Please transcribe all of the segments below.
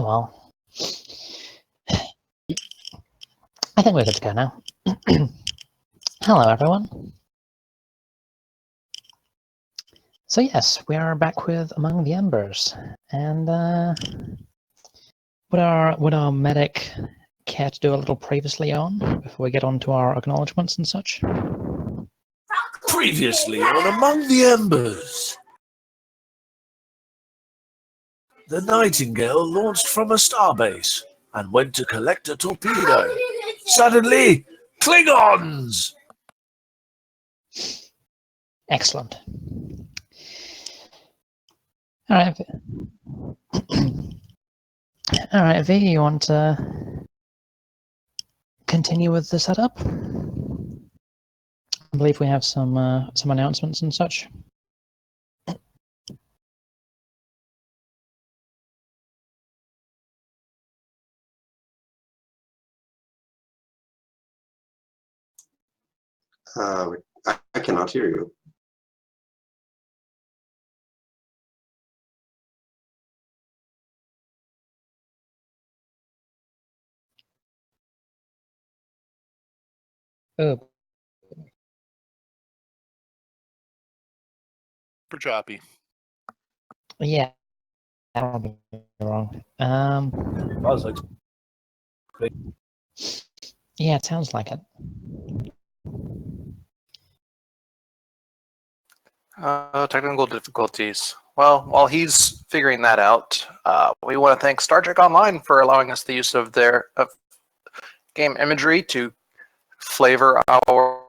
well. I think we're good to go now. Hello, everyone. So yes, we are back with Among the Embers, and would our medic care to do a little previously on before we get on to our acknowledgements and such? Previously on Among the Embers. The Nightingale launched from a starbase and went to collect a torpedo. Suddenly, Klingons! Excellent. All right. All right, V, you want to continue with the setup? I believe we have some announcements and such. I cannot hear you. Oh, For choppy. yeah, that'll be wrong. Yeah, it sounds like it. Technical difficulties. Well, while he's figuring that out, we want to thank Star Trek Online for allowing us the use of their game imagery to flavor our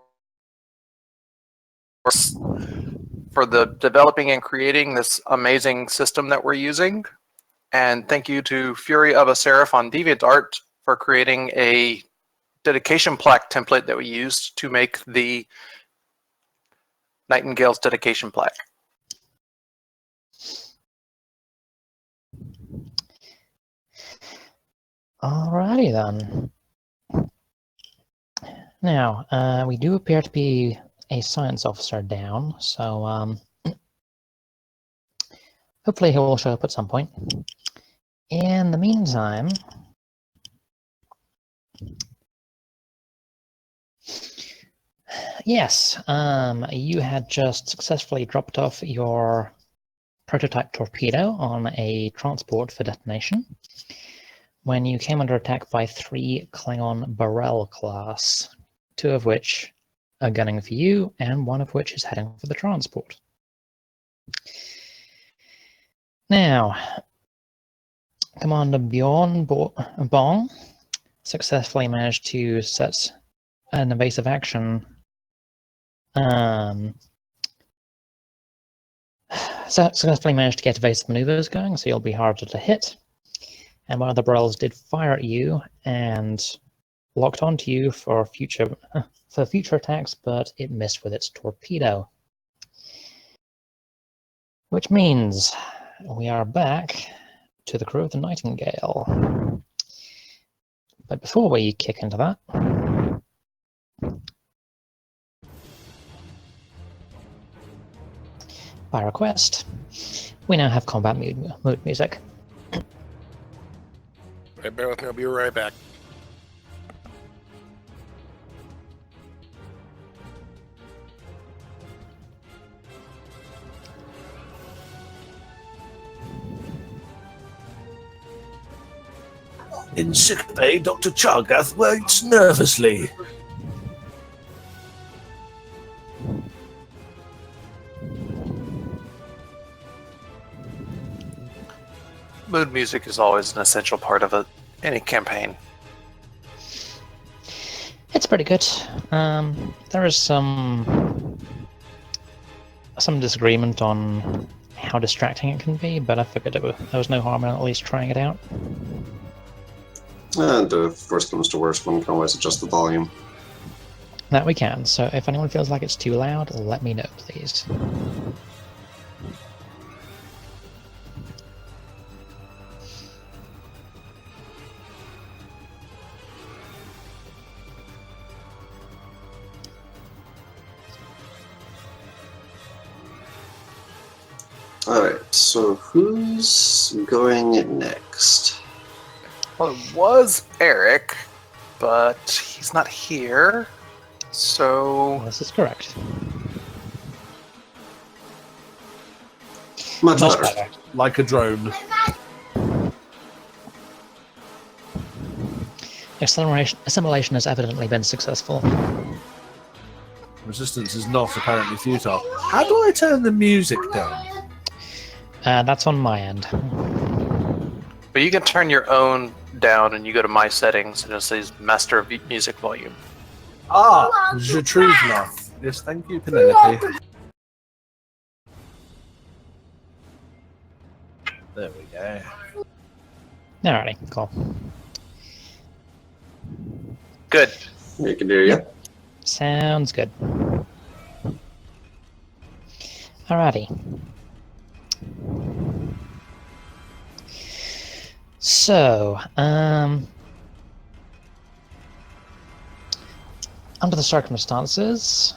for the developing and creating this amazing system that we're using. And thank you to Fury of a Seraph on DeviantArt for creating a dedication plaque template that we used to make the Nightingale's dedication plaque. Alrighty then. Now, we do appear to be a science officer down, so hopefully he will show up at some point. In the meantime, yes, you had just successfully dropped off your prototype torpedo on a transport for detonation when you came under attack by 3 Klingon Barrel class, 2 of which are gunning for you, and 1 of which is heading for the transport. Now, Commander Bjorn Bong successfully managed to set an evasive action. Successfully managed to get evasive maneuvers going, so you'll be harder to hit. And one of the Barrels did fire at you and locked onto you for future attacks, but it missed with its torpedo. Which means we are back to the crew of the Nightingale. But before we kick into that, by request, we now have combat mood music. Right, bear with me, I'll be right back. In sickbay, Dr. Chargath waits nervously. Mood music is always an essential part of any campaign. It's pretty good. There is some disagreement on how distracting it can be, but I figured there was no harm in at least trying it out. And if worst comes to worst, one can always adjust the volume. That we can, so if anyone feels like it's too loud, let me know, please. Alright, so who's going next? Well, it was Eric, but he's not here. So This is correct. Much Much better. better. Like a drone. Assimilation has evidently been successful. Resistance is not apparently futile. How do I turn the music down? That's on my end. but you can turn your own down and you go to my settings and it says master of music volume. Ah, je trouve là. Yes, thank you, Penelope. There we go. Alrighty, cool. Good. You can hear you. Sounds good. Alrighty. So, under the circumstances,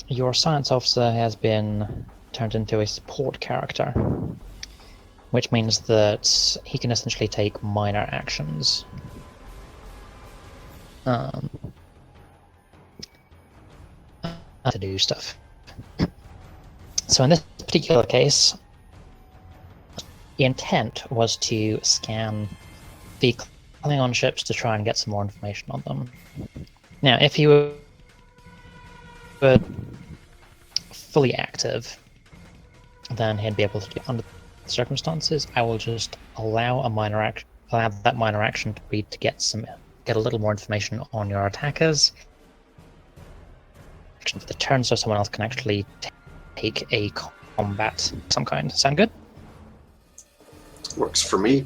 your science officer has been turned into a support character, which means that he can essentially take minor actions. To do stuff. So in this particular case, the intent was to scan the Klingon ships to try and get some more information on them. Now, if he were fully active, then he'd be able to do under the circumstances. I will just allow that minor action to be to get a little more information on your attackers. For the turn, so someone else can actually take a combat of some kind. Sound good? Works for me.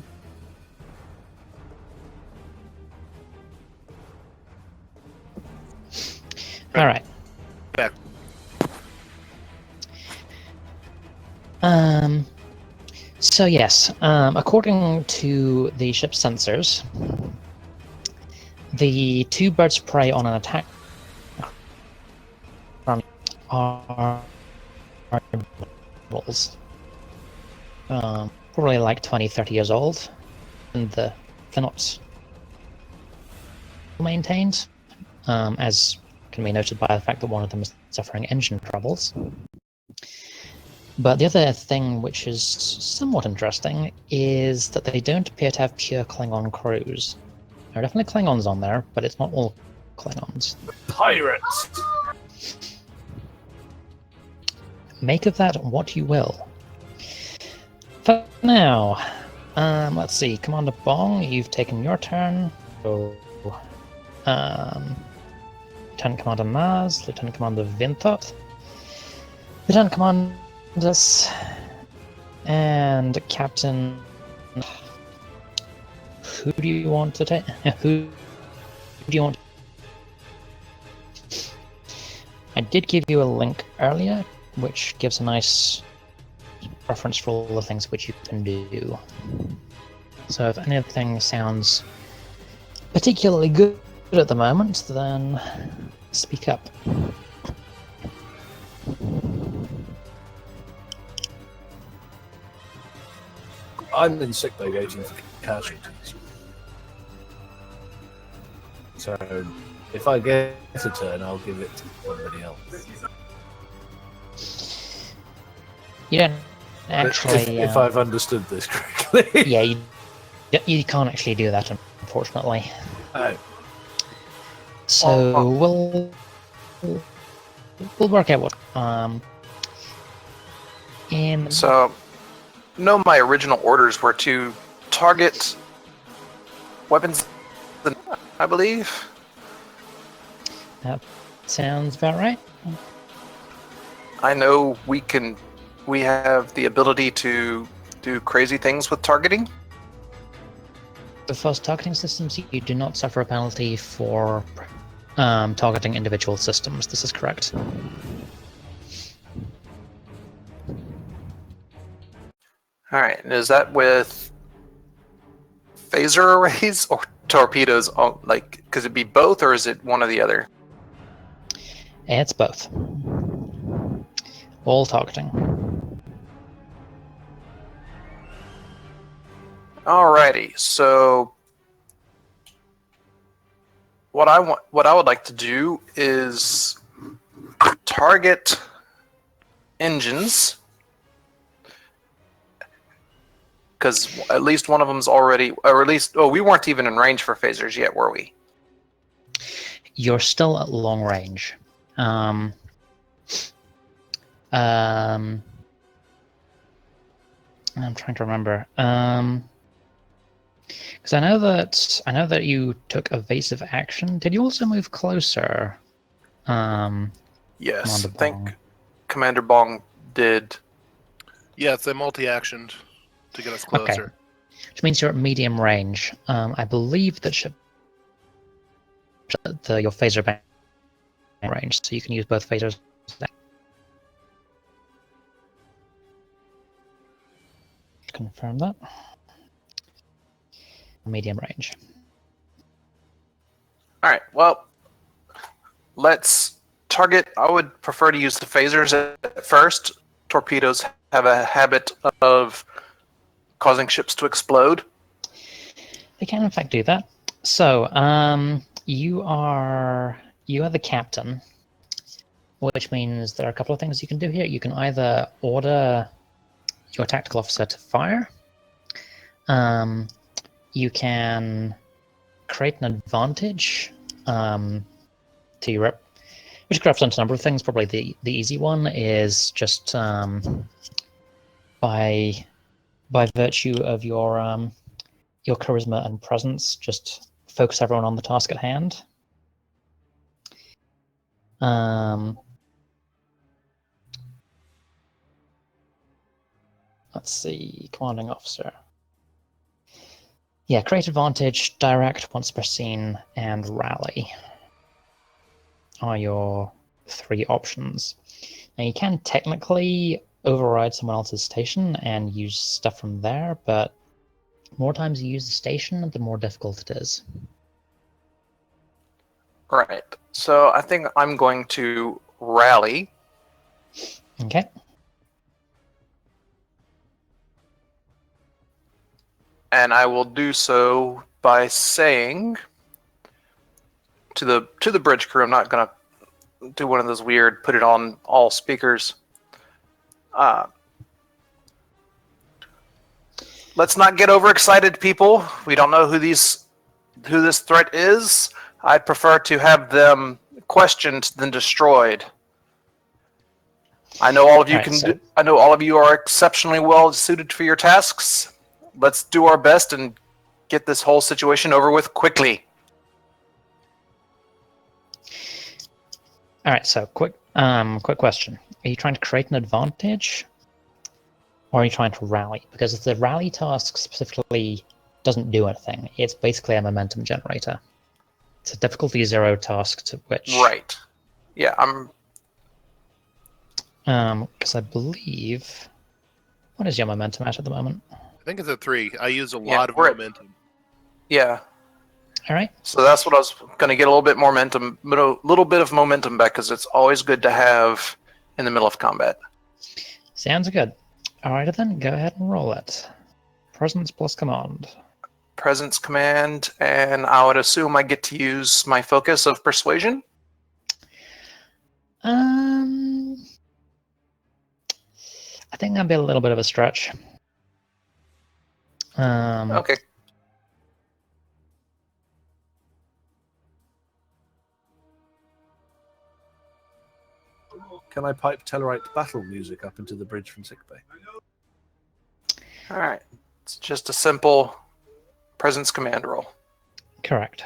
All right. Back. So yes, according to the ship's sensors, the two birds of prey on an attack are models, probably like 20-30 years old, and they're not maintained, as can be noted by the fact that one of them is suffering engine troubles. But the other thing, which is somewhat interesting, is that they don't appear to have pure Klingon crews. There are definitely Klingons on there, but it's not all Klingons. Pirates! Make of that what you will. For now, let's see. Commander Bong, you've taken your turn. So, Lieutenant Commander Maz, Lieutenant Commander Vintot, Lieutenant Commander and Captain. Who do you want to take? Who do you want? I did give you a link earlier, which gives a nice reference for all the things which you can do. So if anything sounds particularly good at the moment, then speak up. I'm in sick bay waiting for casualties. So, if I get a turn, I'll give it to somebody else. You don't actually... If I've understood this correctly. Yeah, you can't actually do that, unfortunately. Oh. So we'll work out what... So, no, my original orders were to target weapons, I believe. That sounds about right. I know we have the ability to do crazy things with targeting. With fast targeting systems, you do not suffer a penalty for targeting individual systems. This is correct. All right, and is that with phaser arrays or torpedoes? Like, could it be both, or is it one or the other? It's both. All targeting. Alrighty, so what I would like to do is target engines, because at least one of them's already, or at least, we weren't even in range for phasers yet, were we? You're still at long range. I'm trying to remember. Because I know that you took evasive action. Did you also move closer? Yes, Commander I think Bong. Commander Bong did. Yes, they multi-actioned to get us closer. Okay. Which means you're at medium range. I believe that your phaser bang range, so you can use both phasers. Confirm that. Medium range. Alright, well, let's target. I would prefer to use the phasers at first. Torpedoes have a habit of causing ships to explode. They can in fact do that. So, you are the captain, which means there are a couple of things you can do here. You can either order your tactical officer to fire. You can create an advantage to your which could represent a number of things. Probably the easy one is just by virtue of your charisma and presence, just focus everyone on the task at hand. Let's see, commanding officer. Yeah, create advantage, direct once per scene, and rally are your three options. Now you can technically override someone else's station and use stuff from there, but more times you use the station, the more difficult it is. Right. So I think I'm going to rally. Okay. And I will do so by saying to the bridge crew, I'm not going to do one of those weird put it on all speakers. Let's not get overexcited, people. We don't know who this threat is. I'd prefer to have them questioned than destroyed. I know all of you I know all of you are exceptionally well suited for your tasks. Let's do our best and get this whole situation over with quickly. All right. So quick question: are you trying to create an advantage, or are you trying to rally? Because if the rally task specifically doesn't do anything, it's basically a momentum generator. It's a difficulty 0 task to which. Right. Yeah, because I believe. What is your momentum at the moment? I think it's a 3. I use a lot of momentum. Yeah. All right. So that's what I was going to get a little bit of momentum back, because it's always good to have in the middle of combat. Sounds good. All right, then go ahead and roll it. Presence plus command. Presence command, and I would assume I get to use my focus of persuasion. I think that'd be a little bit of a stretch. Okay. Can I pipe Tellarite battle music up into the bridge from sickbay? All right. It's just a simple presence command roll. Correct.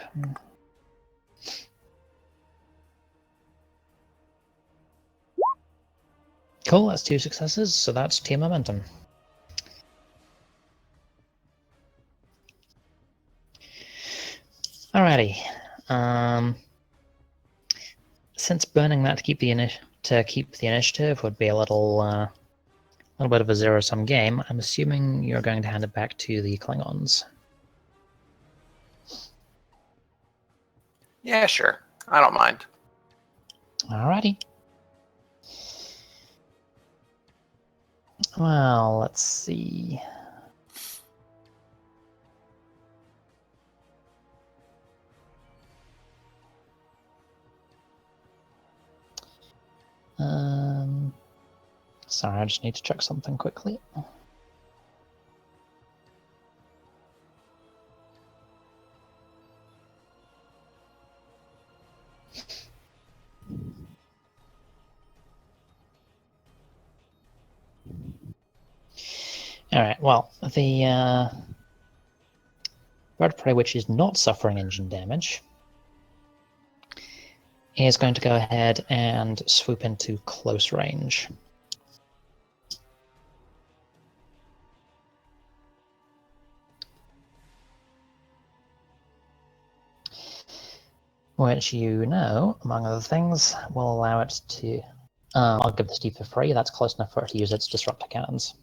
Cool, that's 2 successes, so that's team momentum. Alrighty. Since burning that to keep the initiative would be a little bit of a zero-sum game, I'm assuming you're going to hand it back to the Klingons. Yeah, sure. I don't mind. Alrighty. Well, let's see. Sorry, I just need to check something quickly. Alright, well, the bird of prey which is not suffering engine damage is going to go ahead and swoop into close range. Which, you know, among other things, will allow it to... I'll give this to you for free. That's close enough for it to use its disruptor cannons.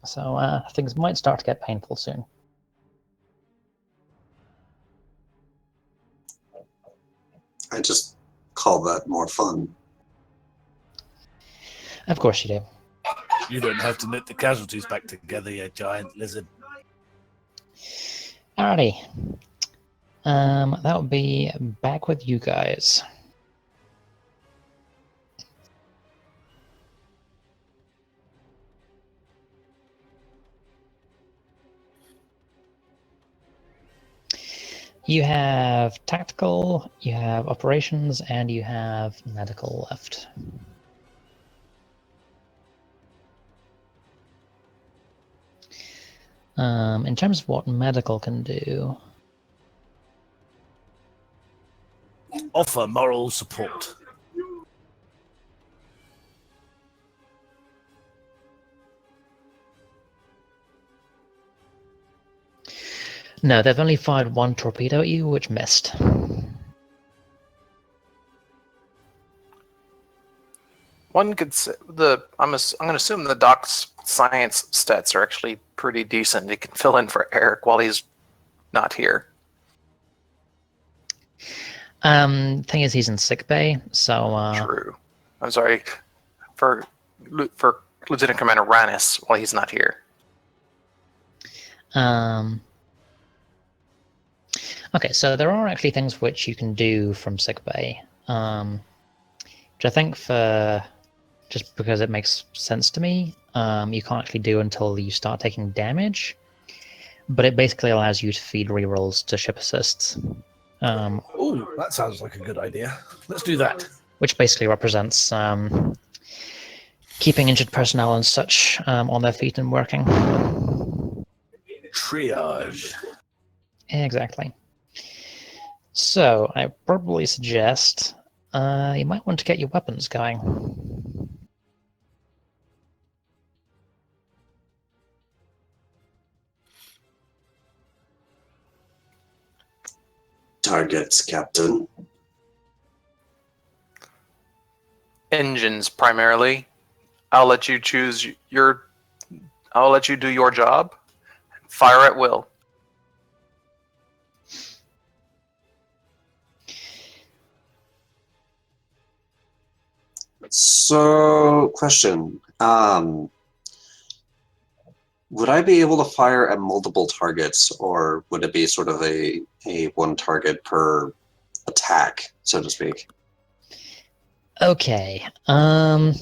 So things might start to get painful soon. I just call that more fun. Of course you do. You don't have to knit the casualties back together, you giant lizard. Alrighty. That would be back with you guys. You have tactical, you have operations, and you have medical left. In terms of what medical can do, Offer moral support. no, they've only fired one torpedo at you, which missed. One could say I'm going to assume the doc's science stats are actually pretty decent. He can fill in for Eric while he's not here. Thing is, he's in sick bay, so True. I'm sorry for Lieutenant Commander Rannis while he's not here. Okay, so there are actually things which you can do from sickbay, which I think just because it makes sense to me, you can't actually do until you start taking damage, but it basically allows you to feed rerolls to ship assists, Oh, that sounds like a good idea. Let's do that. which basically represents keeping injured personnel and such on their feet and working. Triage. Exactly. So, I probably suggest you might want to get your weapons going. Targets, Captain. Engines primarily. I'll let you choose I'll let you do your job. Fire at will. So, question. Would I be able to fire at multiple targets, or would it be sort of a one target per attack, so to speak? Okay. Let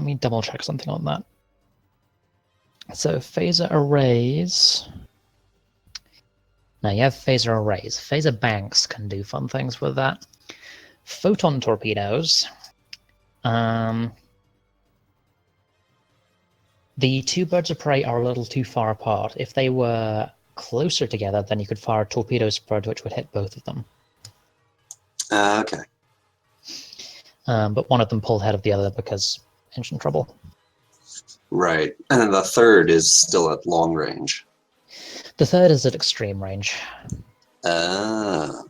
me double check something on that. So phaser arrays. Now you have phaser arrays. Phaser banks can do fun things with that. Photon torpedoes. The two birds of prey are a little too far apart. If they were closer together, then you could fire a torpedo spread which would hit both of them. Okay. But one of them pulled ahead of the other because engine trouble. Right. And then the third is still at long range. The third is at extreme range. Ah.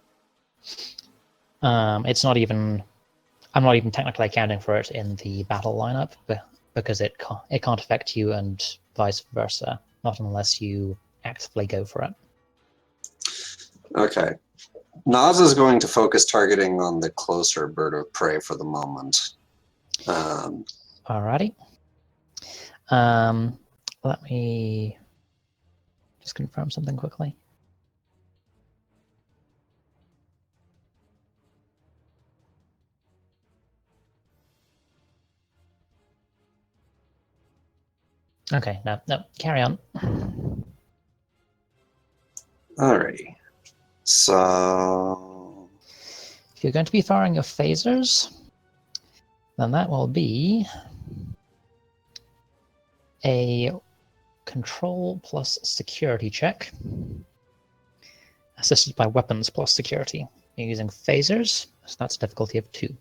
It's not even... I'm not even technically accounting for it in the battle lineup, because it can't affect you and vice versa, not unless you actively go for it. Okay. Nas is going to focus targeting on the closer bird of prey for the moment. Alrighty. Let me just confirm something quickly. Okay, no, carry on. Alrighty. So If you're going to be firing your phasers, then that will be a control plus security check, assisted by weapons plus security. You're using phasers, so that's a difficulty of 2.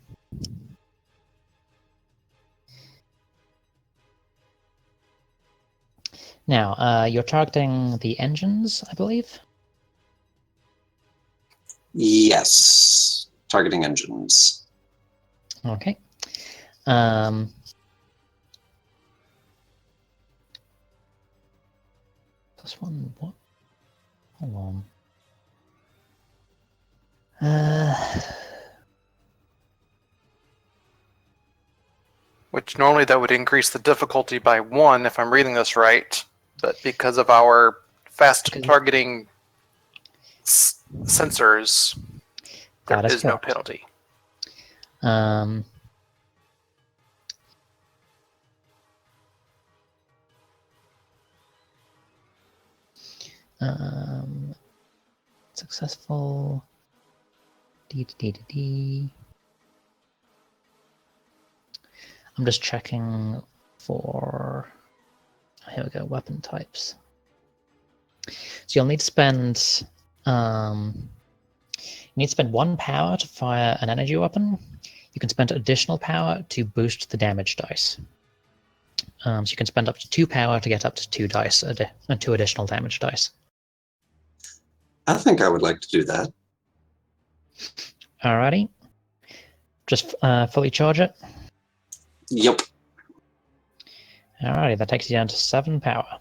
Now, you're targeting the engines, I believe? yes, targeting engines. Okay. +1, what? Hold on. Which normally that would increase the difficulty by 1 if I'm reading this right, but because of our fast targeting sensors, there is no penalty. Successful. I'm just checking for. Here we go. Weapon types. So you'll need to spend. You need to spend 1 power to fire an energy weapon. You can spend additional power to boost the damage dice. So you can spend up to 2 power to get up to 2 dice and 2 additional damage dice. I think I would like to do that. Alrighty. Just fully charge it. Yep. Alrighty, that takes you down to 7 power.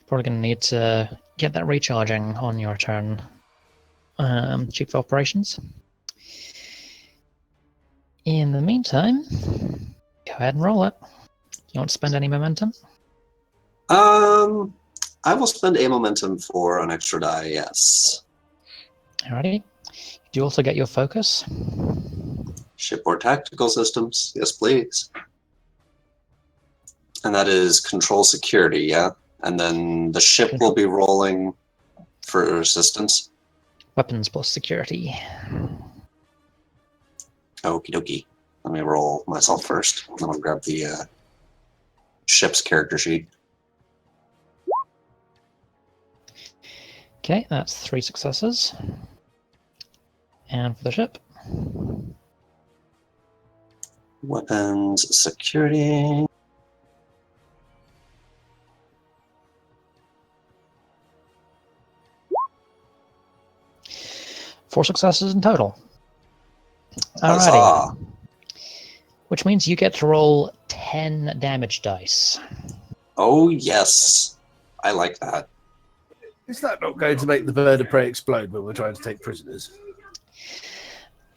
Probably going to need to get that recharging on your turn, Chief of Operations. In the meantime, go ahead and roll it. You want to spend any momentum? I will spend a momentum for an extra die, yes. Alrighty. You do also get your focus. Shipboard tactical systems, yes please. And that is control security, yeah? And then the ship will be rolling for assistance. Weapons plus security. Okie dokie. Let me roll myself first. Then I'll grab the ship's character sheet. Okay, that's 3 successes. And for the ship. Weapons, security. Four successes in total. Huzzah. Alrighty. Which means you get to roll 10 damage dice. Oh, yes. I like that. Is that not going to make the bird of prey explode when we're trying to take prisoners?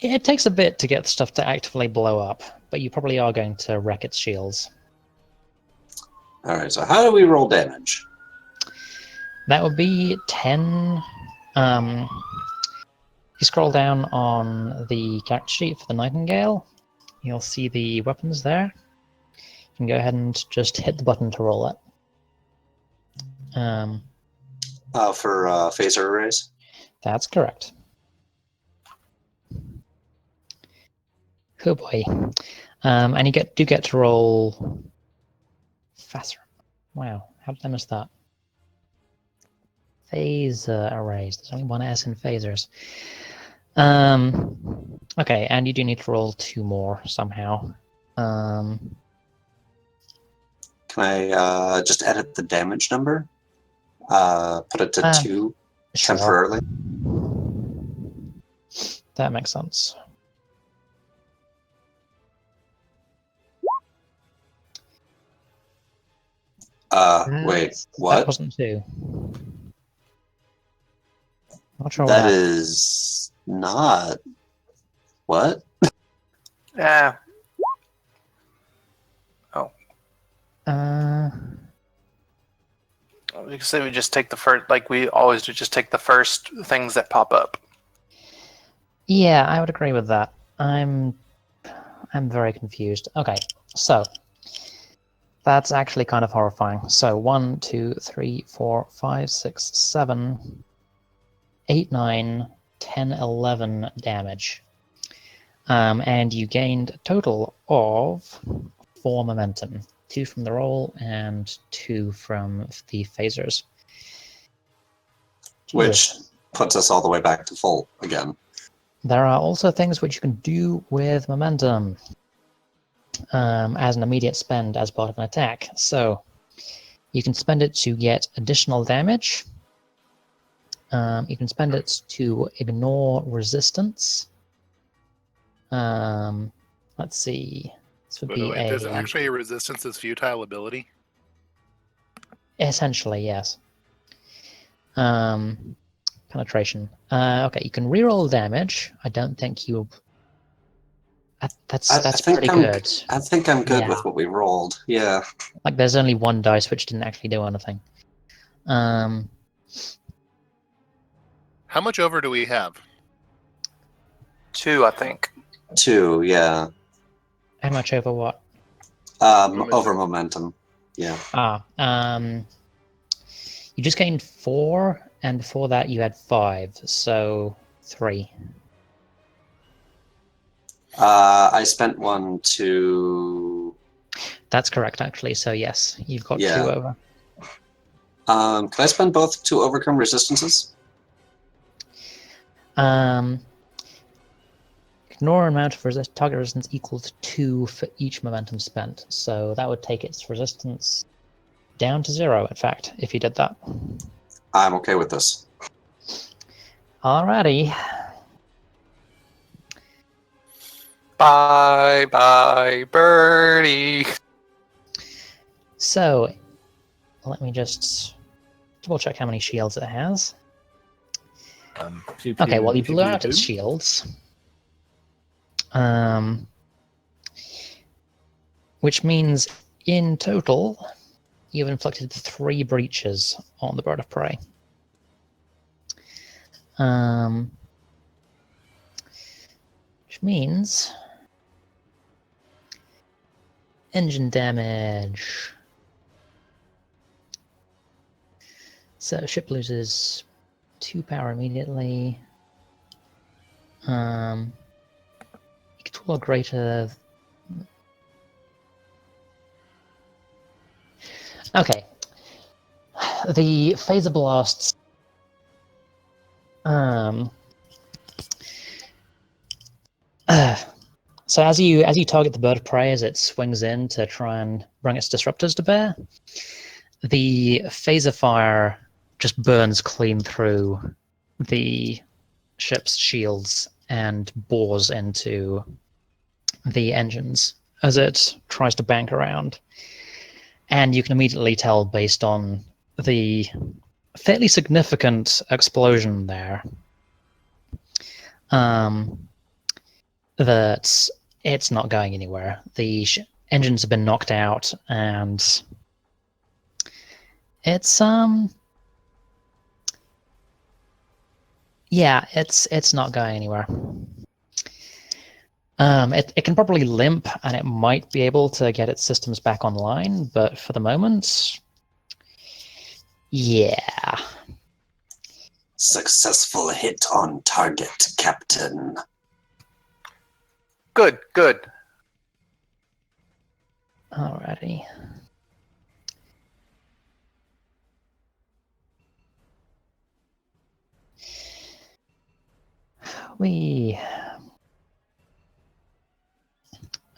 It takes a bit to get stuff to actively blow up, but you probably are going to wreck its shields. Alright, so how do we roll damage? That would be 10. You scroll down on the character sheet for the Nightingale. You'll see the weapons there. You can go ahead and just hit the button to roll it. For phaser arrays? That's correct. Oh boy. And you do get to roll faster. Wow, how did I miss that? Phaser arrays. There's only 1 S in phasers. Okay, and you do need to roll 2 more somehow. Can I just edit the damage number? Put it to 2 Sure. temporarily? That makes sense. Wait, what? That wasn't 2. Not sure That what is not... What? Yeah. Oh. We can say we just take the first, like we always do, just take the first things that pop up. Yeah, I would agree with that. I'm very confused. Okay, so That's actually kind of horrifying. So 1, 2, 3, 4, 5, 6, 7, 8, 9, 10, 11 damage. And you gained a total of 4 momentum. 2 from the roll and 2 from the phasers. Which Jesus. puts us all the way back to full again. There are also things which you can do with momentum as an immediate spend as part of an attack. So you can spend it to get additional damage. You can spend it to ignore resistance. Let's see. This would be Wait, there's actually a resistance as futile ability? essentially, yes. Penetration. Okay, you can reroll damage. I don't think you. That's think pretty I'm good. I think I'm good Yeah. with what we rolled. Yeah. Like, there's only one dice which didn't actually do anything. How much over do we have? 2, I think. 2, yeah. How much over what? Over momentum. Yeah. You just gained 4, and before that you had 5, so 3. I spent 1 to. That's correct, actually. So yes, you've got 2 Yeah. over. Can I spend both to overcome resistances? Ignore amount of target resistance equals 2 for each momentum spent. So that would take its resistance down to 0, in fact, if you did that. I'm okay with this. Alrighty. Bye bye, birdie. So, let me just double check how many shields it has. Pew, Okay, pew, well, you pew, blew pew, out its pew. shields. Which means, in total, you've inflicted 3 breaches on the bird of prey. Which means engine damage. So ship loses 2 power immediately. Equal or greater. Okay. The phaser blasts. So as you target the bird of prey as it swings in to try and bring its disruptors to bear, the phaser fire just burns clean through the ship's shields and bores into the engines as it tries to bank around. And you can immediately tell, based on the fairly significant explosion there, that it's not going anywhere. The engines have been knocked out, and it's yeah, it's not going anywhere. It can probably limp, and it might be able to get its systems back online, but for the moment, yeah. Successful hit on target, Captain. Good, good. Alrighty.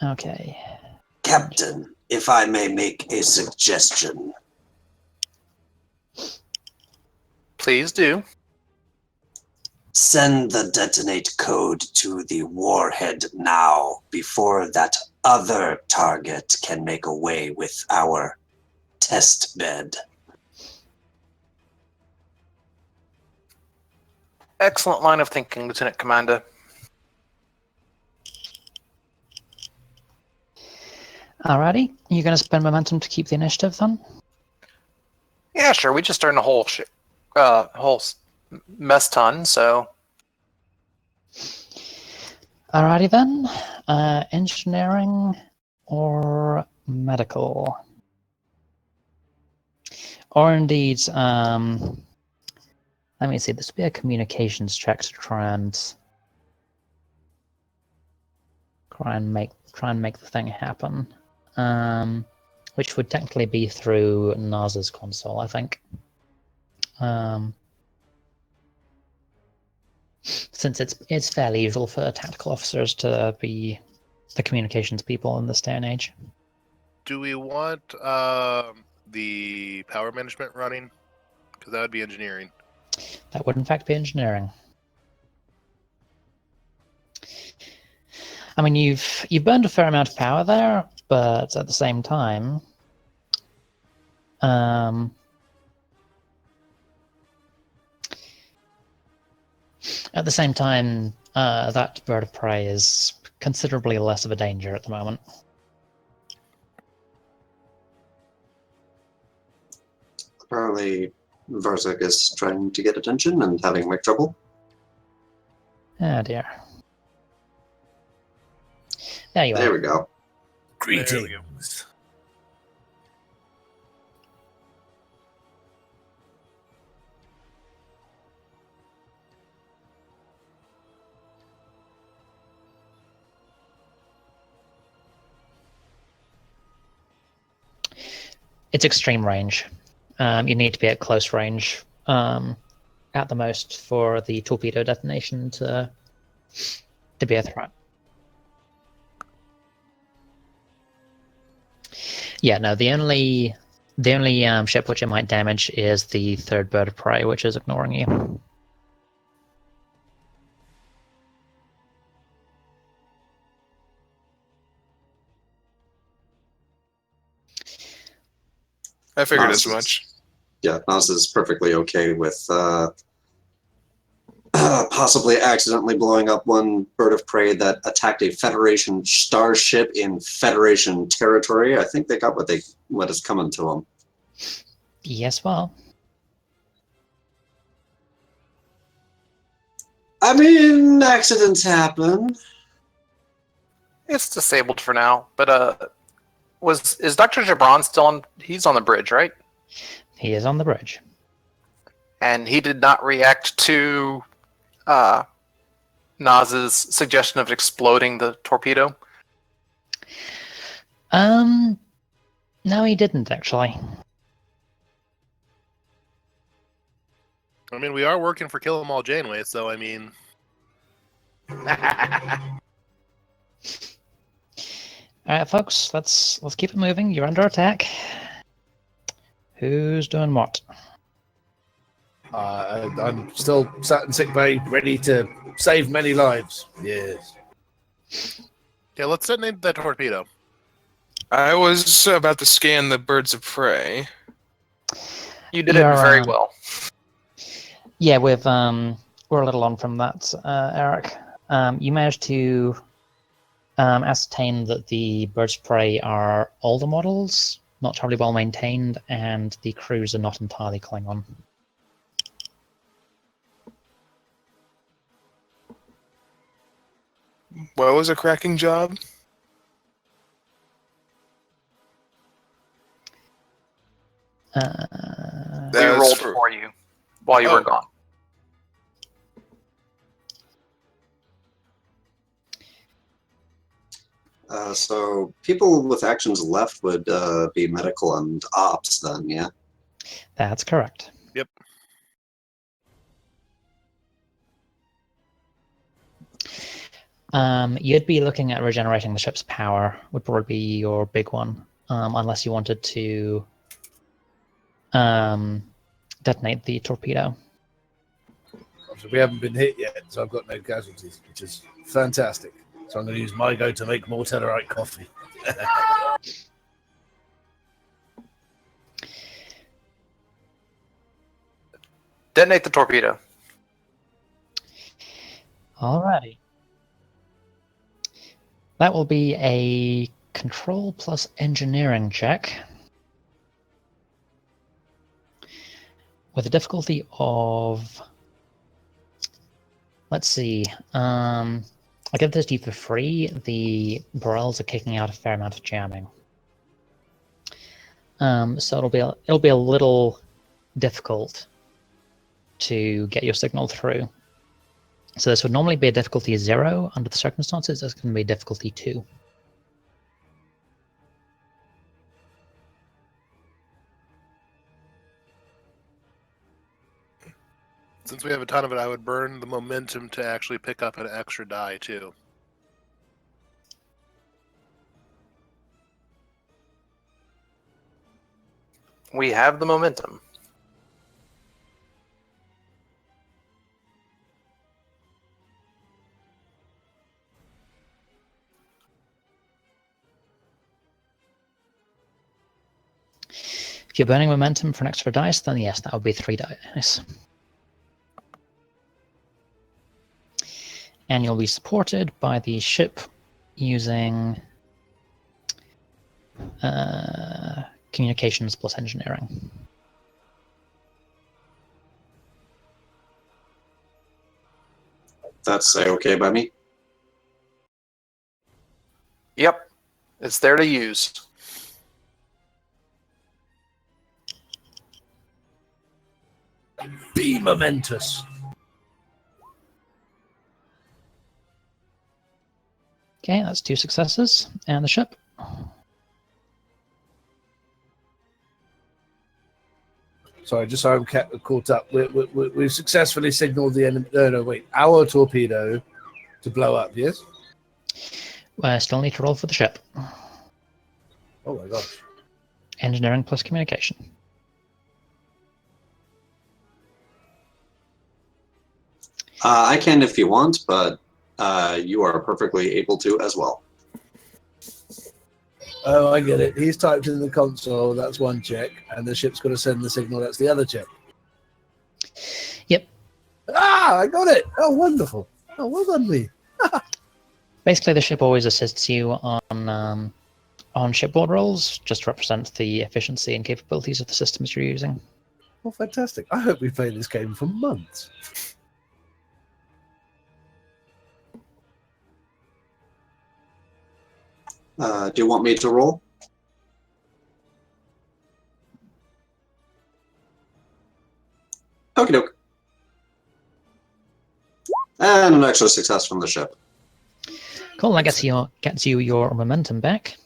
Okay. Captain, if I may make a suggestion. Please do. Send the detonate code to the warhead now, before that other target can make away with our test bed. Excellent line of thinking, Lieutenant Commander. Alrighty. You going to spend momentum to keep the initiative, then? Yeah, sure. We just earned a whole mess ton, so. Alrighty then. Engineering or medical? Or indeed, let me see. This would be a communications check to try and make the thing happen, which would technically be through NASA's console, I think. Since it's fairly usual for tactical officers to be the communications people in this day and age. Do we want the power management running? Because that would be engineering. That would in fact be engineering. I mean, you've burned a fair amount of power there, but at the same time, that bird of prey is considerably less of a danger at the moment. Apparently, Varzak is trying to get attention and having mic trouble. Oh dear. There you There are. we go. Greetings. It's extreme range. You need to be at close range at the most for the torpedo detonation to be a threat. Yeah, no, the only ship which it might damage is the third bird of prey, which is ignoring you. I figured as Nas much. Yeah, Nas is perfectly okay with possibly accidentally blowing up one bird of prey that attacked a Federation starship in Federation territory. I think they got what is coming to them. Yes, well. I mean, accidents happen. It's disabled for now, but is Dr. Jabron still on? He's on the bridge, right? He is on the bridge. And he did not react to Naz's suggestion of exploding the torpedo? No, he didn't actually. I mean, we are working for Kill 'Em All Janeway, so I mean... Alright, folks, let's keep it moving. You're under attack. Who's doing what? I'm still sat in sick bay, ready to save many lives. Yes. Yeah, let's detonate that torpedo. I was about to scan the birds of prey. You did it very well. Yeah, we're a little on from that, Eric. You managed to ascertain that the birds of prey are older models, not terribly well maintained, and the crews are not entirely Klingon. Well, was a cracking job. We rolled for you while you were gone. So people with actions left would be medical and ops then, yeah? That's correct. Yep. You'd be looking at regenerating the ship's power, would probably be your big one, unless you wanted to detonate the torpedo. So we haven't been hit yet, so I've got no casualties, which is fantastic. So I'm going to use my go to make more Tellarite coffee. Detonate the torpedo. Alrighty. That will be a control plus engineering check with a difficulty of, let's see, I'll give this to you for free. The Borels are kicking out a fair amount of jamming. So it'll be a little difficult to get your signal through. So this would normally be a difficulty 0 under the circumstances. This can be difficulty 2. Since we have a ton of it, I would burn the momentum to actually pick up an extra die, too. We have the momentum. If you're burning momentum for an extra dice, then yes, that would be 3 dice. And you'll be supported by the ship using communications plus engineering. That's okay by me. Yep. It's there to use. Be momentous. Okay, that's 2 successes. And the ship? Sorry, just so I'm caught up. We've successfully signaled the enemy. No, wait. Our torpedo to blow up, yes? Still need to roll for the ship. Oh my gosh. Engineering plus communication. I can if you want, but you are perfectly able to as well. Oh, I get it. He's typed in the console, that's one check, and the ship's got to send the signal, that's the other check. Yep. Ah, I got it. Oh, wonderful. Oh, well done, me. Basically, the ship always assists you on shipboard rolls, just to represent the efficiency and capabilities of the systems you're using. Oh, fantastic. I hope we play this game for months. Do you want me to roll? Okie doke. And an extra success from the ship. Cool, that gets you your momentum back.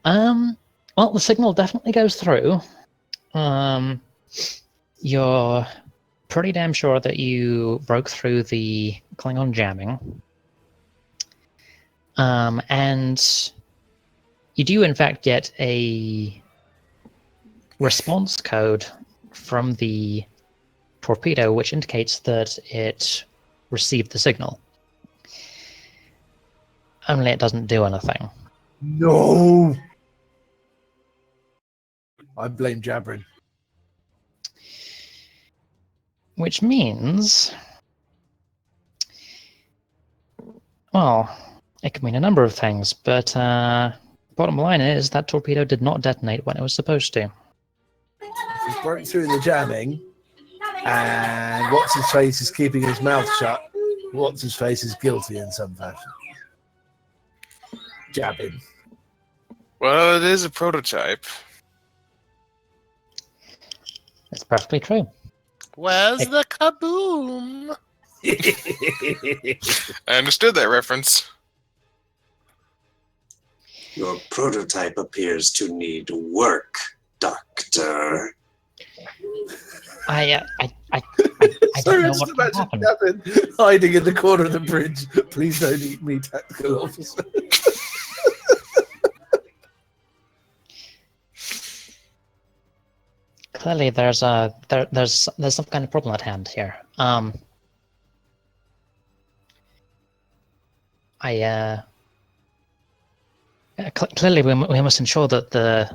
Well, the signal definitely goes through. You're pretty damn sure that you broke through the Klingon jamming. And you do, in fact, get a response code from the torpedo, which indicates that it received the signal. Only it doesn't do anything. No! I blame jabbering. Which means... Well, it could mean a number of things, but bottom line is that torpedo did not detonate when it was supposed to. He's broke through the jamming, and What's-His-Face is keeping his mouth shut. What's-His-Face is guilty in some fashion. Jabbing. Well, it is a prototype. It's perfectly true. Where's the kaboom? I understood that reference. Your prototype appears to need work, Doctor. I Sorry, don't know I just what can imagine happen. Gavin hiding in the corner of the bridge. Please don't eat me, tactical officer. Clearly, there's some kind of problem at hand here. Clearly we must ensure that the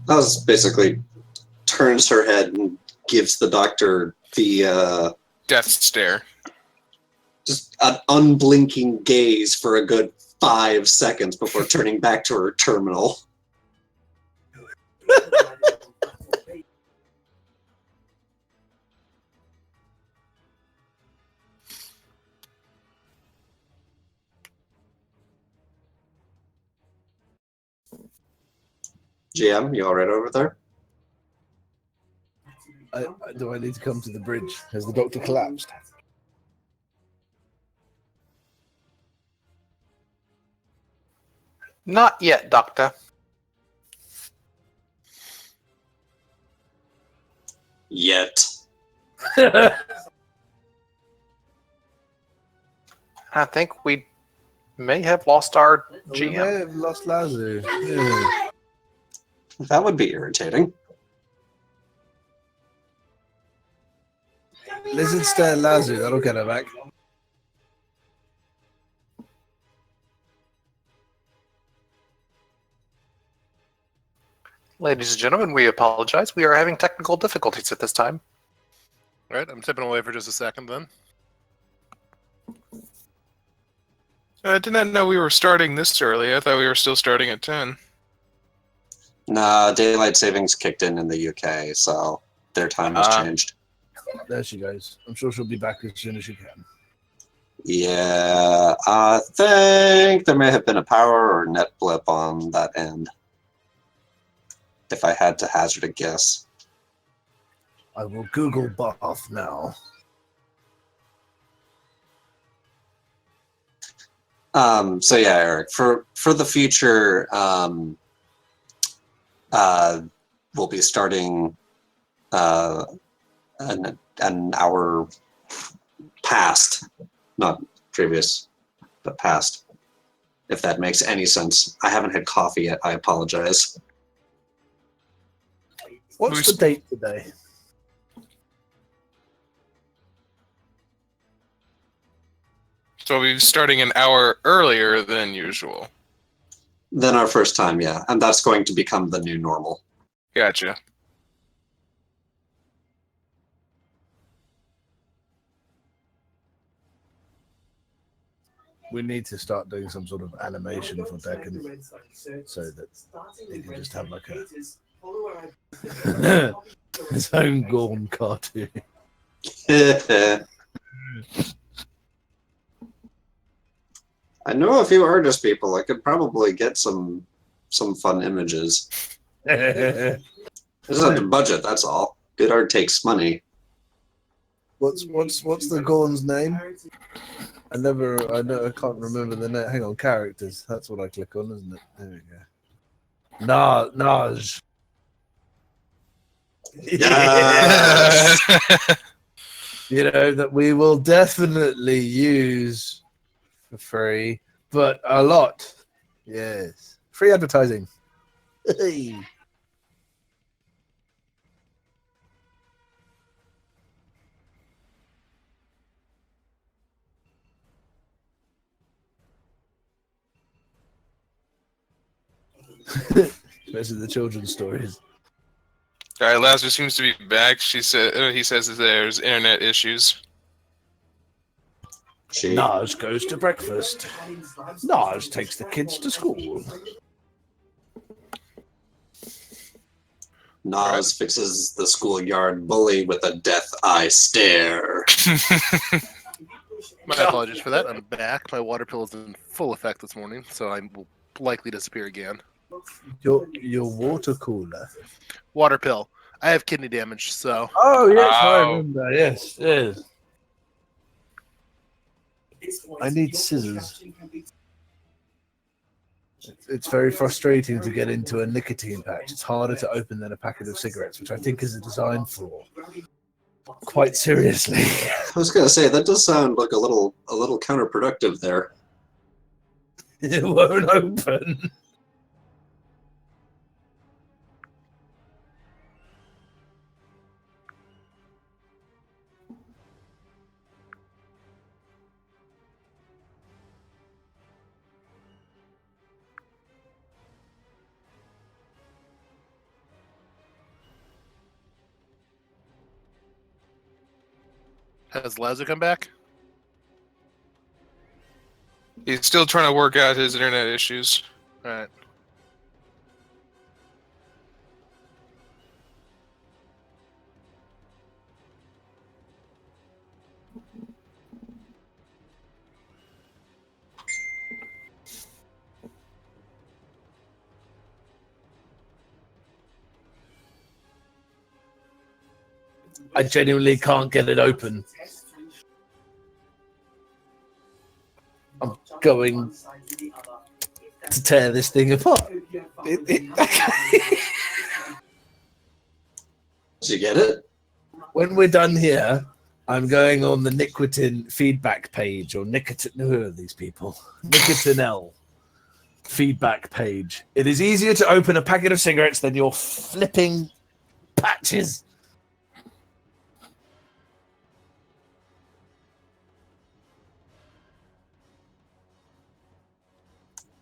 Oz basically turns her head and gives the doctor the Death stare. just an unblinking gaze for a good 5 seconds before turning back to her terminal. GM, you alright over there? Do I need to come to the bridge? Has the doctor collapsed? Not yet, Doctor. Yet. I think we may have lost our We may GM. have lost Lazu. Yeah. That would be irritating. Lizard stare Lazu, that'll get her back. Ladies and gentlemen, we apologize. We are having technical difficulties at this time. All right, I'm tipping away for just a second then. I did not know we were starting this early. I thought we were still starting at 10. Nah, daylight savings kicked in the UK, so their time has changed. There she goes. I'm sure she'll be back as soon as she can. Yeah, I think there may have been a power or net blip on that end. If I had to hazard a guess. I will Google Bath now. So yeah, Eric, for the future, we'll be starting an hour past, not previous, but past. If that makes any sense. I haven't had coffee yet. I apologize. What's the date today? So we'll be starting an hour earlier than usual. Then our first time, yeah. And that's going to become the new normal. Gotcha. We need to start doing some sort of animation for Decken so that he can just have like his own Gorn cartoon. I know a few artist people. I could probably get some fun images. I just have to budget, that's all. Good art takes money. What's the Gorn's name? I can't remember the name. Hang on, characters. That's what I click on, isn't it? There we go. Naj. Yes! You know, that we will definitely use for free, but a lot. Yes. Free advertising. Hey. Especially the children's stories. All right, Lazarus seems to be back. He says that there's internet issues. Naj goes to breakfast. Naj takes the kids to school. Nas fixes the schoolyard bully with a death eye stare. My apologies for that. I'm back. My water pill is in full effect this morning, so I will likely disappear again. Your water cooler. Water pill. I have kidney damage, so. Oh yes, I Oh. remember. Yes. I need scissors. It's very frustrating to get into a nicotine patch. It's harder to open than a packet of cigarettes, which I think is a design flaw. Quite seriously. I was gonna say that does sound like a little counterproductive there. It won't open. Has Lazo come back? He's still trying to work out his internet issues. All right. I genuinely can't get it open. I'm going to tear this thing apart. Did you get it? When we're done here, I'm going on the nicotine feedback page, or nicotine. Who are these people? Nicotinell feedback page. It is easier to open a packet of cigarettes than your flipping patches.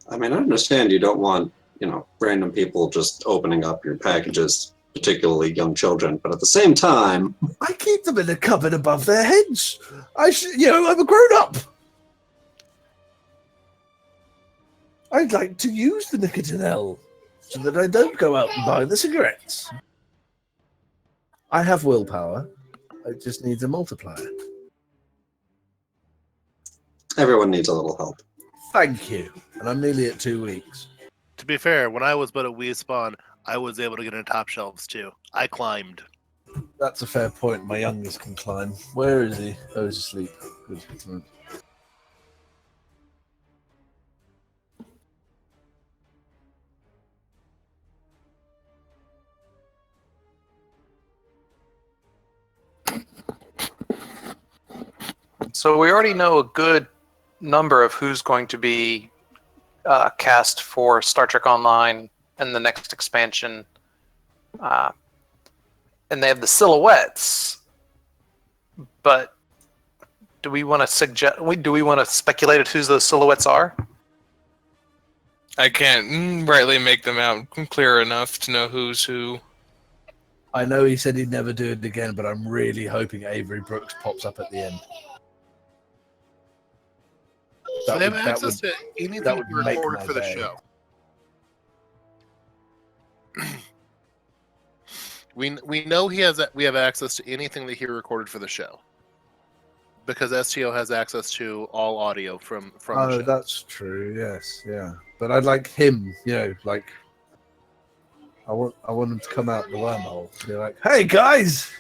I mean, I understand you don't want, random people just opening up your packages, particularly young children, but at the same time, I keep them in a cupboard above their heads. I'm a grown-up. I'd like to use the Nicotinell so that I don't go out and buy the cigarettes. I have willpower. It just needs a multiplier. everyone needs a little help. Thank you. And I'm nearly at 2 weeks. To be fair, when I was but a wee spawn, I was able to get in top shelves too. I climbed. That's a fair point. My youngest can climb. Where is he? Oh, he's asleep. Good. So we already know a good number of who's going to be cast for Star Trek Online and the next expansion. And they have the silhouettes. But do we want to speculate at who those silhouettes are? I can't rightly make them out clear enough to know who's who. I know he said he'd never do it again, but I'm really hoping Avery Brooks pops up at the end. So they have access to anything that would make recorded my for the day. show. We know we have access to anything that he recorded for the show, because STO has access to all audio from the Oh, show. that's true. Yes, yeah. But I'd like him. I want him to come out the wormhole. Be like, "Hey guys,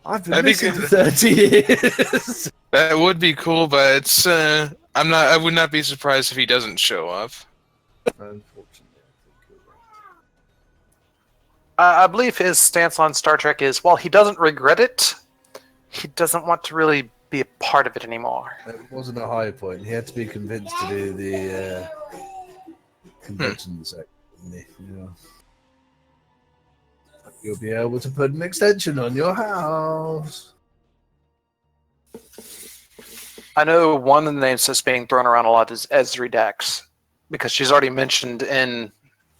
I've been missing for 30 years." That would be cool, but it's I would not be surprised if he doesn't show up. Unfortunately, I believe his stance on Star Trek is, while he doesn't regret it, he doesn't want to really be a part of it anymore. it wasn't a high point. He had to be convinced to do the convention section. Yeah. You'll be able to put an extension on your house. I know one of the names that's being thrown around a lot is Esri Dax, because she's already mentioned in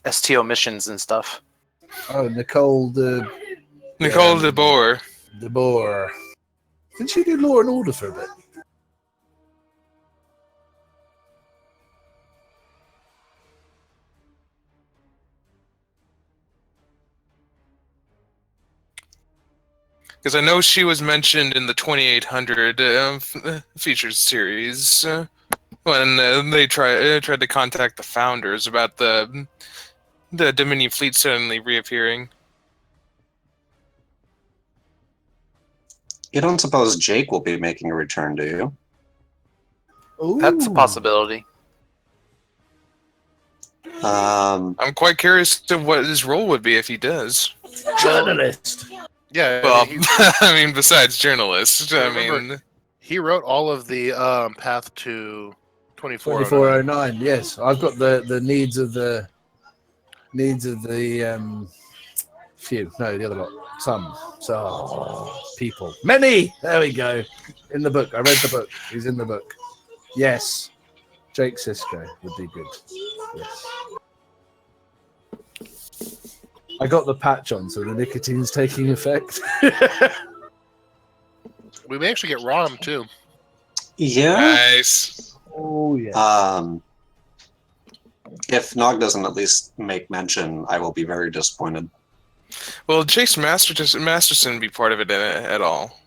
STO missions and stuff. Oh, Nicole DeBoer. DeBoer. Didn't she do Law and Order for a bit? Because I know she was mentioned in the 2800 features series when they tried to contact the founders about the Dominion fleet suddenly reappearing. You don't suppose Jake will be making a return, do you? Ooh. That's a possibility. Um, I'm quite curious to what his role would be if he does. Journalist. Yeah, Well, I mean, besides journalist, he wrote all of the Path to 2409. 2409. Yes, I've got the needs of the few. No, the other lot. Some. People. Many. There we go. In the book. I read the book. He's in the book. Yes. Jake Sisko would be good. Yes. I got the patch on, so the nicotine's taking effect. We may actually get Rom too. yeah. nice. Oh, Oh yeah. If Nog doesn't at least make mention, I will be very disappointed. Will Chase Masterson be part of it at all?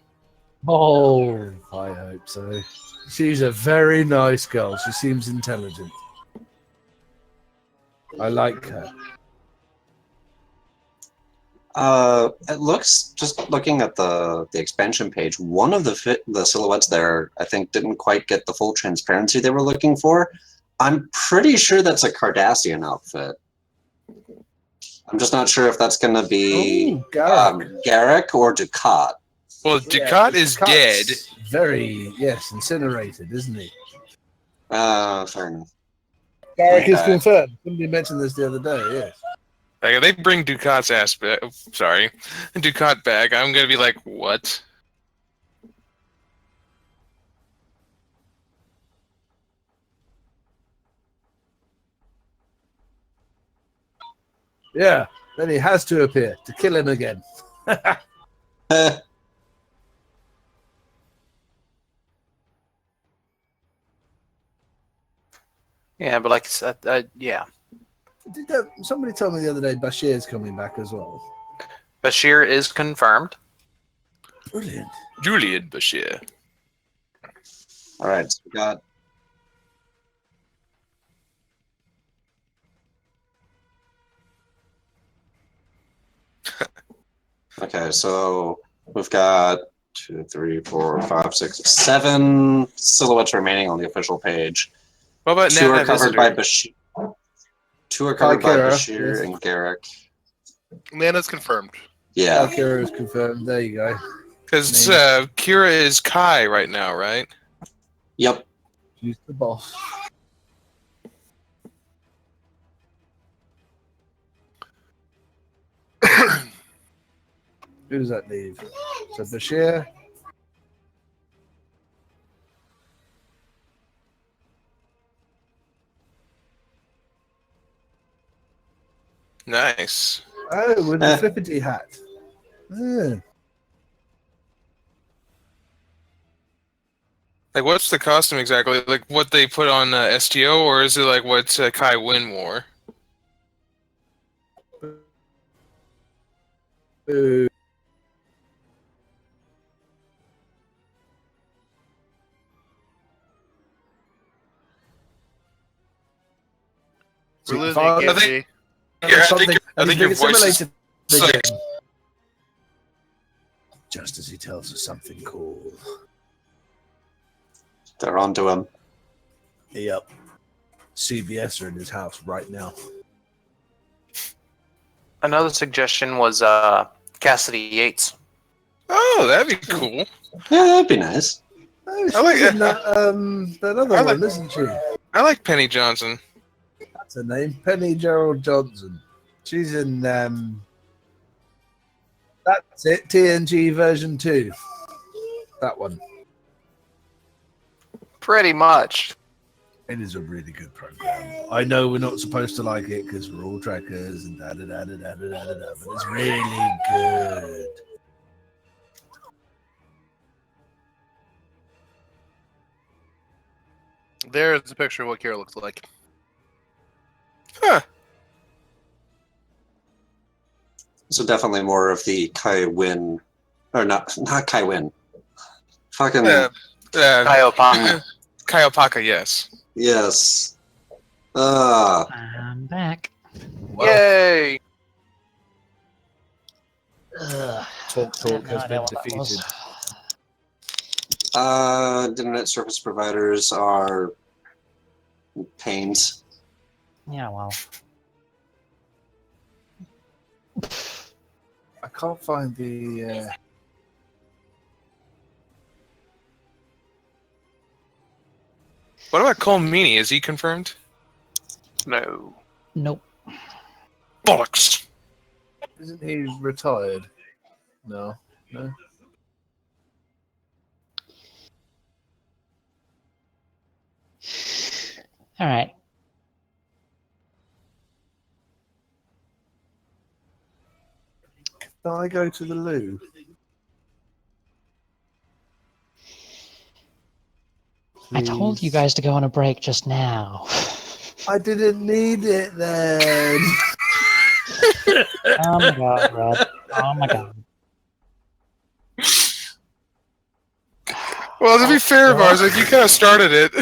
Oh, I hope so. She's a very nice girl. She seems intelligent. I like her. It looks, just looking at the expansion page, one of the silhouettes there, I think, didn't quite get the full transparency they were looking for. I'm pretty sure that's a Cardassian outfit. I'm just not sure if that's going to be Garrick or Ducat. Well, Ducat is dead. Very, yes, incinerated, isn't he? Fair enough. Garrick is confirmed. Somebody mentioned this the other day, yes. Like, if they bring Ducat's ass back, Ducat back, I'm gonna be like, what? Yeah, then he has to appear to kill him again. Yeah, but like I said, yeah. Somebody told me the other day Bashir's coming back as well. Bashir is confirmed. Brilliant. Julian Bashir. All right, so we got. Okay, so we've got 2, 3, 4, 5, 6, 7 silhouettes remaining on the official page. What about Two are Nana covered Visitor? by Bashir. Two are covered by Kira, Bashir yes. and Garrick. Nana's confirmed. Yeah. Kira is confirmed. There you go. Because Kira is Kai right now, right? Yep. She's the boss. Who does that leave? So Bashir. Nice. Oh, with the flippity hat. Yeah. Like, what's the costume exactly? Like, what they put on STO, or is it like what Kai Wynn wore? We're losing Fine. you, KG. I think your voice is... again. Just as he tells us something cool. They're onto him. Yep. CBS are in his house right now. Another suggestion was Cassidy Yates. Oh, that'd be cool. Yeah, that'd be nice. Oh, I like she's in that other I one, like- isn't she? I like Penny Johnson. That's her name. Penny Gerald Johnson. She's in that's it, TNG version 2. That one. Pretty much. It is a really good program. I know we're not supposed to like it because we're all trackers and da da da da da da da da, but it's really good. There's a picture of what Kira looks like. Huh. So definitely more of the Kai Wynn, or not Kai Wynn. Fucking Kaiopaka. Kaiopaka, yes. yes. I'm back. Yay! Ugh. Talk I have no has idea been what that was. defeated. Internet service providers are pains. Yeah, well. I can't find the. What about Cole Meany? Is he confirmed? No. Nope. Bollocks! Isn't he retired? No. No. All right. Can I go to the loo? I told you Please. guys to go on a break just now. I didn't need it then. Oh my god, Red. Oh my god. Well, to be fair, Varzak, you kind of started it.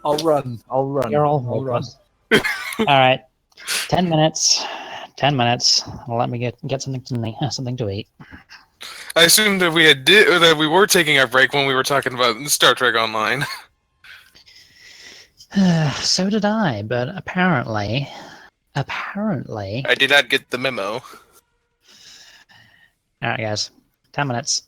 I'll run. I'll run. You're all I'll run. hopeless. Alright. 10 minutes. 10 minutes. Let me get something to eat. I assumed that that we were taking our break when we were talking about Star Trek Online. So did I, but apparently... I did not get the memo. Alright, guys. 10 minutes.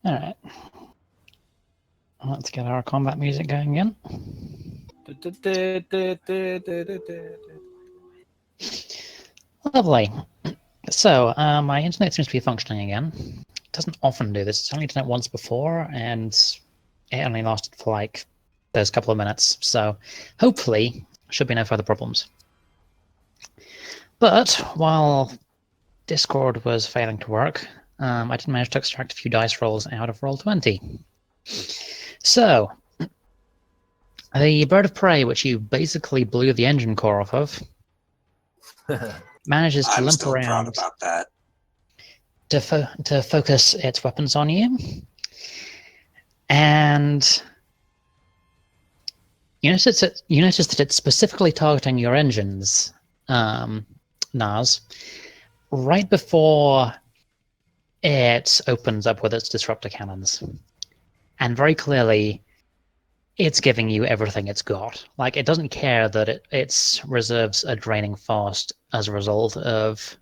All right. Let's get our combat music going again. Lovely. So, my internet seems to be functioning again. It doesn't often do this. It's only done it once before, and it only lasted for like those couple of minutes. So, hopefully, should be no further problems. But while Discord was failing to work, I did manage to extract a few dice rolls out of Roll20. So, the bird of prey, which you basically blew the engine core off of, manages to I'm limp still proud around about that. to focus its weapons on you. And you notice that it's specifically targeting your engines, Naz, right before it opens up with its disruptor cannons. And very clearly, it's giving you everything it's got. Like, it doesn't care that its reserves are draining fast as a result of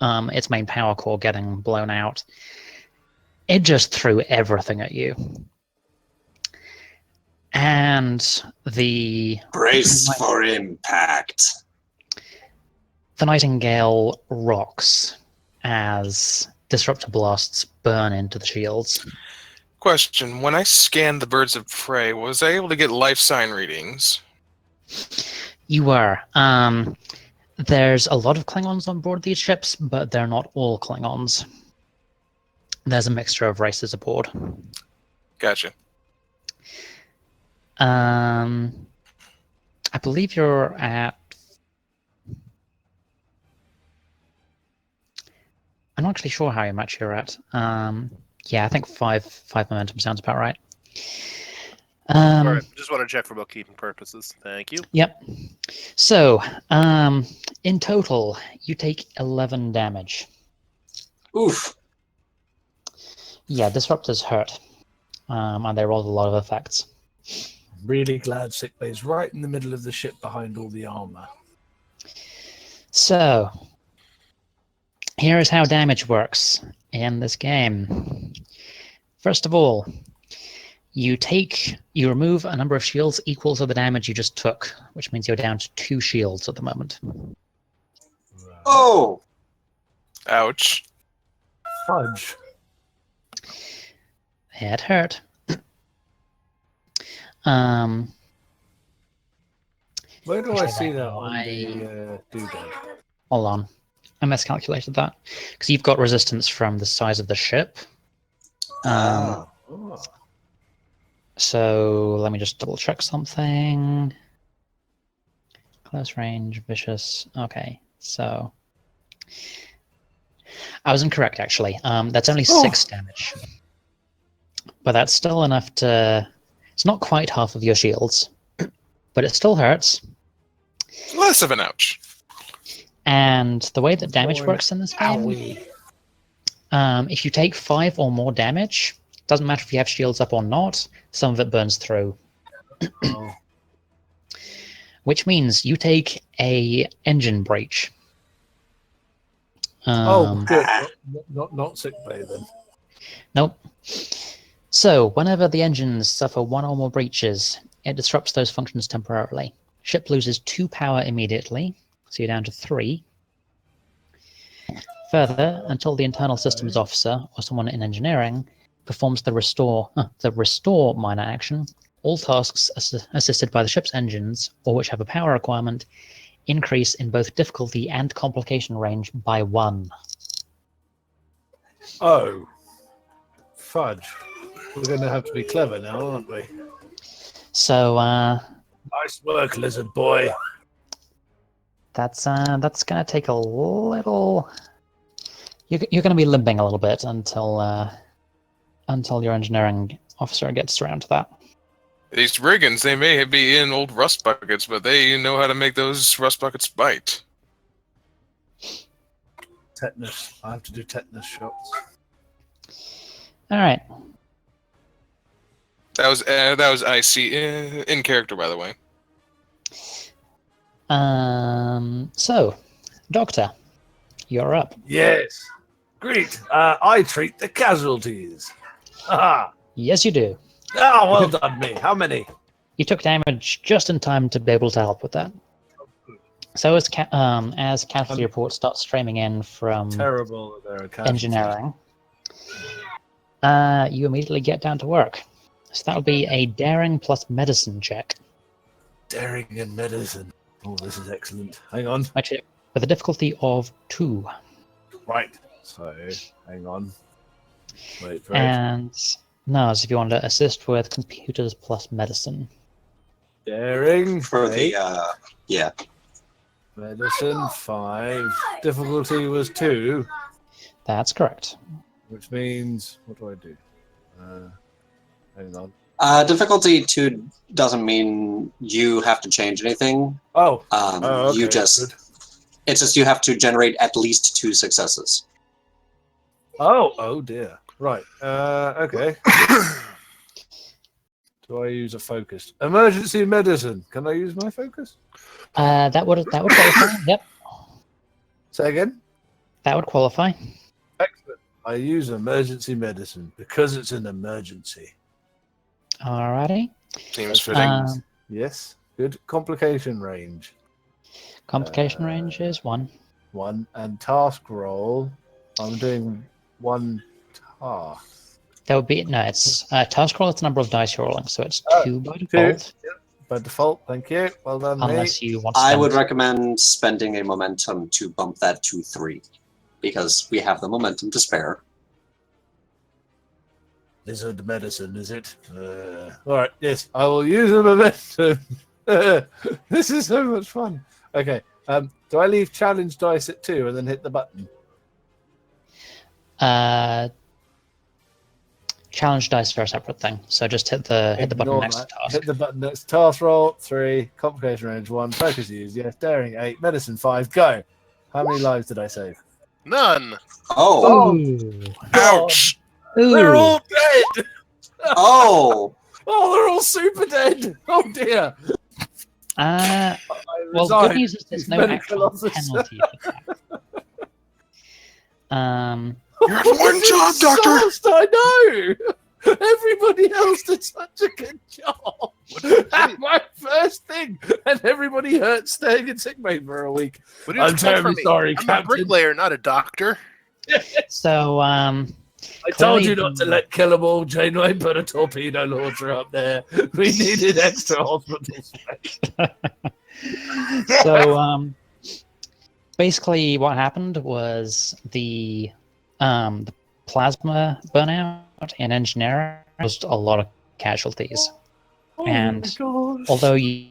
its main power core getting blown out. It just threw everything at you. And the Brace for impact. the Nightingale rocks as disruptor blasts burn into the shields. Question: when I scanned the birds of prey, was I able to get life sign readings? You were. There's a lot of Klingons on board these ships, but they're not all Klingons. There's a mixture of races aboard. Gotcha. I believe you're at... I'm not actually sure how much you're at. Yeah, I think five momentum sounds about right. All right, just want to check for bookkeeping purposes. Thank you. Yep. So, in total, you take 11 damage. Oof. Yeah, disruptors hurt, and they rolled a lot of effects. Really glad sickbay's right in the middle of the ship behind all the armor. So, here is how damage works in this game. First of all, you remove a number of shields equal to the damage you just took, which means you're down to 2 shields at the moment. Oh! Ouch. Fudge. It hurt. Where do I Actually, see no, that on the doodad? Hold on. I miscalculated that. Because you've got resistance from the size of the ship. Ah. Oh. So let me just double check something. Close range, vicious. Okay, so I was incorrect actually. That's only 6 damage, but that's still enough to. It's not quite half of your shields, but it still hurts. Less of an ouch. And the way that damage works in this game, if you take 5 or more damage, doesn't matter if you have shields up or not, some of it burns through. Oh. Which means you take a engine breach. Good. Not sick bay then. Nope. So, whenever the engines suffer 1 or more breaches, it disrupts those functions temporarily. Ship loses 2 power immediately, so you're down to 3. Further, until the internal systems officer or someone in engineering performs the restore minor action, all tasks assisted by the ship's engines, or which have a power requirement, increase in both difficulty and complication range by 1. Oh. Fudge. We're going to have to be clever now, aren't we? So, Nice work, lizard boy. that's going to take a little... You're going to be limping a little bit until your engineering officer gets around to that. These brigands, they may be in old rust buckets, but they know how to make those rust buckets bite. Tetanus. I have to do tetanus shots. All right. That was IC in character, by the way. So, Doctor, you're up. Yes. Great. I treat the casualties. Ah, Yes, you do. well done, me. How many? You took damage just in time to be able to help with that. So as casualty reports start streaming in from Terrible. There are casualties. engineering, you immediately get down to work. So that'll be a daring plus medicine check, Daring and medicine. Oh, this is excellent. Hang on. which is with a difficulty of 2. Right. So, hang on. Wait for it. And now, if you want to assist with computers plus medicine. Daring. For the 8. yeah. Medicine 5. Difficulty was 2, That's correct. which means what do I do? Hang on. Difficulty 2 doesn't mean you have to change anything. Oh. You Okay, just good. it's just you have to generate at least 2 successes. Oh dear. Right. Okay. Do I use a focus? Emergency medicine. Can I use my focus? That would qualify. Yep, Say again. that would qualify. Excellent. I use emergency medicine because it's an emergency. Alrighty. Seems fitting. Yes. Good. Complication range. Complication range is 1. 1. And task roll. I'm doing 1 task. That would be it's task roll. It's the number of dice you're rolling, so it's 2 by 2. default. By default. Thank you. Well done, Unless me. you want to I spend. would recommend spending a momentum to bump that to 3, because we have the momentum to spare. Lizard medicine, is it? All right. Yes, I will use a momentum. This is so much fun. Okay. Do I leave challenge dice at 2 and then hit the button? Challenge dice are a separate thing, so just hit the button Ignore next to that. task. Hit the button next to task roll. 3. Complication range 1. Focus used. Yes. Daring 8. Medicine 5. Go. How many lives did I save? None. Oh, Ooh. Ouch! Ooh. They're all dead. oh, Oh, they're all super dead. Oh dear. I Well, the resign. good news is there's no Medical actual officer. penalty for that. You had one job, Doctor! Sourced, I know. Everybody else did such a good job. That's my first thing, and everybody hurt staying in sick bay for a week. What do you I'm expect terribly from me? sorry, I'm a Captain. bricklayer, not a doctor. So, I told you clearly not to let kill 'em all. Janeway put a torpedo launcher up there. We needed extra hospital space. So, basically, what happened was the plasma burnout in engineering caused a lot of casualties. And my gosh. although you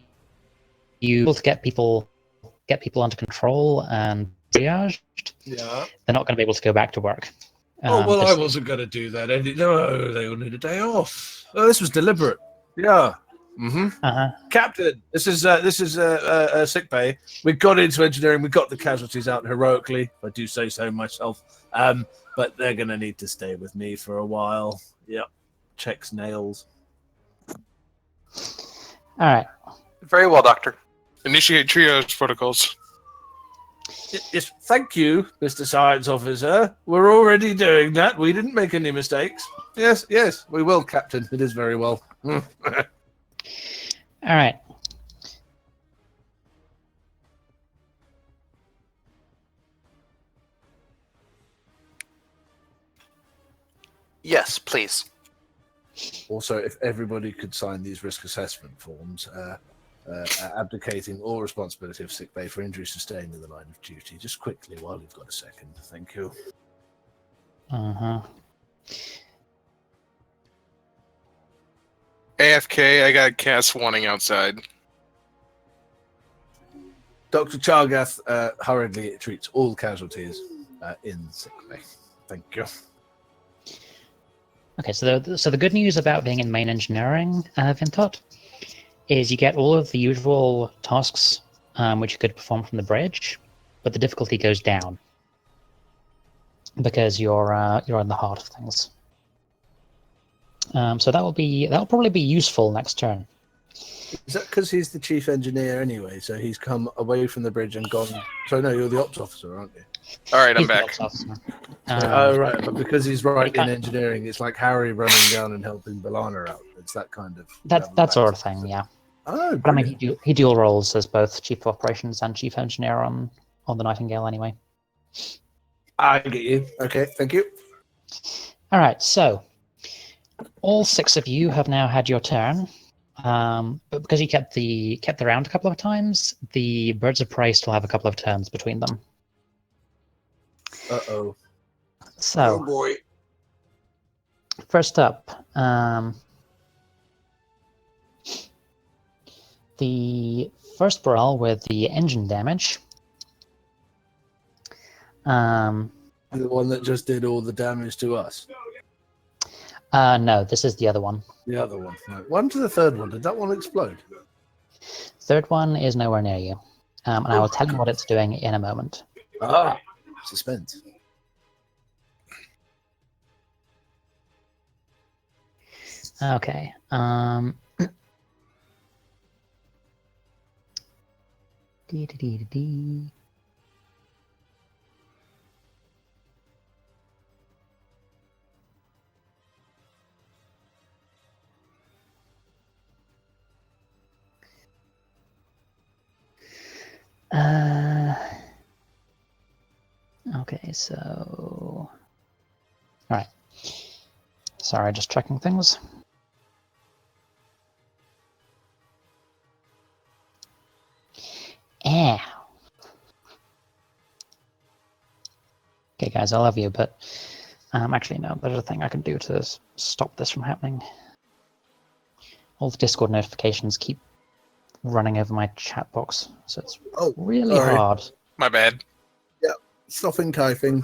able to get people under control and triaged, Yeah. they're not going to be able to go back to work. Oh, well, I this- wasn't going to do that. No, they all need a day off. Oh, this was deliberate. Yeah. Mm-hmm. Uh-huh. Captain, this is a sick bay. We got into engineering. We got the casualties out heroically, if I do say so myself. But they're going to need to stay with me for a while. Yep. Checks nails. All right. Very well, Doctor. Initiate triage protocols. Yes, thank you, Mr. Science Officer. We're already doing that. We didn't make any mistakes. Yes, we will, Captain. It is very well. All right. Yes, please. Also, if everybody could sign these risk assessment forms, abdicating all responsibility of sick bay for injuries sustained in the line of duty, just quickly while you've got a second. Thank you. Uh-huh. AFK, I got Cass wanting outside. Dr. Chargath hurriedly treats all casualties in sick bay. Thank you. Okay, so the good news about being in main engineering, Vintot, is you get all of the usual tasks which you could perform from the bridge, but the difficulty goes down because you're in the heart of things. So that'll probably be useful next turn. Is that because he's the chief engineer anyway? So he's come away from the bridge and gone. So no, you're the ops officer, aren't you? All right, I'm He's the back. ops officer. Oh right, but because he's right he in can't- engineering, it's like Harry running down and helping Balana out. It's that kind of that sort of thing, yeah. Oh, But I mean, brilliant. he dual roles as both chief of operations and chief engineer on the Nightingale anyway. I get you. Okay, thank you. All right, so all 6 of you have now had your turn. But because you kept the round a couple of times, the birds of prey still have a couple of turns between them. Oh. So boy. first up, the first brawl with the engine damage. The one that just did all the damage to us. No, this is the other one. The other one. Right. One to the third one. Did that one explode? Third one is nowhere near you, and I will tell you what it's doing in a moment. Ah, suspense. Okay. Dee. Okay, so... Alright. Sorry, just checking things. Okay, guys, I love you, but actually, no, there's a thing I can do to stop this from happening. All the Discord notifications keep running over my chat box, so it's really sorry. hard. My bad. Stopping typing.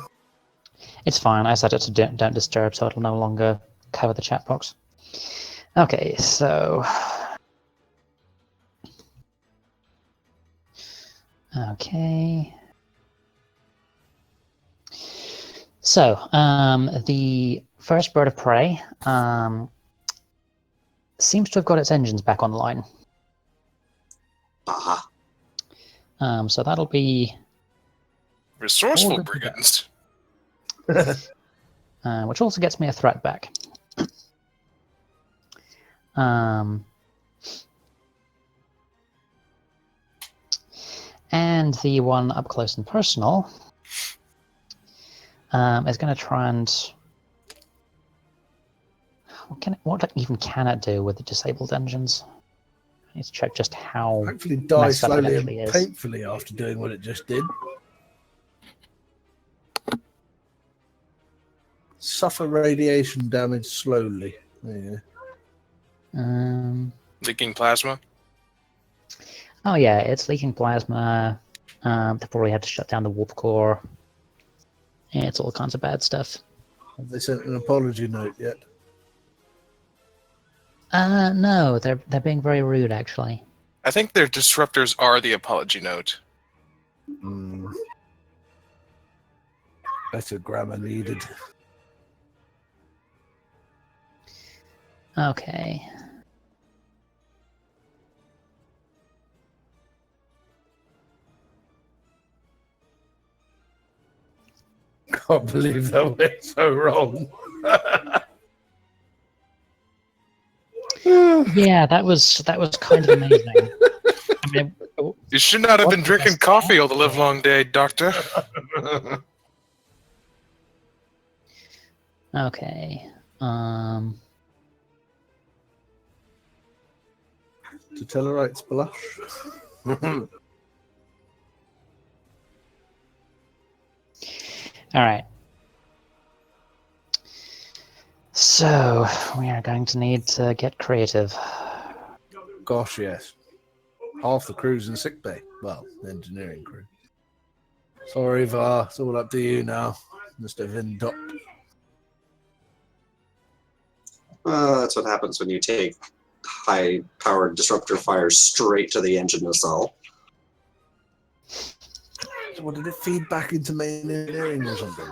It's fine. I set it to don't disturb, so it'll no longer cover the chat box. Okay, so... Okay. So, the first bird of prey seems to have got its engines back online. Aha. So that'll be... Resourceful good to go. brigands. Which also gets me a threat back. And the one up close and personal is going to try and... What even can it do with the disabled engines? I need to check just how... Hopefully die messed up it slowly actually and is. painfully after doing what it just did. Suffer radiation damage slowly. There you go. Leaking plasma. Oh yeah, it's leaking plasma. They probably had to shut down the warp core. Yeah, it's all kinds of bad stuff. Have they sent an apology note yet? No, they're being very rude actually. I think their disruptors are the apology note. Better grammar needed. Okay. Can't believe that went so wrong. Yeah, that was kind of amazing. I mean, You should not have What been the drinking best coffee all time? the live long day, Doctor. okay. To Tellarites blush. All right. So we are going to need to get creative. Gosh, yes. Half the crew's in sickbay. Well, the engineering crew. Sorry, Var. It's all up to you now, Mr. Vintot. That's what happens when you take high-powered disruptor fire straight to the engine nacelle. So what, did it feed back into main engineering or something?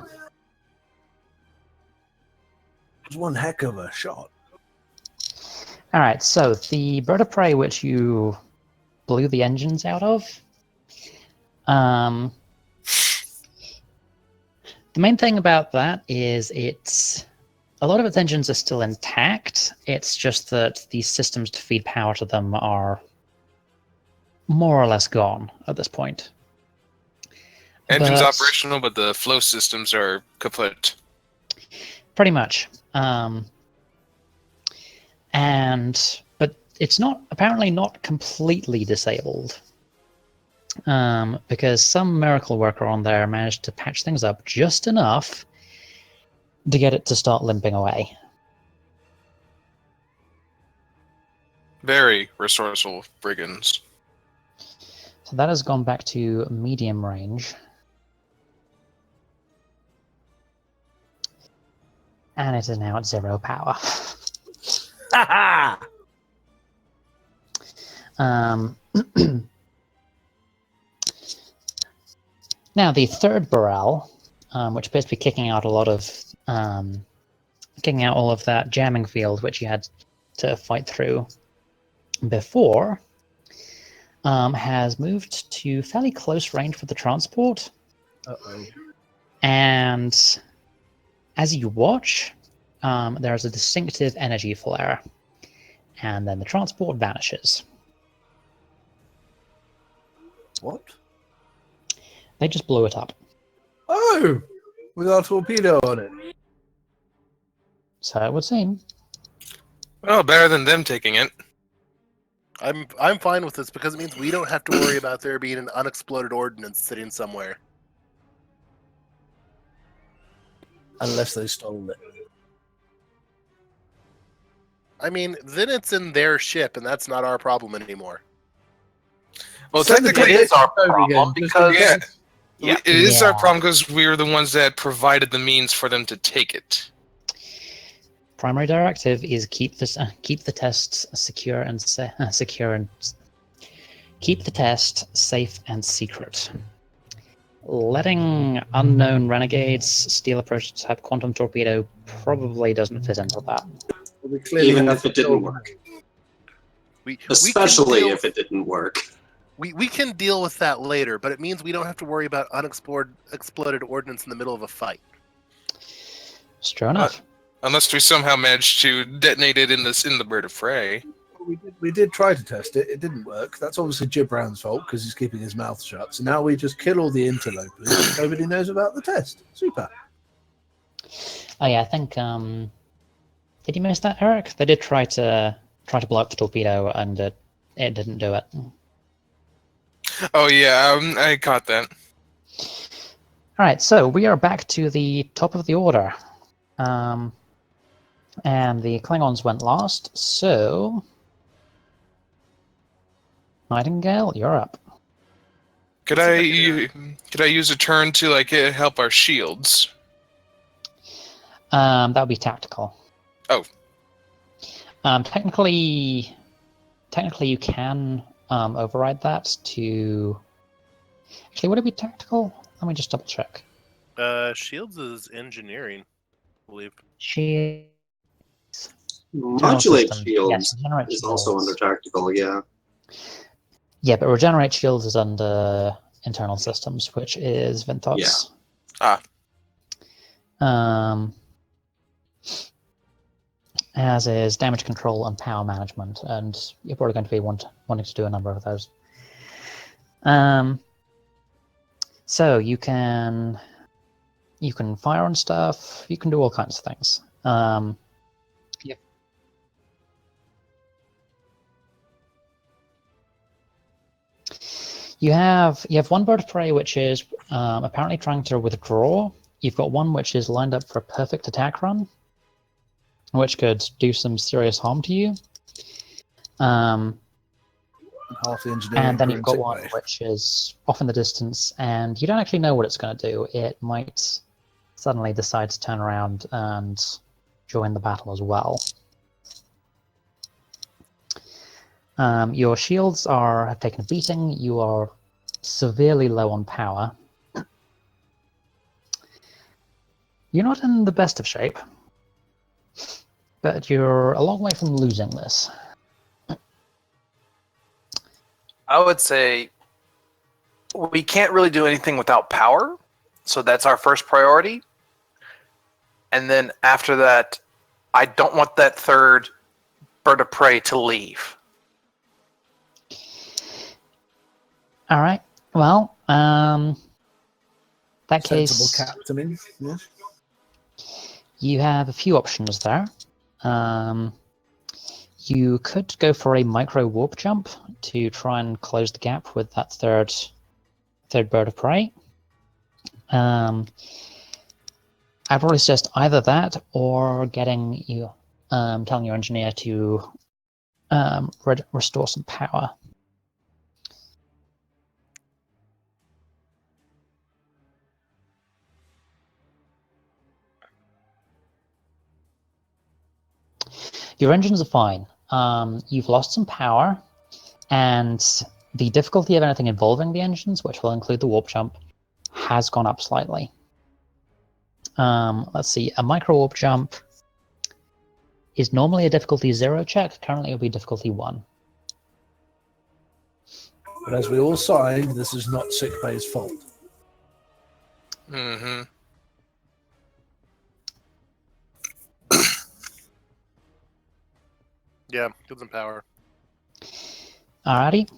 It was one heck of a shot. All right, so the bird of prey which you blew the engines out of, the main thing about that is a lot of its engines are still intact. It's just that the systems to feed power to them are more or less gone at this point. Engine's But- operational, but the flow systems are kaput. Pretty much. But it's apparently not completely disabled. Because some miracle worker on there managed to patch things up just enough to get it to start limping away. Very resourceful brigands. So that has gone back to medium range. And it is now at 0 power. Now the third Burrell, which appears to be kicking out all of that jamming field which you had to fight through before, has moved to fairly close range for the transport. Uh-oh. And as you watch, there's a distinctive energy flare, and then the transport vanishes. What? They just blew it up. Oh! With our torpedo on it. So it would seem. Well, better than them taking it. I'm fine with this because it means we don't have to worry about there being an unexploded ordnance sitting somewhere. Unless they stole it. I mean, then it's in their ship, and that's not our problem anymore. Well, Send the technically, it is our torpedo problem again, just because yeah, Yeah. it is our Yeah. problem because we're the ones that provided the means for them to take it. Primary directive is keep the tests secure and keep the test safe and secret. Letting unknown renegades steal a prototype quantum torpedo probably doesn't fit into that. We clearly Even have if it to didn't go- work. we can Especially deal- if it didn't work. we can deal with that later, but it means we don't have to worry about exploded ordnance in the middle of a fight. It's true enough. Unless we somehow manage to detonate it in the bird of prey. We did try to test it. It didn't work. That's obviously Jib Brown's fault because he's keeping his mouth shut. So now we just kill all the interlopers. Nobody knows about the test. Super. Oh yeah, I think did you miss that, Eric? They did try to blow up the torpedo and it didn't do it. Oh yeah, I caught that. Alright, so we are back to the top of the order. And the Klingons went last, so Nightingale, you're up. Could I use a turn to help our shields? That would be tactical. Oh. Technically you can override that to. Actually, would it be tactical? Let me just double check. Shields is engineering, I believe. She Modulate system. shields Yes, regenerate is also shields. under tactical, yeah. Yeah, but regenerate shields is under internal systems, which is Vintots. Ah. As is damage control and power management, and you're probably going to be wanting to do a number of those. So you can fire on stuff. You can do all kinds of things. Yep. You have one bird of prey which is apparently trying to withdraw. You've got one which is lined up for a perfect attack run, which could do some serious harm to you. Half the engineering. And then you've got crew in one sick bay. which is off in the distance, and you don't actually know what it's going to do. It might suddenly decide to turn around and join the battle as well. Your shields have taken a beating. You are severely low on power. You're not in the best of shape. but you're a long way from losing this. I would say we can't really do anything without power, so that's our first priority. And then after that, I don't want that third bird of prey to leave. All right. Well, that Sensible case, captaining. Yeah. you have a few options there. You could go for a micro warp jump to try and close the gap with that third bird of prey. I'd probably suggest either that or getting you, telling your engineer to restore some power. Your engines are fine. You've lost some power, and the difficulty of anything involving the engines, which will include the warp jump, has gone up slightly. Let's see, a micro warp jump is normally a difficulty 0 check. Currently, it'll be difficulty 1. But as we all signed, this is not sickbay's fault. Mm-hmm. Yeah, give them power. Alrighty.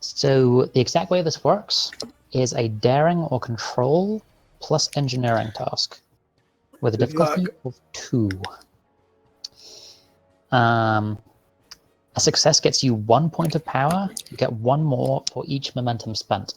So the exact way this works is a daring or control plus engineering task with a Good difficulty luck. of 2. A success gets you 1 point of power. You get 1 more for each momentum spent.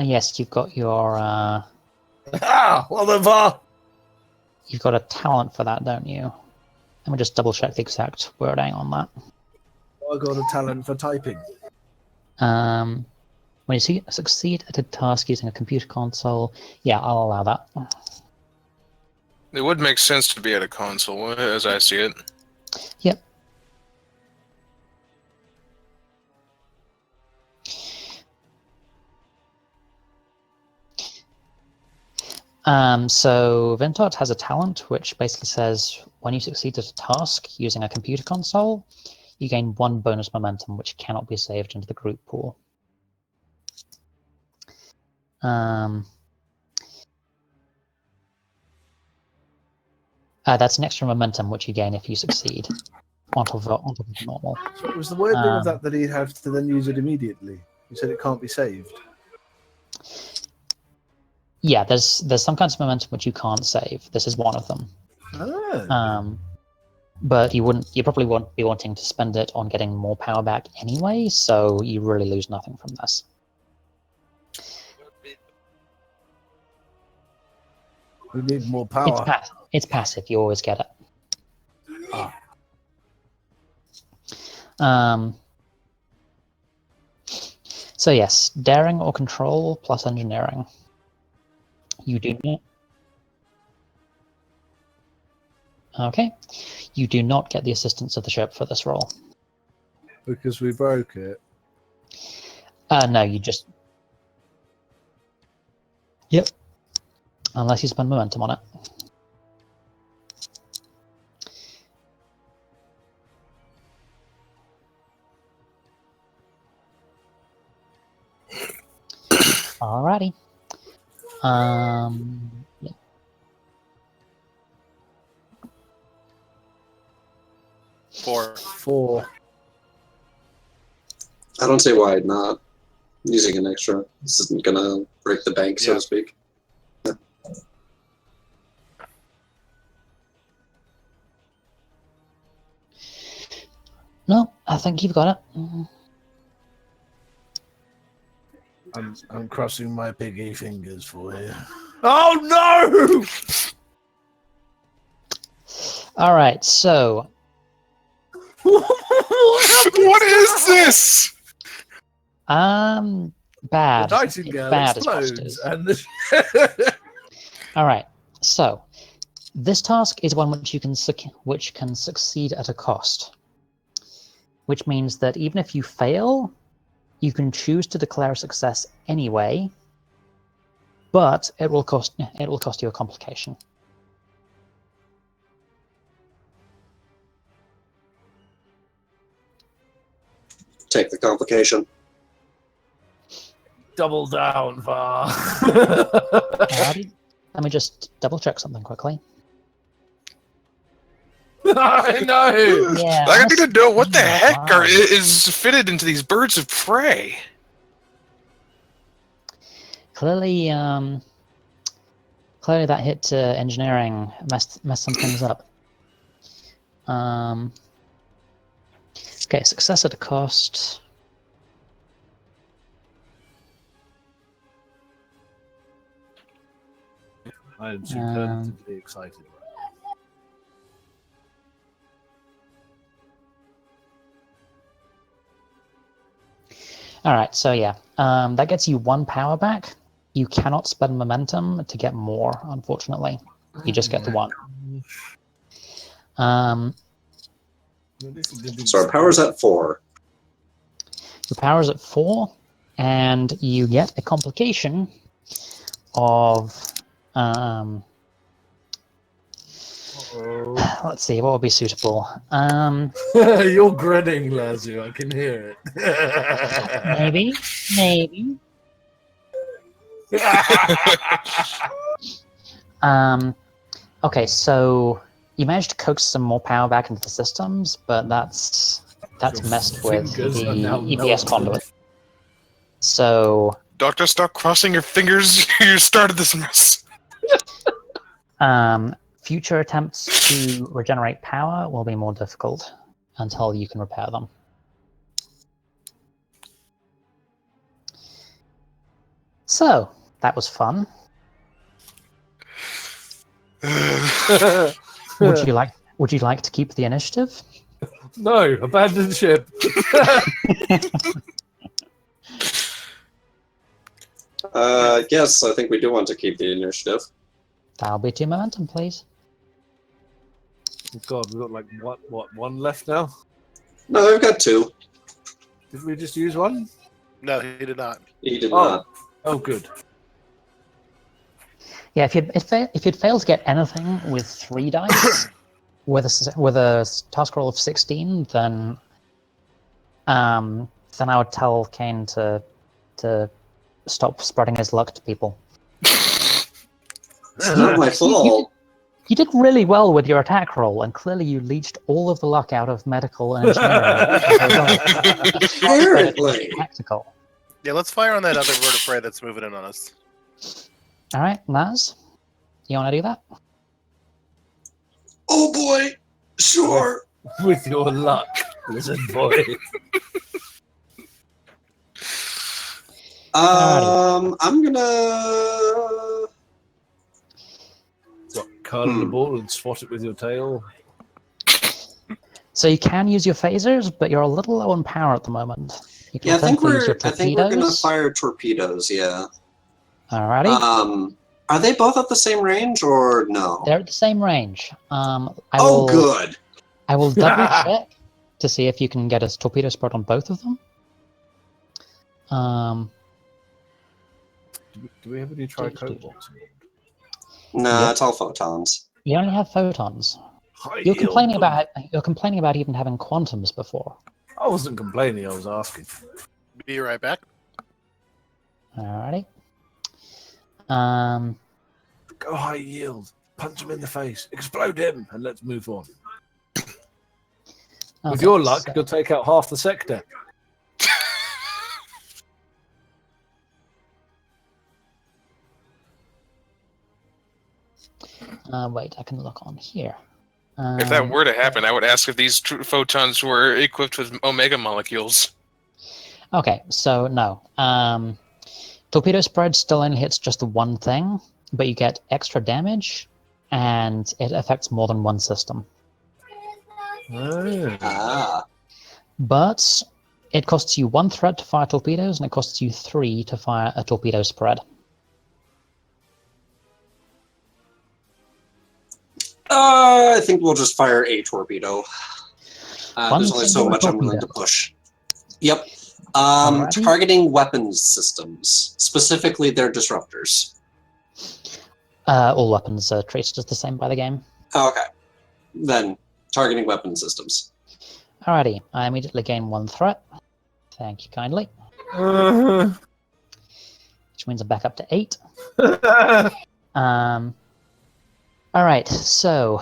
Yes, you've got your Well then, Va. you've got a talent for that, don't you? Let me just double check the exact wording on that. I got a talent for typing. When you succeed at a task using a computer console, yeah, I'll allow that. It would make sense to be at a console, as I see it. Yep. So Vintot has a talent which basically says when you succeed at a task using a computer console, you gain 1 bonus momentum which cannot be saved into the group pool. That's an extra momentum which you gain if you succeed on top of normal. So it was the wording of that he'd have to then use it immediately. You said it can't be saved. Yeah, there's some kinds of momentum which you can't save. This is one of them. Oh. But you probably won't be wanting to spend it on getting more power back anyway, so you really lose nothing from this. We need more power. It's passive. You always get it. So yes, daring or control plus engineering. You do not. Okay. You do not get the assistance of the ship for this roll. Because we broke it. No, you just... Yep. Unless you spend momentum on it. Alrighty. Yeah. Four. I don't see why not using an extra. This isn't gonna break the bank, so Yeah. to speak. No, I think you've got it. I'm crossing my piggy fingers for you. Oh no! All right, so What is this? bad. The It's nightingale bad as explodes, positive. and All right, so This task is one which can succeed at a cost, which means that even if you fail, you can choose to declare a success anyway, but it will cost you a complication. Take the complication. Double down, Var. Alrighty. Let me just double check something quickly. I know. Yeah. I need to know what the heck Wow. is fitted into these birds of prey. Clearly, clearly that hit engineering messed some things up. Okay, success at a cost. I am superlatively excited. All right, so yeah, that gets you 1 power back. You cannot spend momentum to get more, unfortunately. You just get the 1. So our power's at 4. Your power's at 4, and you get a complication of let's see, what would be suitable? You're grinning, Lazu. I can hear it. Maybe. Okay, so you managed to coax some more power back into the systems, but that's messed with fingers are now the EPS melted. conduit. So Doctor, stop crossing your fingers. You started this mess. future attempts to regenerate power will be more difficult until you can repair them. So that was fun. Would you like to keep the initiative? No, abandon ship. Yes, I think we do want to keep the initiative. That'll be 2 momentum, please. Oh God, we've got like what 1 left now? No, we've got 2. Did we just use 1? No, he did not. He did not. Oh, good. Yeah, if you'd failed to get anything with 3 dice, with a task roll of 16, then I would tell Kane to stop spreading his luck to people. It's not my fault. You did really well with your attack roll, and clearly you leached all of the luck out of medical and engineering. Apparently. Tactical. Yeah, let's fire on that other bird of prey that's moving in on us. All right, Naz, you want to do that? Oh boy, sure. With your luck, lizard boy. I'm gonna. What, curl the ball and swat it with your tail? So you can use your phasers, but you're a little low on power at the moment. You can Yeah, I think potentially use your we're gonna torpedoes. fire torpedoes. Yeah. Alrighty. Are they both at the same range or no? They're at the same range. Good. I will double check to see if you can get a torpedo spread on both of them. Do we have any tricobots? No, Yep. it's all photons. You only have photons. High You're yield. complaining about even having quantums before. I wasn't complaining. I was asking. Be right back. Alrighty. Go high yield. Punch him in the face. Explode him, and let's move on. With Okay, your luck, so- you'll take out half the sector. Wait, I can look on here. If that were to happen, I would ask if these photons were equipped with omega molecules. Okay, so no. Torpedo spread still only hits just the one thing, but you get extra damage, and it affects more than one system. Ah. But it costs you 1 threat to fire torpedoes, and it costs you 3 to fire a torpedo spread. I think we'll just fire a torpedo. One There's only so single much I'm willing to torpedo. push. Yep. Alrighty. Targeting weapons systems, specifically their disruptors. All weapons are treated as the same by the game. Okay. Then, targeting weapon systems. Alrighty, I immediately gain 1 threat. Thank you kindly. Which means I'm back up to 8. Alright, so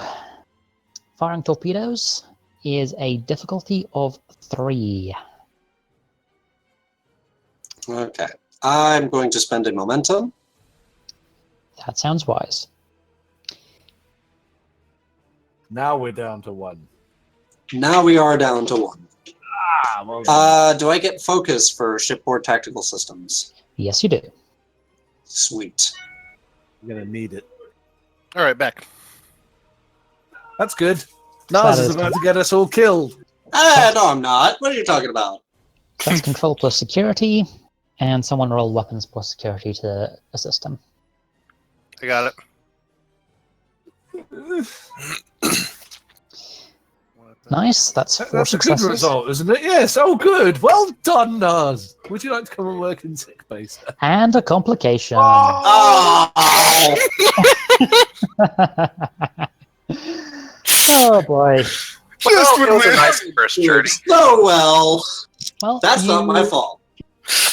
firing torpedoes is a difficulty of 3. Okay. I'm going to spend a momentum. That sounds wise. Now we're down to 1. Now we are down to 1. Well done. Do I get focus for shipboard tactical systems? Yes, you do. Sweet. I'm gonna need it. All right, back. That's good. that Nas is is about to get us all killed. No, I'm not. What are you talking about? That's control plus security, and someone roll weapons plus security to assist him. I got it. Nice, that's 4 That's a good successes. result, isn't it? Yes. Oh, good. Well done, Nas. Would you like to come and work in sick base? And a complication. Oh! Oh boy. Just when It was a we're nice first journey. So well. Well, That's not my fault.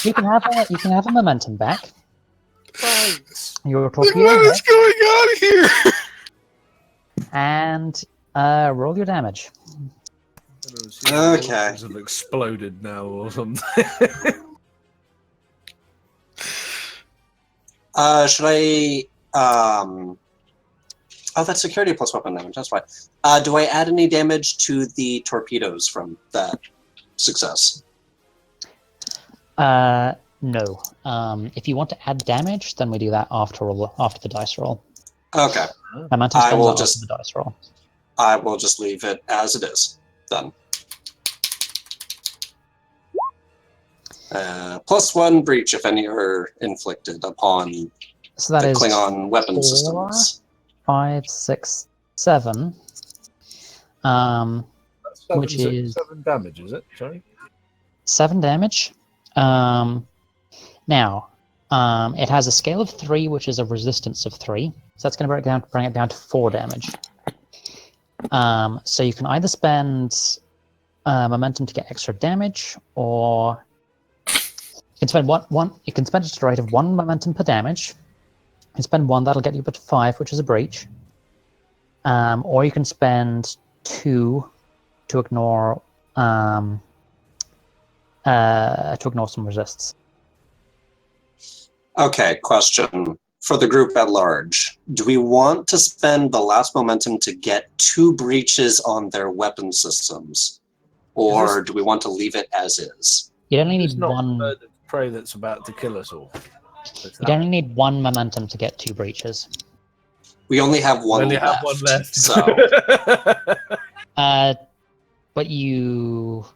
You can have a momentum back. Thanks. Your like, torpedo what is hit, going on here? and roll your damage. Okay. Have exploded now or something. Should I? Oh, that's security plus weapon damage. That's fine. Do I add any damage to the torpedoes from that success? No. If you want to add damage, then we do that after the dice roll. Okay. Momentum I spends will after just- the dice roll. I will just leave it as it is. Done. +1 breach if any are inflicted upon So that the is Klingon weapon 4, systems. 5, 6, 7. Which is 7 damage, is it? Sorry. 7 damage. Now, it has a scale of 3, which is a resistance of 3. So that's going to bring it down to 4 damage. So you can either spend momentum to get extra damage, or you can spend one. You can spend just a rate of 1 momentum per damage. You can spend 1, that'll get you up to 5, which is a breach. Or you can spend 2 to ignore some resists. Okay, question. For the group at large, do we want to spend the last momentum to get 2 breaches on their weapon systems? Or do we want to leave it as is? You only It's need not one. the bird of prey that's about to kill us all. You only need 1 momentum to get 2 breaches. We only have one only left. have one left. So But you.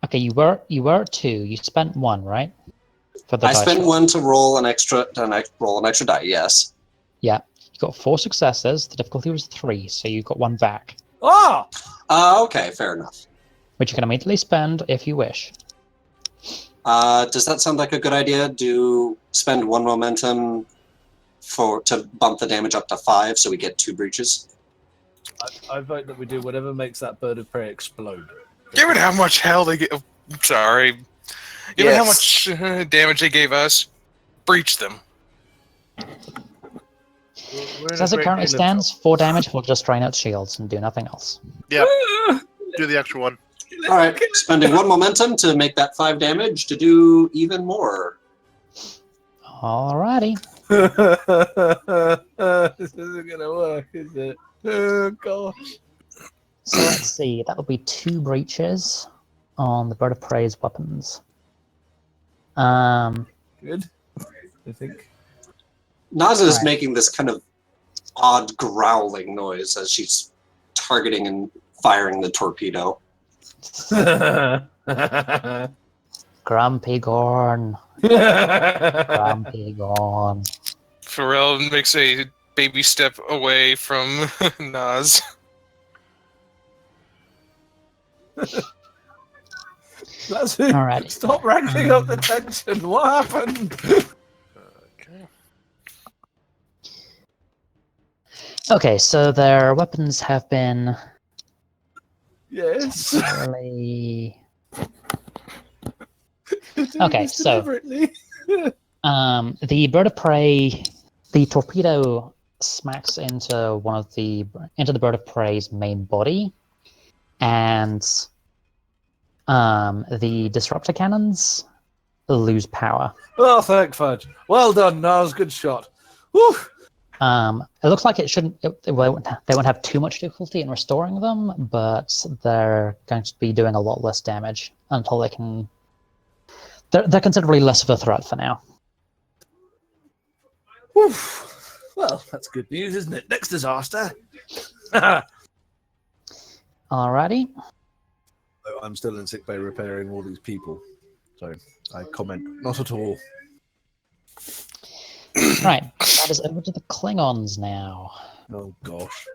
Okay, you were at 2. You spent 1, right? For the I dice spent roll. 1 to roll an extra die, yes. Yeah, you got 4 successes. The difficulty was 3, so you got 1 back, Ah! Okay, fair enough. which you can immediately spend if you wish. Does that sound like a good idea? Do spend 1 momentum to bump the damage up to 5 so we get 2 breaches? I vote that we do whatever makes that bird of prey explode. Given how much hell they get, sorry. Given how Yes. much damage they gave us, breach them. So as it currently stands, 4 damage will just drain out shields and do nothing else. Yeah, do the extra one. Alright, spending 1 momentum to make that 5 damage to do even more. Alrighty. This isn't gonna work, is it? Oh gosh. So let's see. That'll be 2 breaches on the bird of prey's weapons. Good. I think. Naza is Alright. making this kind of odd growling noise as she's targeting and firing the torpedo. Grumpy Gorn. Grumpy Gorn. Pharrell makes a baby step away from Nas. That's it. Alrighty. Stop racking up the tension. What happened? Okay. Okay, so their weapons have been Yes. really... You're doing Okay, this so- deliberately. the bird of prey, the torpedo smacks into the bird of prey's main body, and the disruptor cannons lose power. Oh, thank fudge. Well done, Niles. Good shot. Woo! It looks like they won't have too much difficulty in restoring them, but they're going to be doing a lot less damage until they can. They're considerably less of a threat for now. Woo. Well, that's good news, isn't it? Next disaster. Alrighty. I'm still in sickbay repairing all these people, so I comment not at all. Right, that is over to the Klingons now. Oh gosh.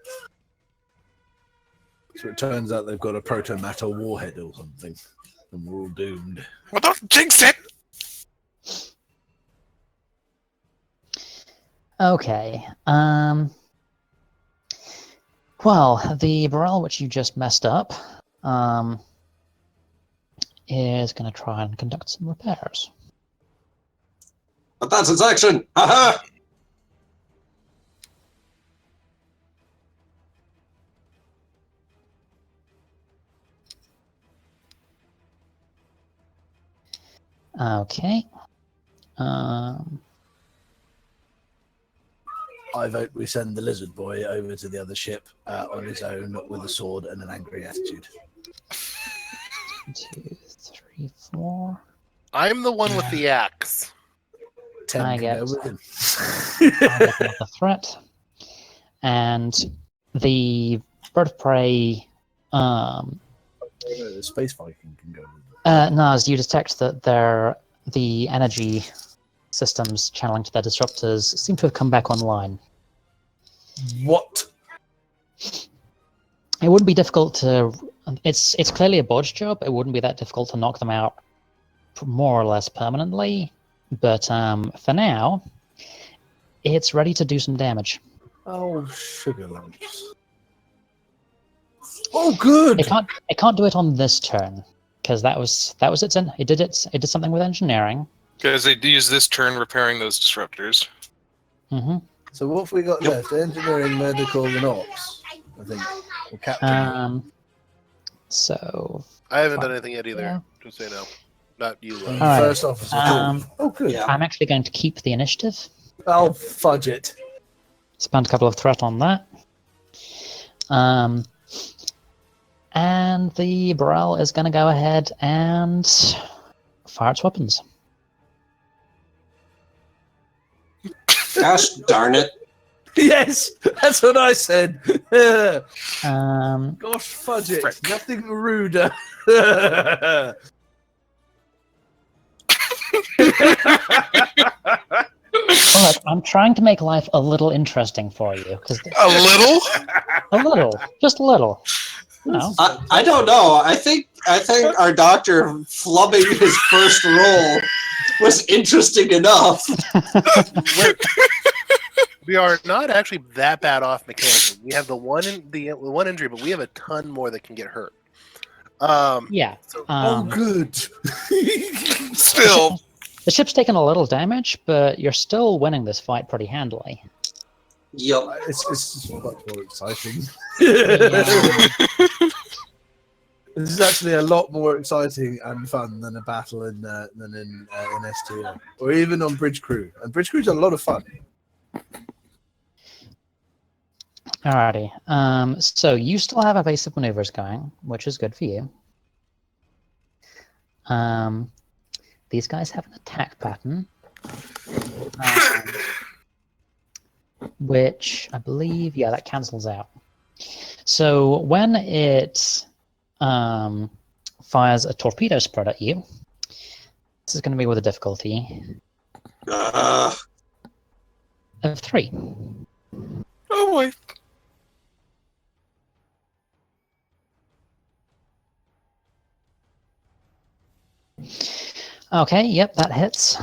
So it turns out they've got a proto-matter warhead or something, and we're all doomed. Well, don't jinx it! Okay. Well, the Burrell, which you just messed up, is going to try and conduct some repairs. But that's its action! Haha! Okay. I vote we send the lizard boy over to the other ship on his own with a sword and an angry attitude. 2, 3, 4. I'm the one with the axe. 10 I can get- go with him. I'll get another threat. And the bird of prey. The space Viking can go with him. Naz, you detect that the energy systems channeling to their disruptors seem to have come back online. What? It wouldn't be difficult to. It's clearly a bodge job. It wouldn't be that difficult to knock them out, more or less permanently. But for now, it's ready to do some damage. Oh, sugar lumps. Oh, good. It can't do it on this turn because that was its. It did something with engineering. Because they use this turn repairing those disruptors. Hmm. So what have we got left? Engineering, medical, and ops, I think. Or captain. So I haven't done anything yet either. Yeah. Just so you know. Not you. And Alright. First officer. Oh, good. Yeah. I'm actually going to keep the initiative. Oh, fudge it. Spend a couple of threat on that. And the Burrell is going to go ahead and fire its weapons. Gosh darn it. Yes, that's what I said. Um, Gosh, fudge it. Frick. Nothing ruder. but I'm trying to make life a little interesting for you. Because A little? just a little. You know. I don't know. I think our doctor flubbing his first roll was interesting enough. We are not actually that bad off mechanically. We have the one injury, but we have a ton more that can get hurt. Yeah. Oh, good. Still. The ship's taken a little damage, but you're still winning this fight pretty handily. Yep. It's much more exciting. Yeah. This is actually a lot more exciting and fun than a battle in STO or even on Bridge Crew. And Bridge Crew's a lot of fun. Alrighty. So you still have a base of maneuvers going, which is good for you. These guys have an attack pattern, which I believe, yeah, that cancels out. So when it fires a torpedo spread at you, this is going to be with a difficulty of 3. Oh boy. Okay, yep, that hits.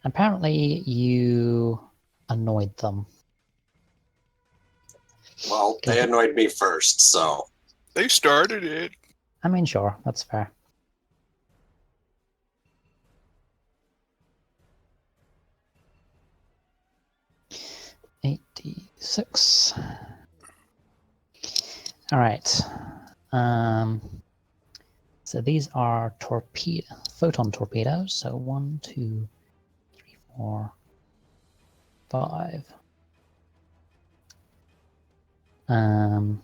Apparently you annoyed them. Well, they annoyed me first, so. They started it. I mean, sure, that's fair. $86. All right. So these are photon torpedoes. So 1, 2, 3, 4, 5. I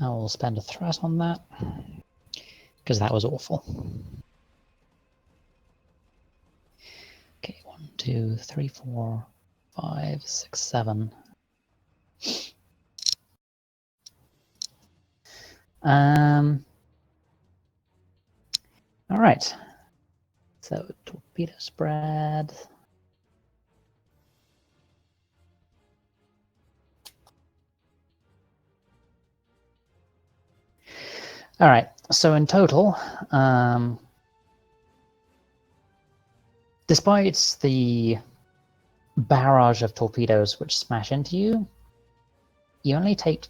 will spend a threat on that because that was awful. Okay, 1, 2, 3, 4, 5, 6, 7. All right. So torpedo spread. All right. So in total, despite the barrage of torpedoes which smash into you, you only take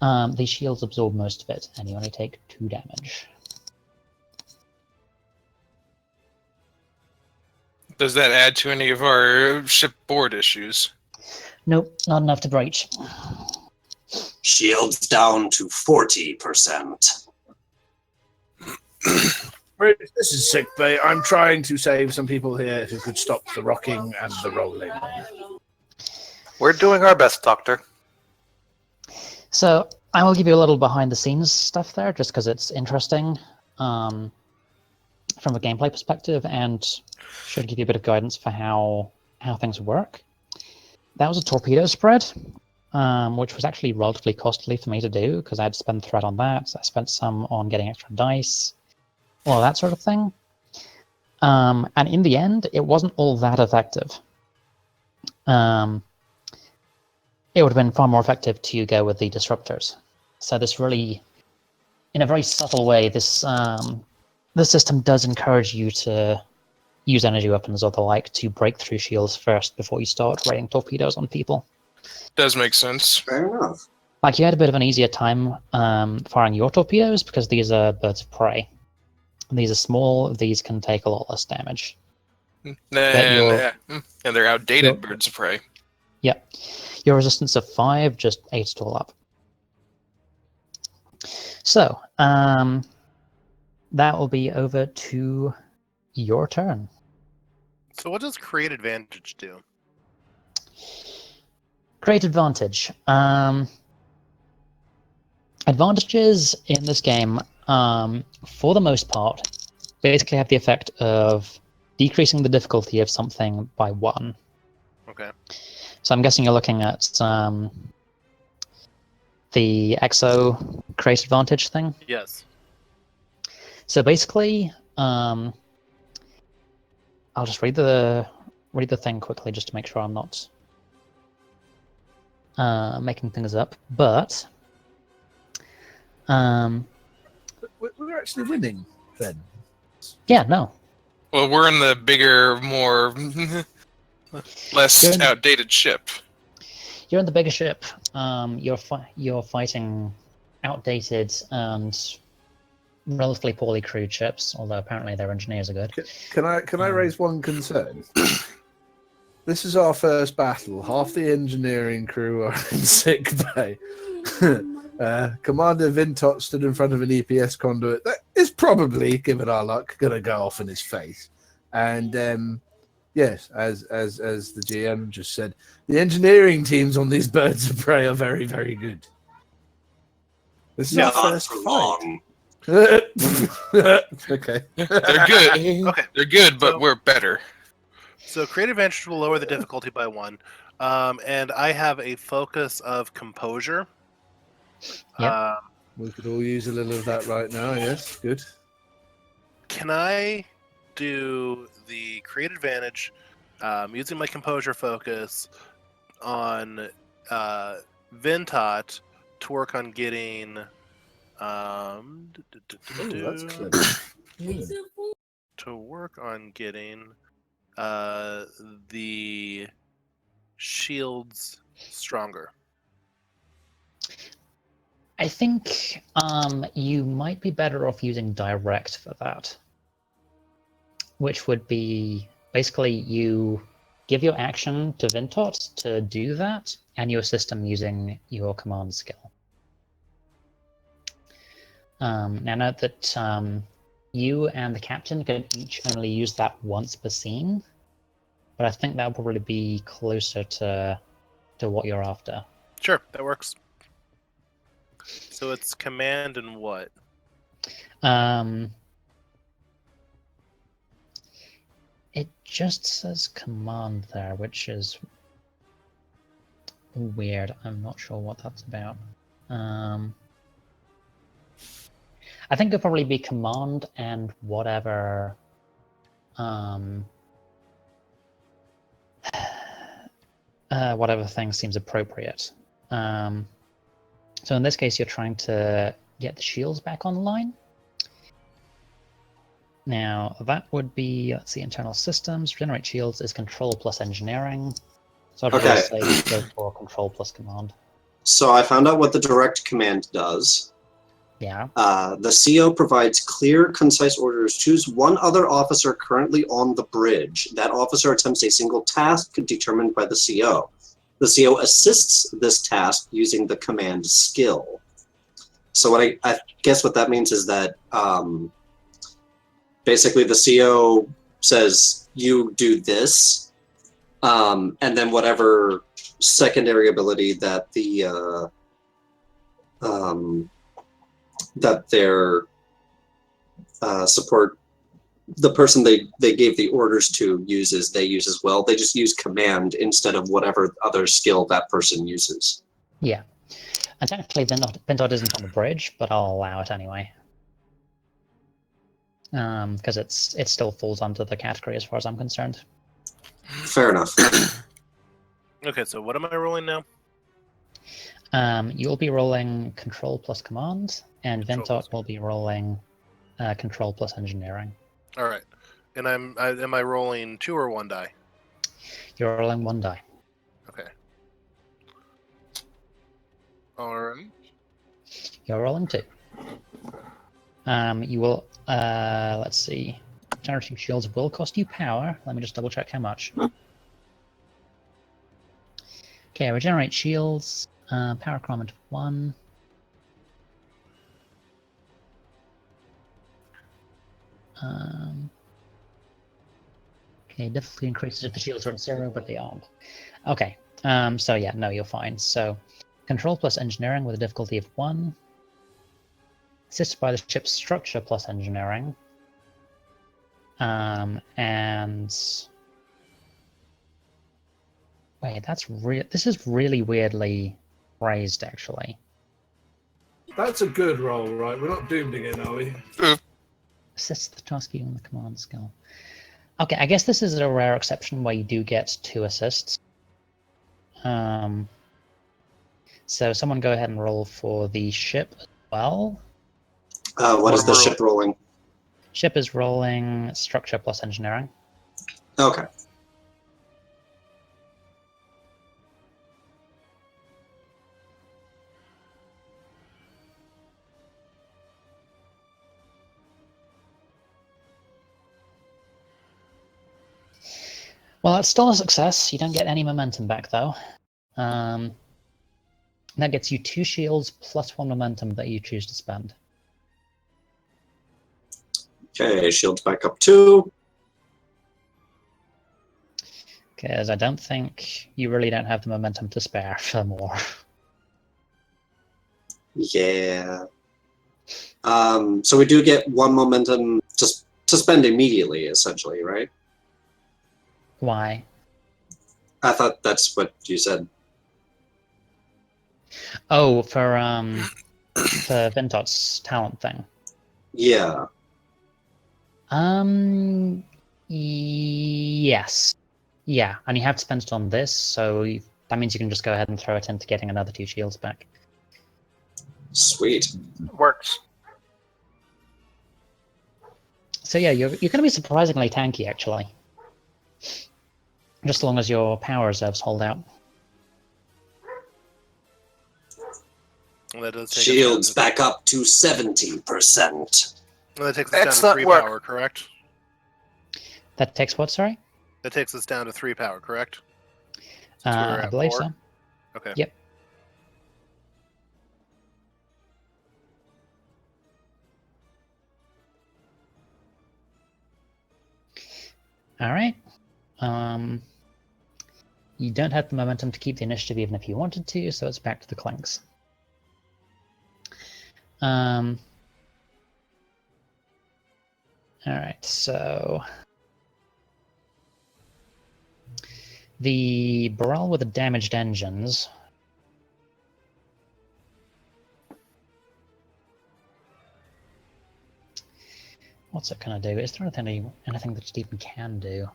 the shields absorb most of it, and you only take 2 damage. Does that add to any of our shipboard issues? Nope, not enough to breach. Shields down to 40%. Right, this is sick bay. I'm trying to save some people here. If you could stop the rocking and the rolling. We're doing our best, Doctor. So I will give you a little behind-the-scenes stuff there, just because it's interesting from a gameplay perspective, and should give you a bit of guidance for how things work. That was a torpedo spread, which was actually relatively costly for me to do, because I had to spend threat on that. So I spent some on getting extra dice, all of that sort of thing. And in the end, it wasn't all that effective. It would have been far more effective to go with the disruptors. So this really, in a very subtle way, this system does encourage you to use energy weapons or the like to break through shields first before you start raining torpedoes on people. Does make sense. Fair enough. Like, you had a bit of an easier time firing your torpedoes because these are birds of prey. These are small, these can take a lot less damage. And they're outdated birds of prey. Yep. Your resistance of 5 just ate it all up. So, that will be over to your turn. So what does create advantage do? Great advantage. Advantages in this game, for the most part, basically have the effect of decreasing the difficulty of something by 1. Okay. So I'm guessing you're looking at the EXO create advantage thing. Yes. So basically, I'll just read the thing quickly just to make sure I'm not making things up. But We're actually winning then. yeah, no. Well, we're in the bigger, more less outdated ship. You're in the bigger ship. You're fighting outdated and relatively poorly crewed ships, although apparently their engineers are good. Can I raise one concern? This is our first battle. Half the engineering crew are in sick bay. Commander Vintots stood in front of an EPS conduit that is probably, given our luck, going to go off in his face. And yes, as the GM just said, the engineering teams on these birds of prey are very, very good. This is our Not first for fight. long. Okay. They're good. Okay. They're good, but So- we're better. So creative advantage will lower the difficulty by 1. And I have a focus of composure. Yep. We could all use a little of that right now. Yes, good. Can I do the creative advantage using my composure focus on Vintot to work on getting Oh, that's clever. Yeah. to work on getting the shields stronger? I think you might be better off using direct for that, which would be basically you give your action to Vintot to do that, and you assist him using your command skill. Now note that you and the captain can each only use that once per scene, but I think that will probably be closer to what you're after. Sure, that works. So it's command and what? It just says command there, which is weird. I'm not sure what that's about. I think it'll probably be command and whatever whatever thing seems appropriate. So in this case, you're trying to get the shields back online. Now, that would be, let's see, internal systems. Regenerate shields is control plus engineering. So I'd Okay. probably say go for control plus command. So I found out what the direct command does. Yeah. The CO provides clear, concise orders. Choose one other officer currently on the bridge. That officer attempts a single task determined by the CO. The CO assists this task using the command skill. So what I guess what that means is that basically the CO says, you do this, and then whatever secondary ability that the that their support, the person they gave the orders to uses, they use as well. They just use command instead of whatever other skill that person uses. Yeah. And technically, Vintot isn't on the bridge, but I'll allow it anyway. Because it still falls under the category as far as I'm concerned. Fair enough. Okay, so what am I rolling now? You'll be rolling control plus command, and Control plus Vintot will be rolling control plus engineering. All right, and am I rolling 2 or 1 die? You're rolling 1 die. Okay. All right. You're rolling 2. You will, let's see. Generating shields will cost you power. Let me just double check how much. Okay, regenerate shields. Power requirement of 1. Okay, difficulty increases if the shields are at 0, but they aren't. Okay, so yeah, no, you're fine. So, control plus engineering with a difficulty of 1. Assisted by the ship's structure plus engineering. And wait, this is really weirdly phrased, actually. That's a good roll, right? We're not doomed again, are we? Assist the task on the command skill. Okay, I guess this is a rare exception where you do get 2 assists. So someone go ahead and roll for the ship as well. What is the ship rolling? Ship is rolling structure plus engineering. Okay. Well, that's still a success. You don't get any momentum back, though. That gets you 2 shields plus 1 momentum that you choose to spend. Okay, shields back up 2. Because I don't think you really don't have the momentum to spare for more. Yeah. So we do get 1 momentum to spend immediately, essentially, right? Why? I thought that's what you said. Oh, for Vintots talent thing. Yeah. Yes. Yeah, and you have to spend it on this, so that means you can just go ahead and throw it into getting another 2 shields back. Sweet. Works. So yeah, you're going to be surprisingly tanky, actually. Just as long as your power reserves hold out. Well, that does take Shields us down back up to 70%. well, that takes us down to Excellent 3 work. power, correct? That takes what, sorry? That takes us down to 3 power, correct? Since we were I at believe 4? so. Okay. Yep. Alright. You don't have the momentum to keep the initiative even if you wanted to, so it's back to the clinks. Alright, so the Barrel with the damaged engines. What's it gonna do? Is there anything that it even can do?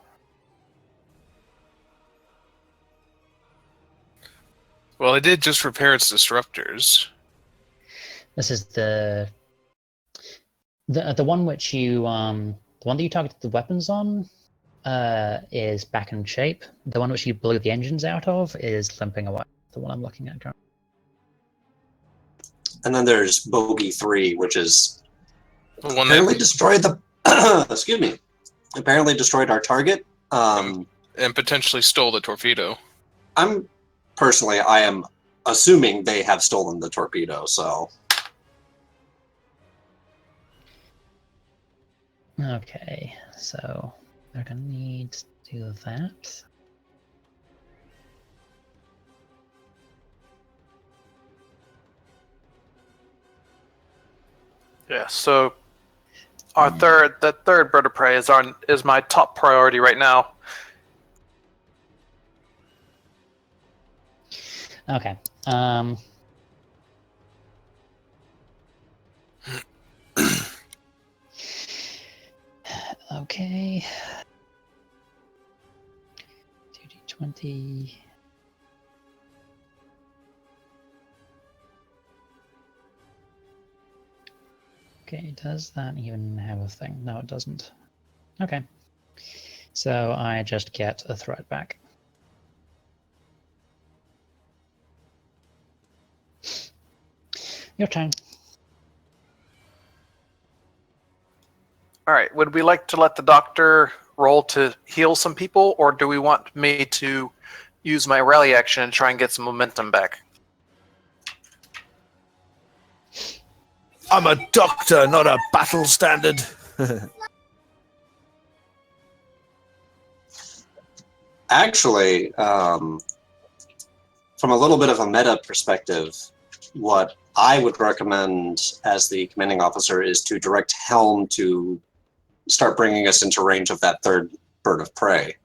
Well, it did just repair its disruptors. This is the one which you the one that you targeted the weapons on is back in shape. The one which you blew the engines out of is limping away. The one I'm looking at currently. And then there's Bogey 3, which is The one apparently that destroyed the... excuse me. Apparently destroyed our target. and potentially stole the torpedo. I am assuming they have stolen the torpedo, so... Okay, so we're gonna need to do that. Yeah, so the third bird of prey is my top priority right now. Okay. Okay. 2d20. Okay, does that even have a thing? No, it doesn't. Okay. So I just get a threat back. Your turn. All right, would we like to let the doctor roll to heal some people, or do we want me to use my rally action and try and get some momentum back? I'm a doctor, not a battle standard. Actually, from a little bit of a meta perspective, what I would recommend as the commanding officer is to direct Helm to start bringing us into range of that third bird of prey.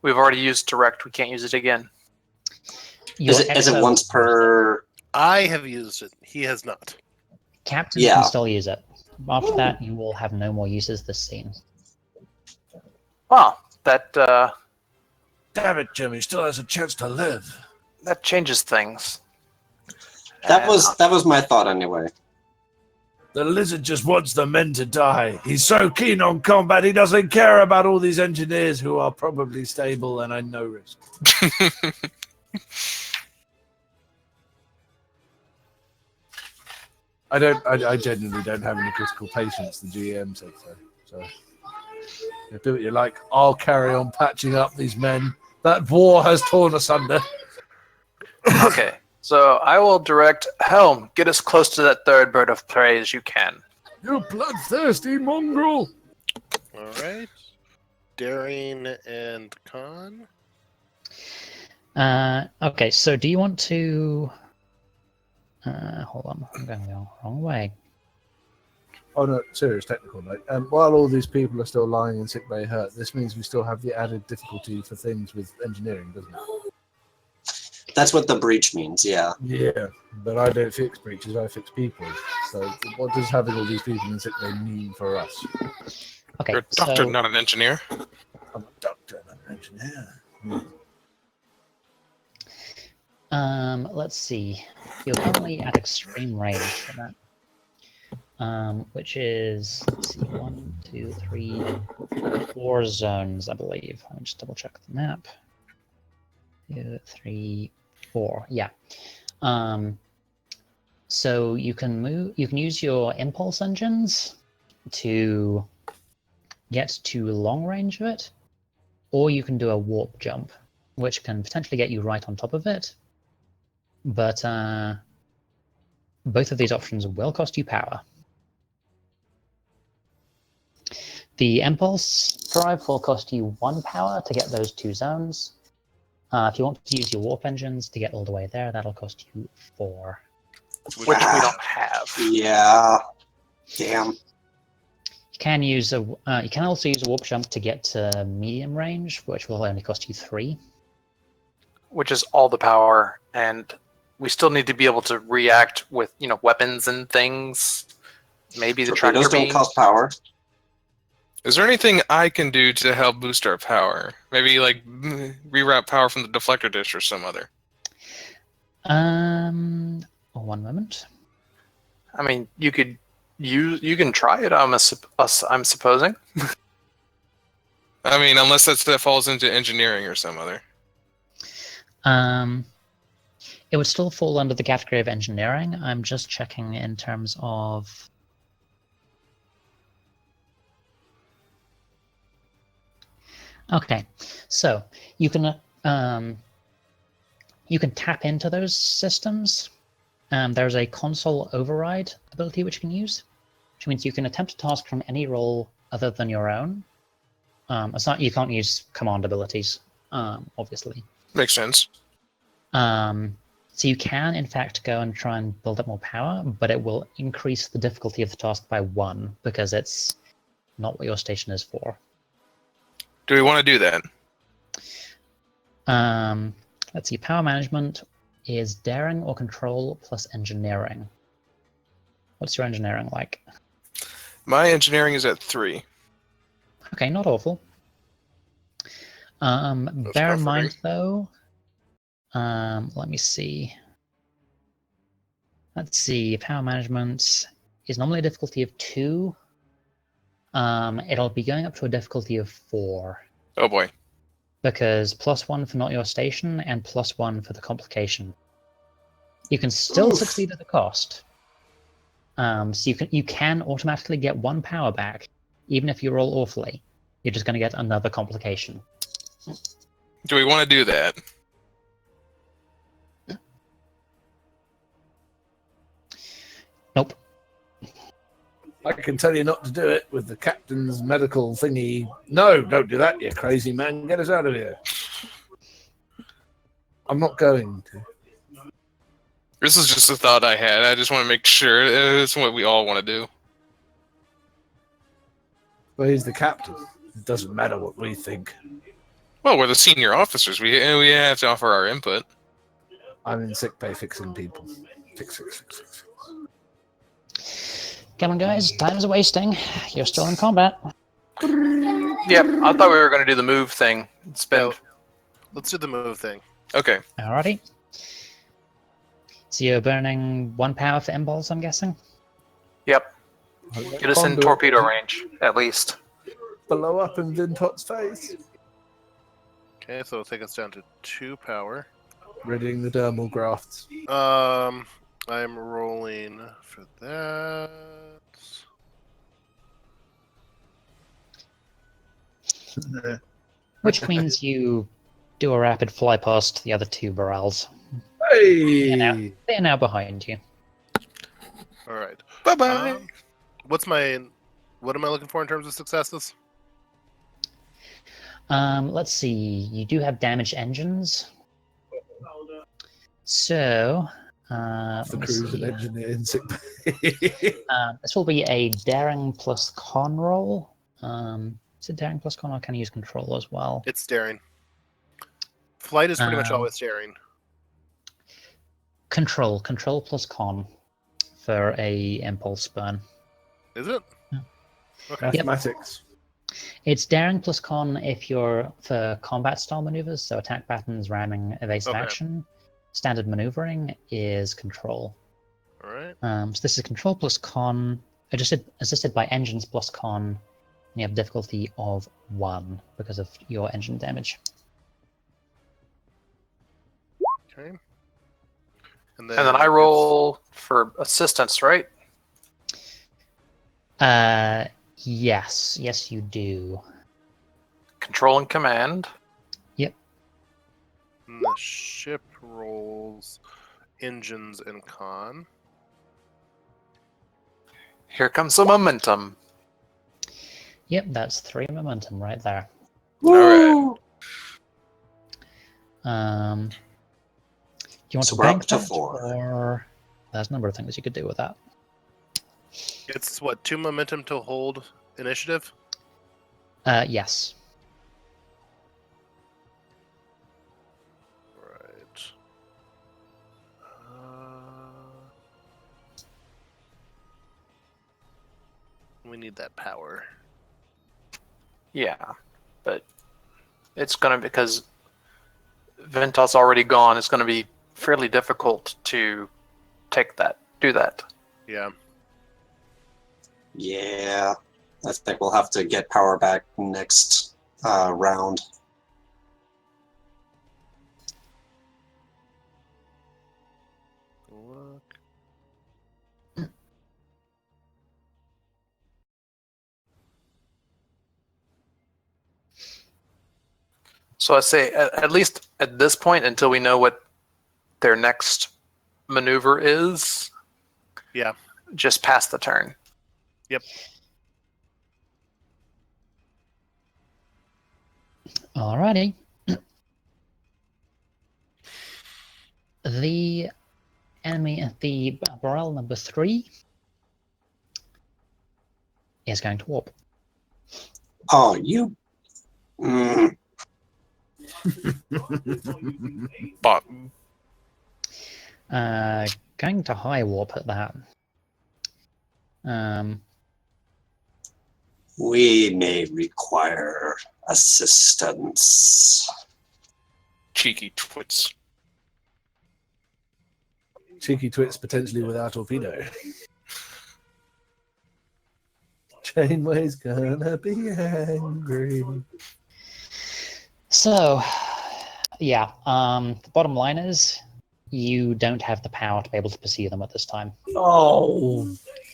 We've already used direct. We can't use it again. Is it once per... I have used it. He has not. Captain Yeah. can still use it. After that, you will have no more uses this scene. Wow, that Damn it, Jim, he still has a chance to live. that changes things. That And, was my thought anyway. The lizard just wants the men to die. He's so keen on combat, he doesn't care about all these engineers who are probably stable and at no risk. I genuinely don't have any critical patience, the GM said so. You do what you like. I'll carry on patching up these men. That war has torn asunder. Okay, so I will direct Helm. Get as close to that third bird of prey as you can. You bloodthirsty mongrel! All right. Daring and Con. Okay, so do you want to... hold on, I'm going the wrong way. On a serious technical note, while all these people are still lying in sick bay hurt, this means we still have the added difficulty for things with engineering, doesn't it? That's what the breach means, yeah. Yeah, but I don't fix breaches, I fix people. So what does having all these people in sick bay mean for us? Okay, You're a doctor, so not an engineer. I'm a doctor, not an engineer. let's see. You're currently at extreme range for that. Which is, let's see, 1, 2, 3, 4 zones, I believe. Let me just double check the map. 2, 3, 4. Yeah. So you can use your impulse engines to get to long range of it, or you can do a warp jump, which can potentially get you right on top of it. But both of these options will cost you power. The impulse drive will cost you 1 power to get those 2 zones. If you want to use your warp engines to get all the way there, that'll cost you 4. Which we don't have. Yeah. Damn. You can use you can also use a warp jump to get to medium range, which will only cost you 3. Which is all the power, and we still need to be able to react with, weapons and things. Maybe the tractor Torpedoes don't beam. cost power. Is there anything I can do to help boost our power? Maybe like reroute power from the deflector dish or some other. 1 moment. I mean, you can try it. I'm supposing. I mean, unless that falls into engineering or some other. It would still fall under the category of engineering. I'm just checking in terms of. Okay, so you can tap into those systems. There's a console override ability which you can use, which means you can attempt a task from any role other than your own. It's not, you can't use command abilities, obviously. Makes sense. So you can, in fact, go and try and build up more power, but it will increase the difficulty of the task by 1 because it's not what your station is for. Do we want to do that? Let's see. Power management is daring or control plus engineering. What's your engineering like? My engineering is at 3. Okay, not awful. Bear in mind, though. Let me see. Let's see. Power management is normally a difficulty of 2. It'll be going up to a difficulty of 4. Oh boy. Because +1 for not your station and +1 for the complication. You can still succeed at the cost. So you can automatically get 1 power back, even if you roll awfully. You're just going to get another complication. Do we want to do that? Nope. I can tell you not to do it with the captain's medical thingy. No, don't do that, you crazy man. Get us out of here. I'm not going to. This is just a thought I had. I just want to make sure it's what we all want to do. Well, he's the captain. It doesn't matter what we think. Well, we're the senior officers. We have to offer our input. I'm in sick bay fixing people. Fix. Come on, guys. Time's wasting. You're still in combat. Yep, I thought we were going to do the move thing. Spend. Let's do the move thing. Okay. Alrighty. So you're burning 1 power for impulse, I'm guessing? Yep. Get us in torpedo range, at least. Blow up in Vintots' face. Okay, so it'll take us down to 2 power. Ridding the dermal grafts. I'm rolling for that. Which means you do a rapid fly past the other 2 barrels. Hey! They're now behind you. All right. Bye-bye. What am I looking for in terms of successes? Let's see. You do have damaged engines. So, The Let me crew's an see. engineer in sick bay. This will be a daring plus con roll. Is it daring plus con, or can I use control as well? It's daring. Flight is pretty much Um, always daring. Control plus con for a impulse burn. Is it? Yeah. Okay. Mathematics. It's daring plus con if you're for combat style maneuvers, so attack patterns, ramming, evasive Okay. action. Standard maneuvering is control. All right. So this is control plus con, assisted by engines plus con, and you have difficulty of 1 because of your engine damage. Okay. And then I roll for assistance, right? Yes, you do. Control and command. And the ship rolls engines and con. Here comes the momentum. Yep, that's 3 momentum right there. All right. Do you want So to we're up bank to that, 4. or there's a number of things you could do with that. It's what, 2 momentum to hold initiative? Yes. Right. We need that power. Yeah, but it's gonna, because Vintots already gone, it's gonna be fairly difficult to do that. Yeah. Yeah, I think we'll have to get power back next round. Look. So I say, at least at this point, until we know what their next maneuver is, Yeah. just pass the turn. Yep. Alrighty. The enemy at the barrel number 3 is going to warp. Oh, you. But Going to high warp at that. We may require assistance. cheeky twits. Cheeky twits potentially without torpedo. Janeway's gonna be angry. So, yeah. The bottom line is, you don't have the power to be able to pursue them at this time. Oh,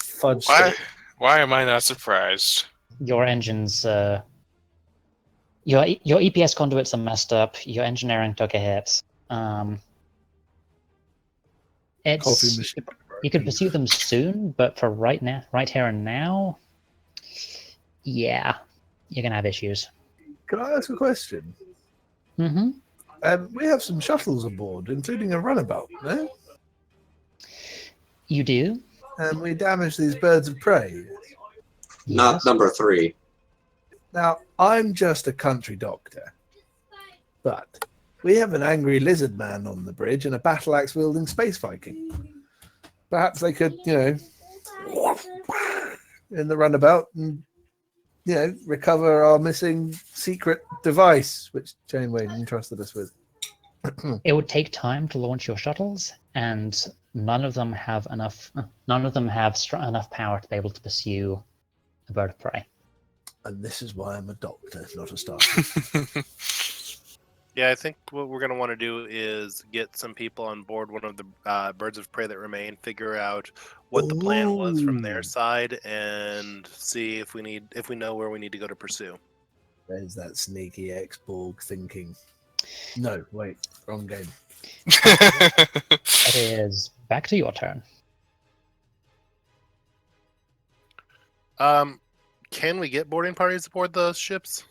fudge Why? stick. Why am I not surprised? Your engines, your EPS conduits are messed up. Your engineering took a hit. Coffee It's machine. you could pursue them soon, but for right now, right here and now, yeah, you're gonna have issues. Can I ask a question? Mm-hmm. We have some shuttles aboard, including a runabout, no? You do? And we damaged these birds of prey. Not Yes. number 3. Now, I'm just a country doctor, but we have an angry lizard man on the bridge and a battle axe wielding space Viking. Perhaps they could, in the runabout and, recover our missing secret device, which Janeway entrusted us with. It would take time to launch your shuttles, and none of them have enough power to be able to pursue a bird of prey. And this is why I'm a doctor, not a star. Yeah, I think what we're going to want to do is get some people on board one of the birds of prey that remain, figure out what the plan was from their Ooh. side, and see if we know where we need to go to pursue. There's that sneaky ex-Borg thinking. No, wait, wrong game. It is back to your turn. Can we get boarding parties aboard those ships?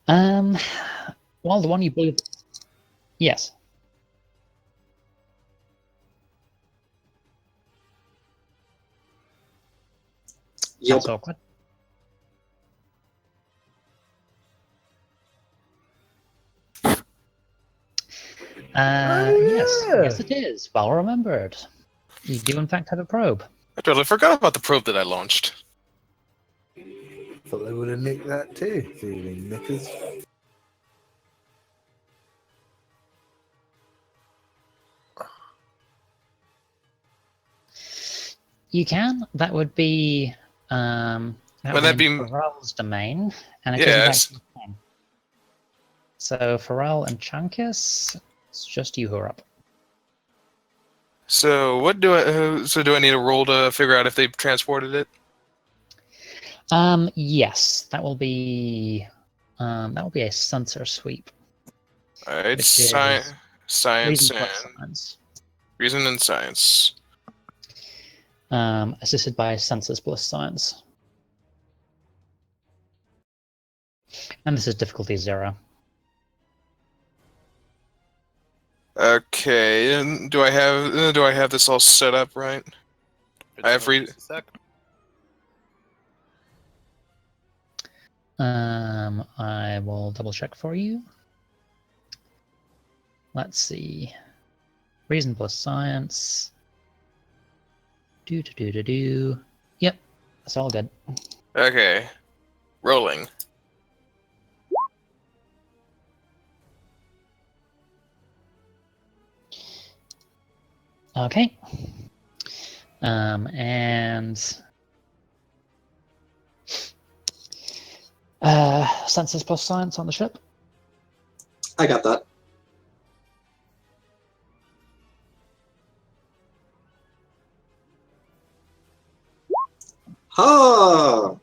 Well, the one you believe, yes. Yep. That's awkward. Yes, it is. Well remembered. You do, in fact, have a probe. I totally forgot about the probe that I launched. Thought they would have nicked that too, thieving knickers. You can. That would be. Would that be- in Pharrell's domain, and it Yes. isn't actually mine. So Pharrell and Chunkus, it's just you who are up. So what do I? So do I need a roll to figure out if they've transported it? Yes, that will be. That will be a sensor sweep. All right, Which science is and Reason plus science. reason and science. Assisted by sensors plus science. And this is difficulty 0. Okay, and do I have this all set up right? I have read. Just a sec. I will double check for you. Let's see. Reason plus science. Do. Yep, that's all good. Okay, rolling. Okay. And sensors plus science on the ship. I got that. Ha!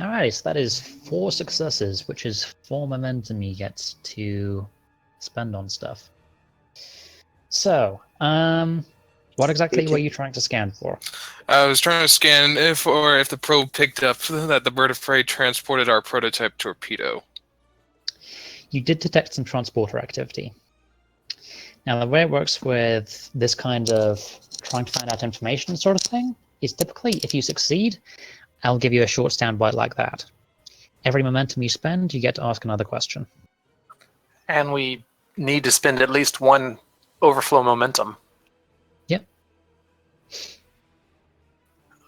Alright, so that is 4 successes, which is 4 momentum you get to spend on stuff. So, what exactly were you trying to scan for? I was trying to scan if the probe picked up that the bird of prey transported our prototype torpedo. You did detect some transporter activity. Now, the way it works with this kind of trying to find out information sort of thing is typically, if you succeed, I'll give you a short soundbite like that. Every momentum you spend, you get to ask another question. And we need to spend at least one overflow momentum. Yep.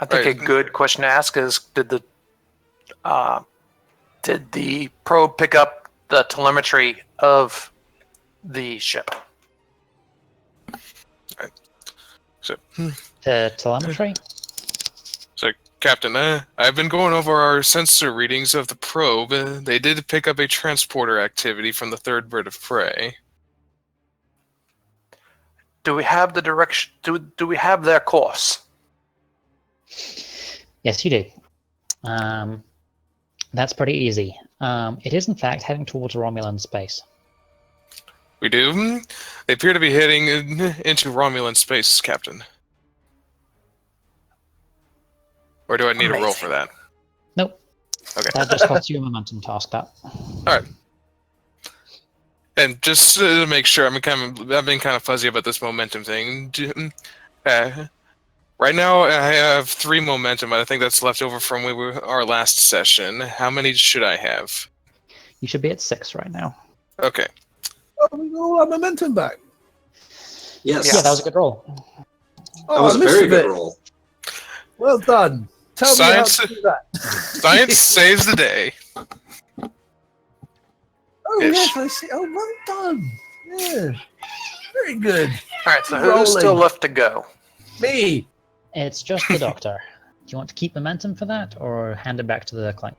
I think Right. a good question to ask is, did the probe pick up the telemetry of the ship? So, The telemetry? Captain, I've been going over our sensor readings of the probe. They did pick up a transporter activity from the third bird of prey. Do we have the direction? Do we have their course? Yes, you do. That's pretty easy. It is, in fact, heading towards Romulan space. We do. They appear to be heading into Romulan space, Captain. Or do I need a roll for that? Nope. Okay. That just costs you a momentum task, that. Alright. And just to make sure, I've been kind of fuzzy about this momentum thing. Right now, I have 3 momentum, but I think that's left over from our last session. How many should I have? You should be at 6 right now. Okay. Oh, we got all our momentum back. Yes. Yeah, that was a good roll. Oh, That was I a missed very good bit. roll. Well done. Tell Science- me how to do that. Science saves the day. Oh, Ish. yes, I see. Oh, well done. Yeah. Very good. All right, so Rolling. who's still left to go? Me. It's just the Doctor. Do you want to keep momentum for that, or hand it back to the client?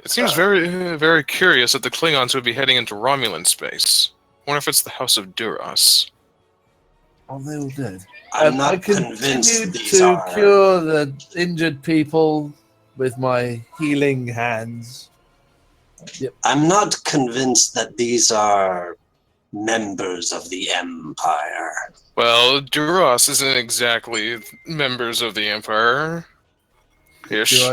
It seems very, very curious that the Klingons would be heading into Romulan space. I wonder if it's the House of Duras. Oh, they're all dead. I'm I not continue convinced these to are. cure the injured people with my healing hands. I'm not convinced that these are members of the Empire. Well, Duras isn't exactly members of the Empire. Ish.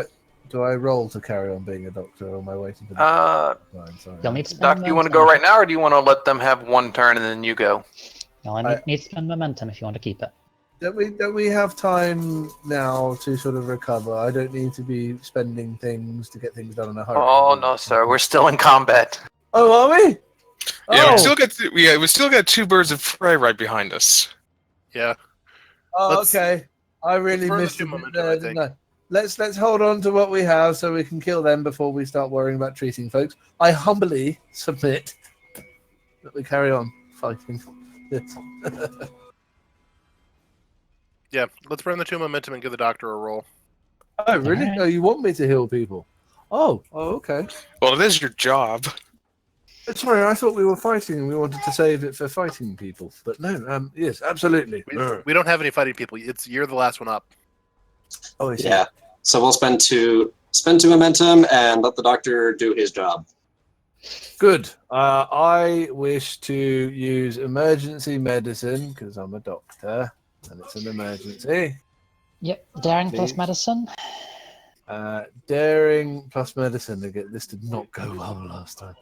Do I roll to carry on being a doctor, or am I waiting for the Uh, time? Sorry. You'll need to spend Doc, do you want to go right now, or do you want to let them have one turn and then you go? You'll need to spend momentum if you want to keep it. Don't we have time now to sort of recover? I don't need to be spending things to get things done in a hurry. Oh no, sir. We're still in combat. Oh, are we? Yeah, Oh, we still got two birds of prey right behind us. Yeah. oh let's- okay. I really Let's missed burn it the momentum, there, I didn't think. I? Let's hold on to what we have so we can kill them before we start worrying about treating folks. I humbly submit that we carry on fighting. Yes. Yeah. Let's burn the 2 momentum and give the doctor a roll. Oh, really? Alright. Oh, you want me to heal people? Oh, okay. Well, it is your job. Sorry, I thought we were fighting and we wanted to save it for fighting people. But no, yes, absolutely. We don't have any fighting people. You're the last one up. Oh, I see. Yeah. So we'll spend two momentum and let the doctor do his job. Good. I wish to use emergency medicine because I'm a doctor and it's an emergency. Yep, daring plus Please. medicine. Daring plus medicine. Again, this did not go well last time.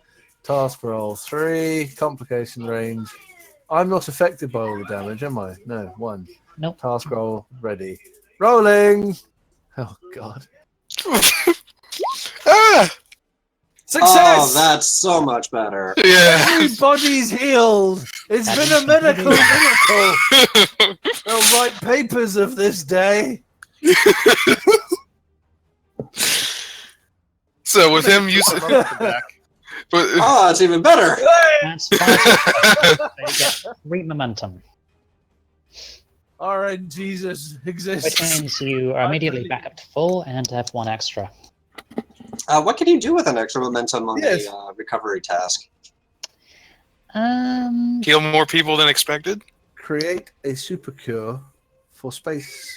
Task roll 3, complication range. I'm not affected by all the damage, am I? No, 1. Nope. Task roll ready. Rolling. Oh God. Ah! Success. Oh, that's so much better. Yeah. Everybody's healed. It's That been a is miracle. completely- Miracle. They'll write papers of this day. So with him using, Back. Oh, that's even better. That's 5 successes. So you get 3 momentum, Alright, Jesus which exists. means you are immediately back up to full and have 1 extra. What can you do with an extra momentum on Yes. the recovery task? kill more people than expected. Create a super cure for space.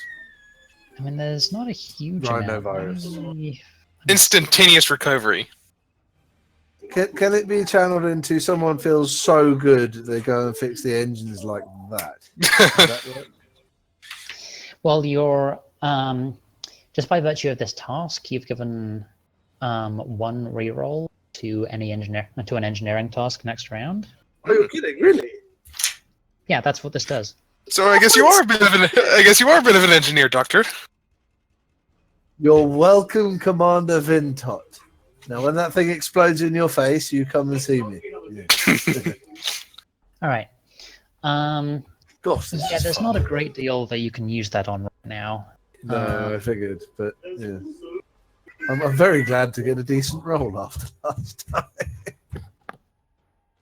I mean, there's not a huge amount. Rhinovirus. Instantaneous recovery. Can it be channeled into someone feels so good they go and fix the engines like that? Does that work? Well, you're just by virtue of this task, you've given 1 reroll to an engineering task next round. Oh, you're kidding, really? Yeah, that's what this does. So I guess you are a bit of an engineer, Doctor. You're welcome, Commander Vintot. Now, when that thing explodes in your face, you come and see me. Yeah. All right. Gosh, this Yeah, is there's fun. not a great deal that you can use that on right now. No, I figured, but yeah. I'm very glad to get a decent roll after last time.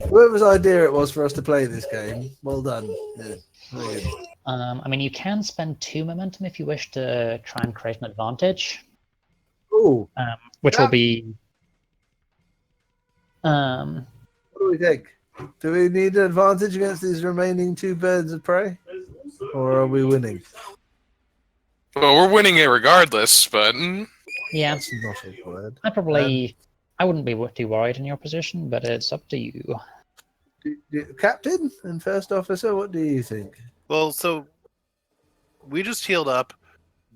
Whoever's idea it was for us to play this game, well done. Yeah, very good. I mean, you can spend 2 momentum if you wish to try and create an advantage, Ooh, which Yeah. will be. what do we think? Do we need an advantage against these remaining 2 birds of prey? Or are we winning? Well, we're winning it regardless, but Yeah, That's not a word. I wouldn't be too worried in your position, but it's up to you. Captain and first officer, what do you think? Well, so we just healed up.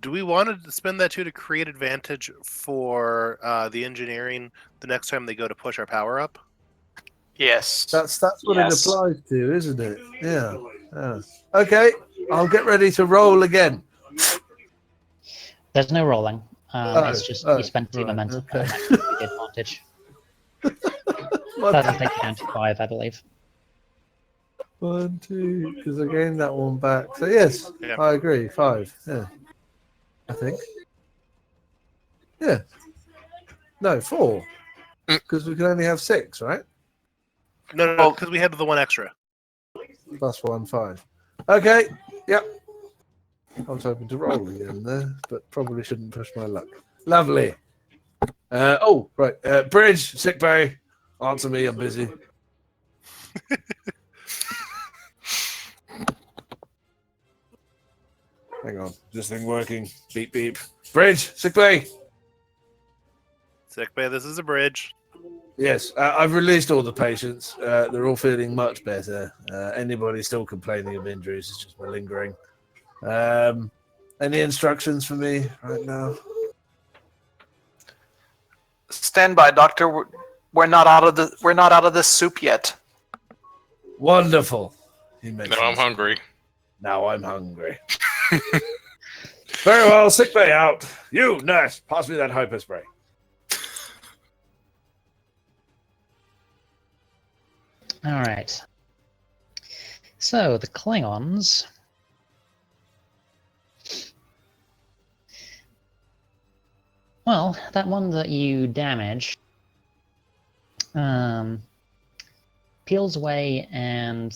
Do we want to spend that 2 to create advantage for the engineering the next time they go to push our power up? Yes. That's what Yes. it applies to, isn't it? Yeah. Yeah. Okay, I'll get ready to roll again. There's no rolling. It's just you spent 2 right, momentum. okay. And that gives you the advantage. That'll take you down to 5, I believe. 1, 2, because I gained that one back. So yes, Yeah. I agree. 5. Yeah, I think. Yeah. No, 4. Because we can only have 6, right? No, because we had the 1 extra. Plus 1, 5. Okay. Yep. I was hoping to roll again there, but probably shouldn't push my luck. Lovely. Oh, right. Bridge, sick bay. Answer me, I'm busy. Hang on. Is this thing working? Beep, beep. Bridge, sick bay. Sick bay, this is a bridge. Yes, I've released all the patients. They're all feeling much better. Anybody still complaining of injuries is just malingering. Any instructions for me right now? Stand by, Doctor. We're not out of this soup yet. Wonderful. He Now I'm mentions, hungry. now I'm hungry. Very well, sick bay out. You, nurse, pass me that hyper spray. All right. So the Klingons. Well, that one that you damaged peels away and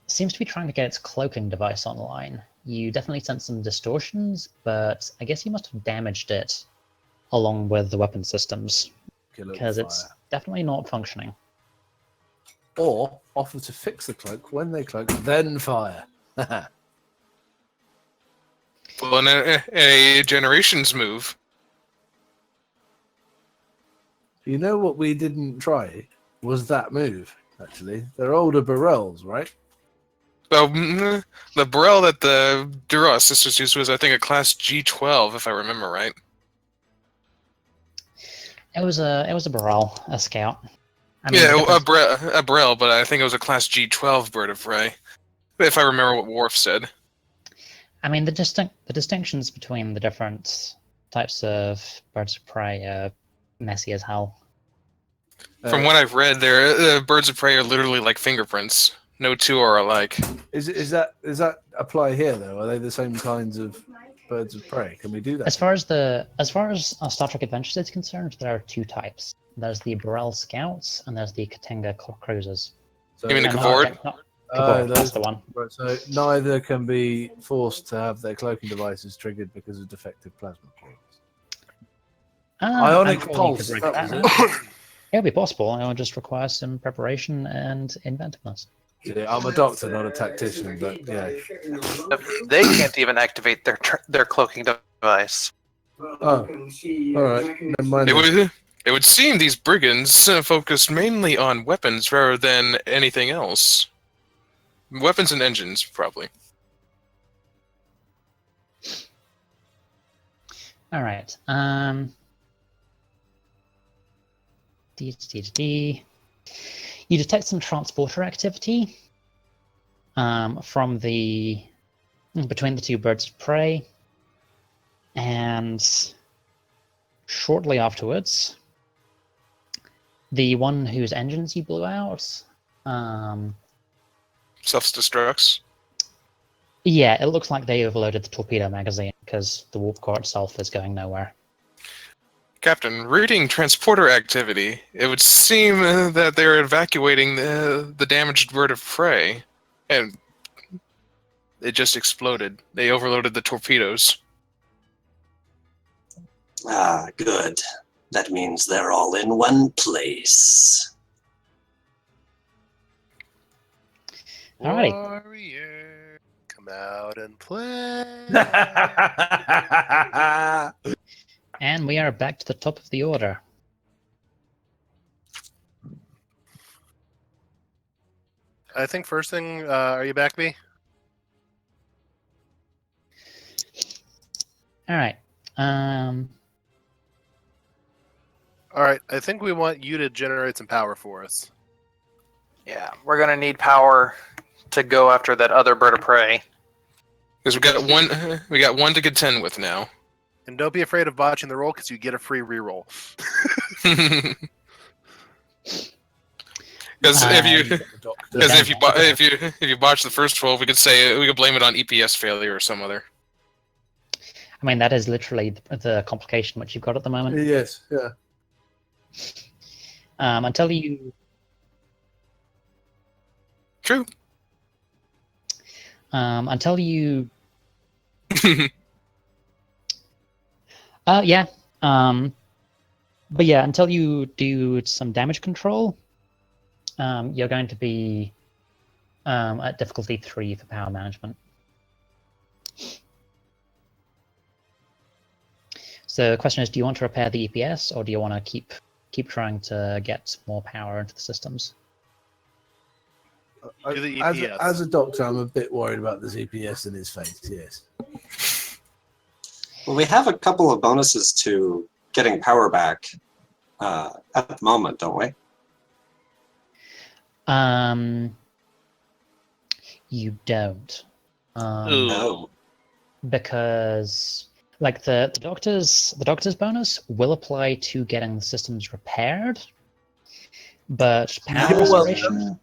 seems to be trying to get its cloaking device online. You definitely sense some distortions, but I guess you must have damaged it along with the weapon systems, Kill it with because it's fire. definitely not functioning. Or offer to fix the cloak when they cloak, then fire. Well, in a generations move. You know what we didn't try was that move, actually. They're older Barrels, right? Well, the Burrell that the Duras sisters used was, I think, a class G12, if I remember right. It was a Baral, a scout. I mean, Yeah, the difference- a Burrell, but I think it was a class G12 bird of prey, if I remember what Worf said. I mean, the distinctions between the different types of birds of prey are messy as hell. From what I've read, their birds of prey are literally like fingerprints. No two are alike. Is that apply here though? Are they the same kinds of birds of prey? Can we do that? As far as Star Trek Adventures is concerned, there are two types. There's the Burrell Scouts and there's the Katinga Cruisers. So, You mean the And Kavord? Kavord, that's those, the one. right, so neither can be forced to have their cloaking devices triggered because of defective plasma cores. Ionic I'm sure you pulse, could rig that was that. It'll be possible. It will just require some preparation and inventiveness. Yeah, I'm a doctor, not a tactician, but yeah. If they can't even activate their cloaking device. Oh, all right. Never mind. It would seem these brigands focused mainly on weapons rather than anything else. Weapons and engines, probably. All right. You detect some transporter activity from between the two birds of prey, and shortly afterwards, the one whose engines you blew out. Self-destructs. Yeah, it looks like they overloaded the torpedo magazine because the warp core itself is going nowhere. Captain, reading transporter activity, it would seem that they're evacuating the damaged bird of prey. And it just exploded. They overloaded the torpedoes. Ah, good. That means they're all in one place. Alrighty. Warrior, come out and play. And we are back to the top of the order. I think first thing, are you back, B? All right. All right, I think we want you to generate some power for us. Yeah, we're gonna need power to go after that other bird of prey. Because we got one to contend with now. And don't be afraid of botching the roll because you get a free reroll. Because if you botch the first roll, we could blame it on EPS failure or some other. I mean, that is literally the complication which you've got at the moment. Yes, yeah. Until you... True. Until you... yeah. But yeah, until you do some damage control, you're going to be at difficulty 3 for power management. So the question is, do you want to repair the EPS, or do you want to keep trying to get more power into the systems? Do the EPS. As a doctor, I'm a bit worried about this EPS in his face, yes. Well, we have a couple of bonuses to getting power back at the moment, don't we? you don't. Ooh. No. Because like the doctor's bonus will apply to getting the systems repaired, but power You're welcome. restoration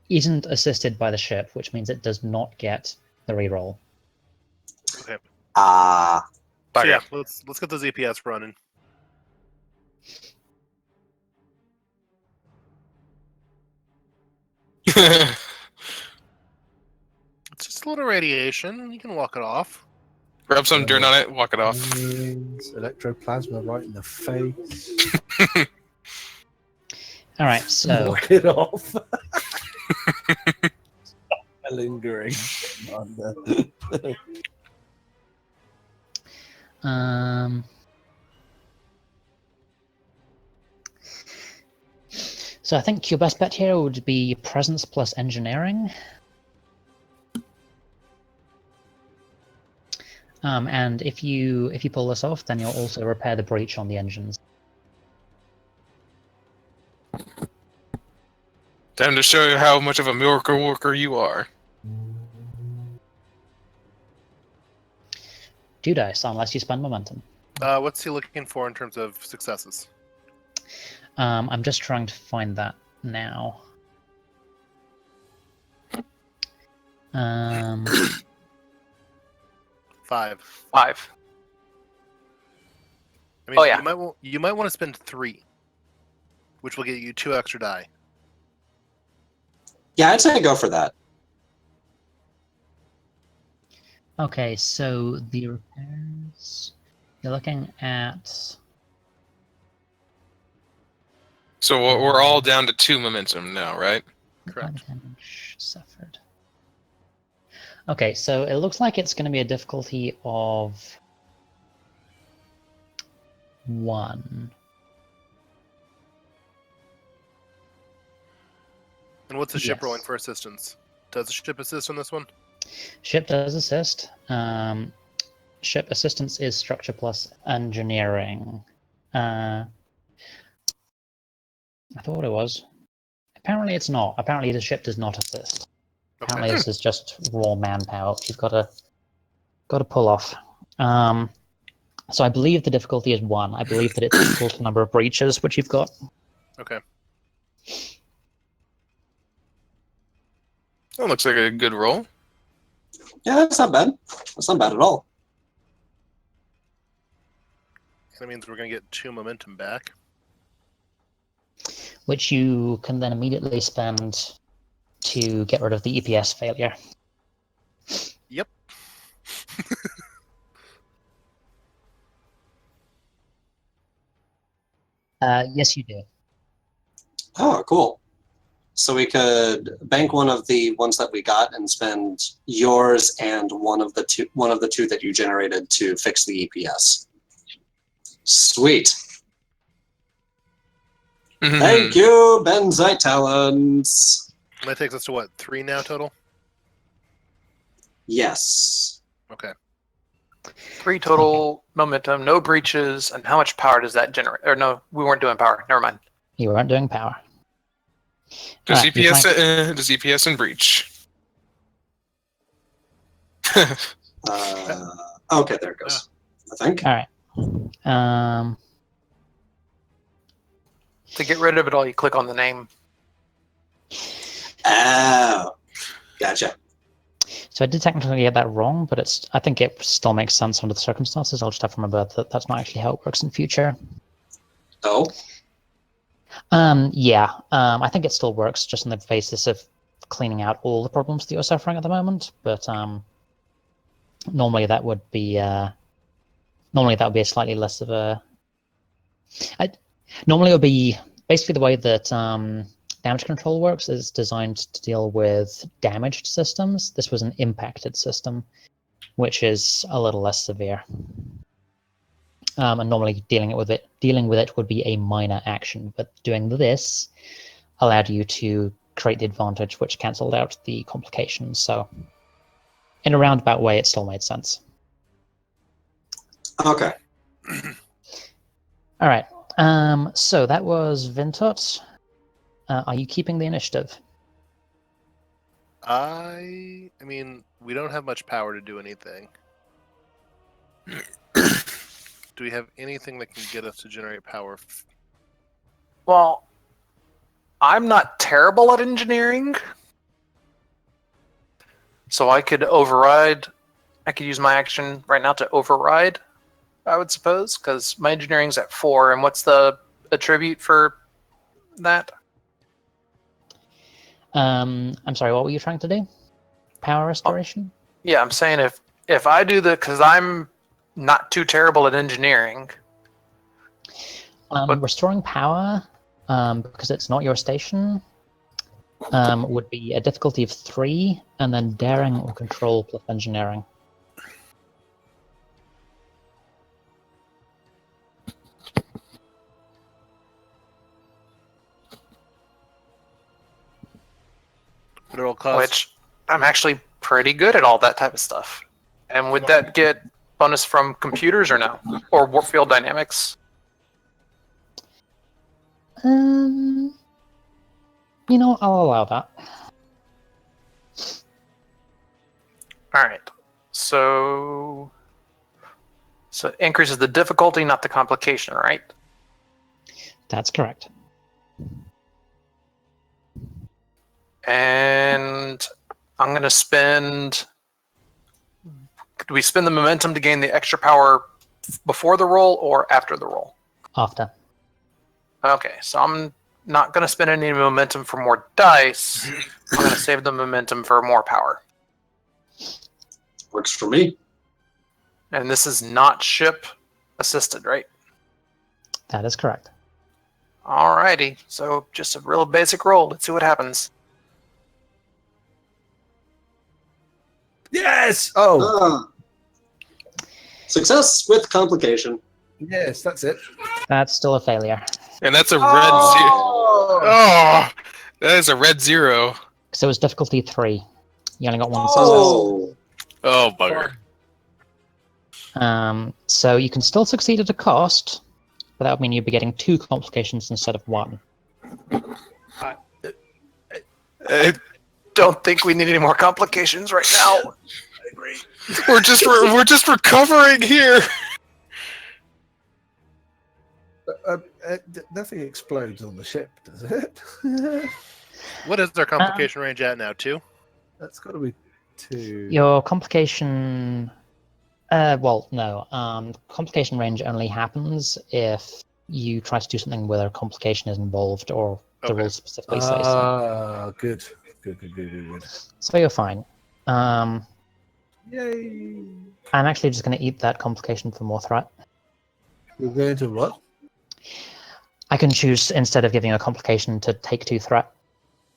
isn't assisted by the ship, which means it does not get the reroll. Okay. Ah. So Bugger. yeah, let's get those EPS running. It's just a little radiation. You can walk it off. Rub some dirt on it, walk it off. Electroplasma right in the face. All right, so Walk it off. Lingering. so I think your best bet here would be presence plus engineering. And if you pull this off, then you'll also repair the breach on the engines. Time to show you how much of a miracle worker you are. 2 dice, unless you spend momentum. What's he looking for in terms of successes? I'm just trying to find that now. 5. 5. I mean, Oh, yeah. you might want to spend 3, which will get you 2 extra die. Yeah, I'd say go for that. Okay, so the repairs. You're looking at. So we're all down to 2 momentum now, right? Correct. Damage suffered. Okay, so it looks like it's going to be a difficulty of 1. And what's the ship Yes. rolling for assistance? Does the ship assist on this one? Ship does assist. Ship assistance is structure plus engineering. I thought it was. Apparently it's not. Apparently the ship does not assist. Apparently Okay. this is just raw manpower, which you've got to pull off. So I believe the difficulty is 1. I believe that it's equal to the number of breaches which you've got. Okay. That looks like a good roll. Yeah, that's not bad. That's not bad at all. That means we're going to get 2 momentum back. Which you can then immediately spend to get rid of the EPS failure. Yep. Yes, you do. Oh, cool. So we could bank one of the ones that we got and spend yours and one of the two that you generated to fix the EPS. Sweet. Thank you, Benzite Talents. That takes us to what, 3 now total? Yes. Okay. 3 total momentum, no breaches, and how much power does that generate? Or no, we weren't doing power. Never mind. You weren't doing power. Does Alright, you does EPS and breach? Okay, there it goes. I think. All right. To get rid of it all, you click on the name. Oh, gotcha. So I did technically get that wrong, but I think it still makes sense under the circumstances. I'll just have to remember that that's not actually how it works in future. Oh, Yeah. I think it still works just on the basis of cleaning out all the problems that you're suffering at the moment. But normally that would be a slightly less of a. Normally it would be basically the way that damage control works is designed to deal with damaged systems. This was an impacted system, which is a little less severe. And normally dealing with it would be a minor action, but doing this allowed you to create the advantage, which cancelled out the complications. So, in a roundabout way, it still made sense. okay. All right. So that was Vintots. Are you keeping the initiative? I mean, we don't have much power to do anything. Do we have anything that can get us to generate power? Well, I'm not terrible at engineering, so I could override. I could use my action right now to override, I would suppose, because my engineering's at 4. And what's the attribute for that? I'm sorry, what were you trying to do? Power restoration? Yeah, I'm saying if I do because I'm not too terrible at engineering. Restoring power, because it's not your station, would be a difficulty of 3, and then daring or control plus engineering. But it'll cost. Which I'm actually pretty good at all that type of stuff. And would that get bonus from computers or no? Or warp field dynamics? You know, I'll allow that. Alright. So it increases the difficulty, not the complication, right? That's correct. And I'm going to spend... Do we spend the momentum to gain the extra power before the roll or after the roll? After. Okay, so I'm not going to spend any momentum for more dice. I'm going to save the momentum for more power. Works for me. And this is not ship assisted, right? That is correct. Alrighty, so just a real basic roll. Let's see what happens. Yes! Oh, Success with complication. yes, that's it. That's still a failure. And that's a red 0. Oh, that is a red 0. So it's difficulty 3. You only got one success. Oh, Oh, bugger. So you can still succeed at a cost, but that would mean you'd be getting 2 complications instead of 1. I don't think we need any more complications right now. We're just recovering here. Nothing explodes on the ship, does it? What is their complication range at now? 2? That's got to be 2. Your complication... well, no. Complication range only happens if you try to do something where a complication is involved or the Okay. rules specifically say so. Ah, good. Good. So you're fine. I'm Yay! actually just going to eat that complication for more threat. We're going to what? I can choose, instead of giving a complication, to take 2 threat.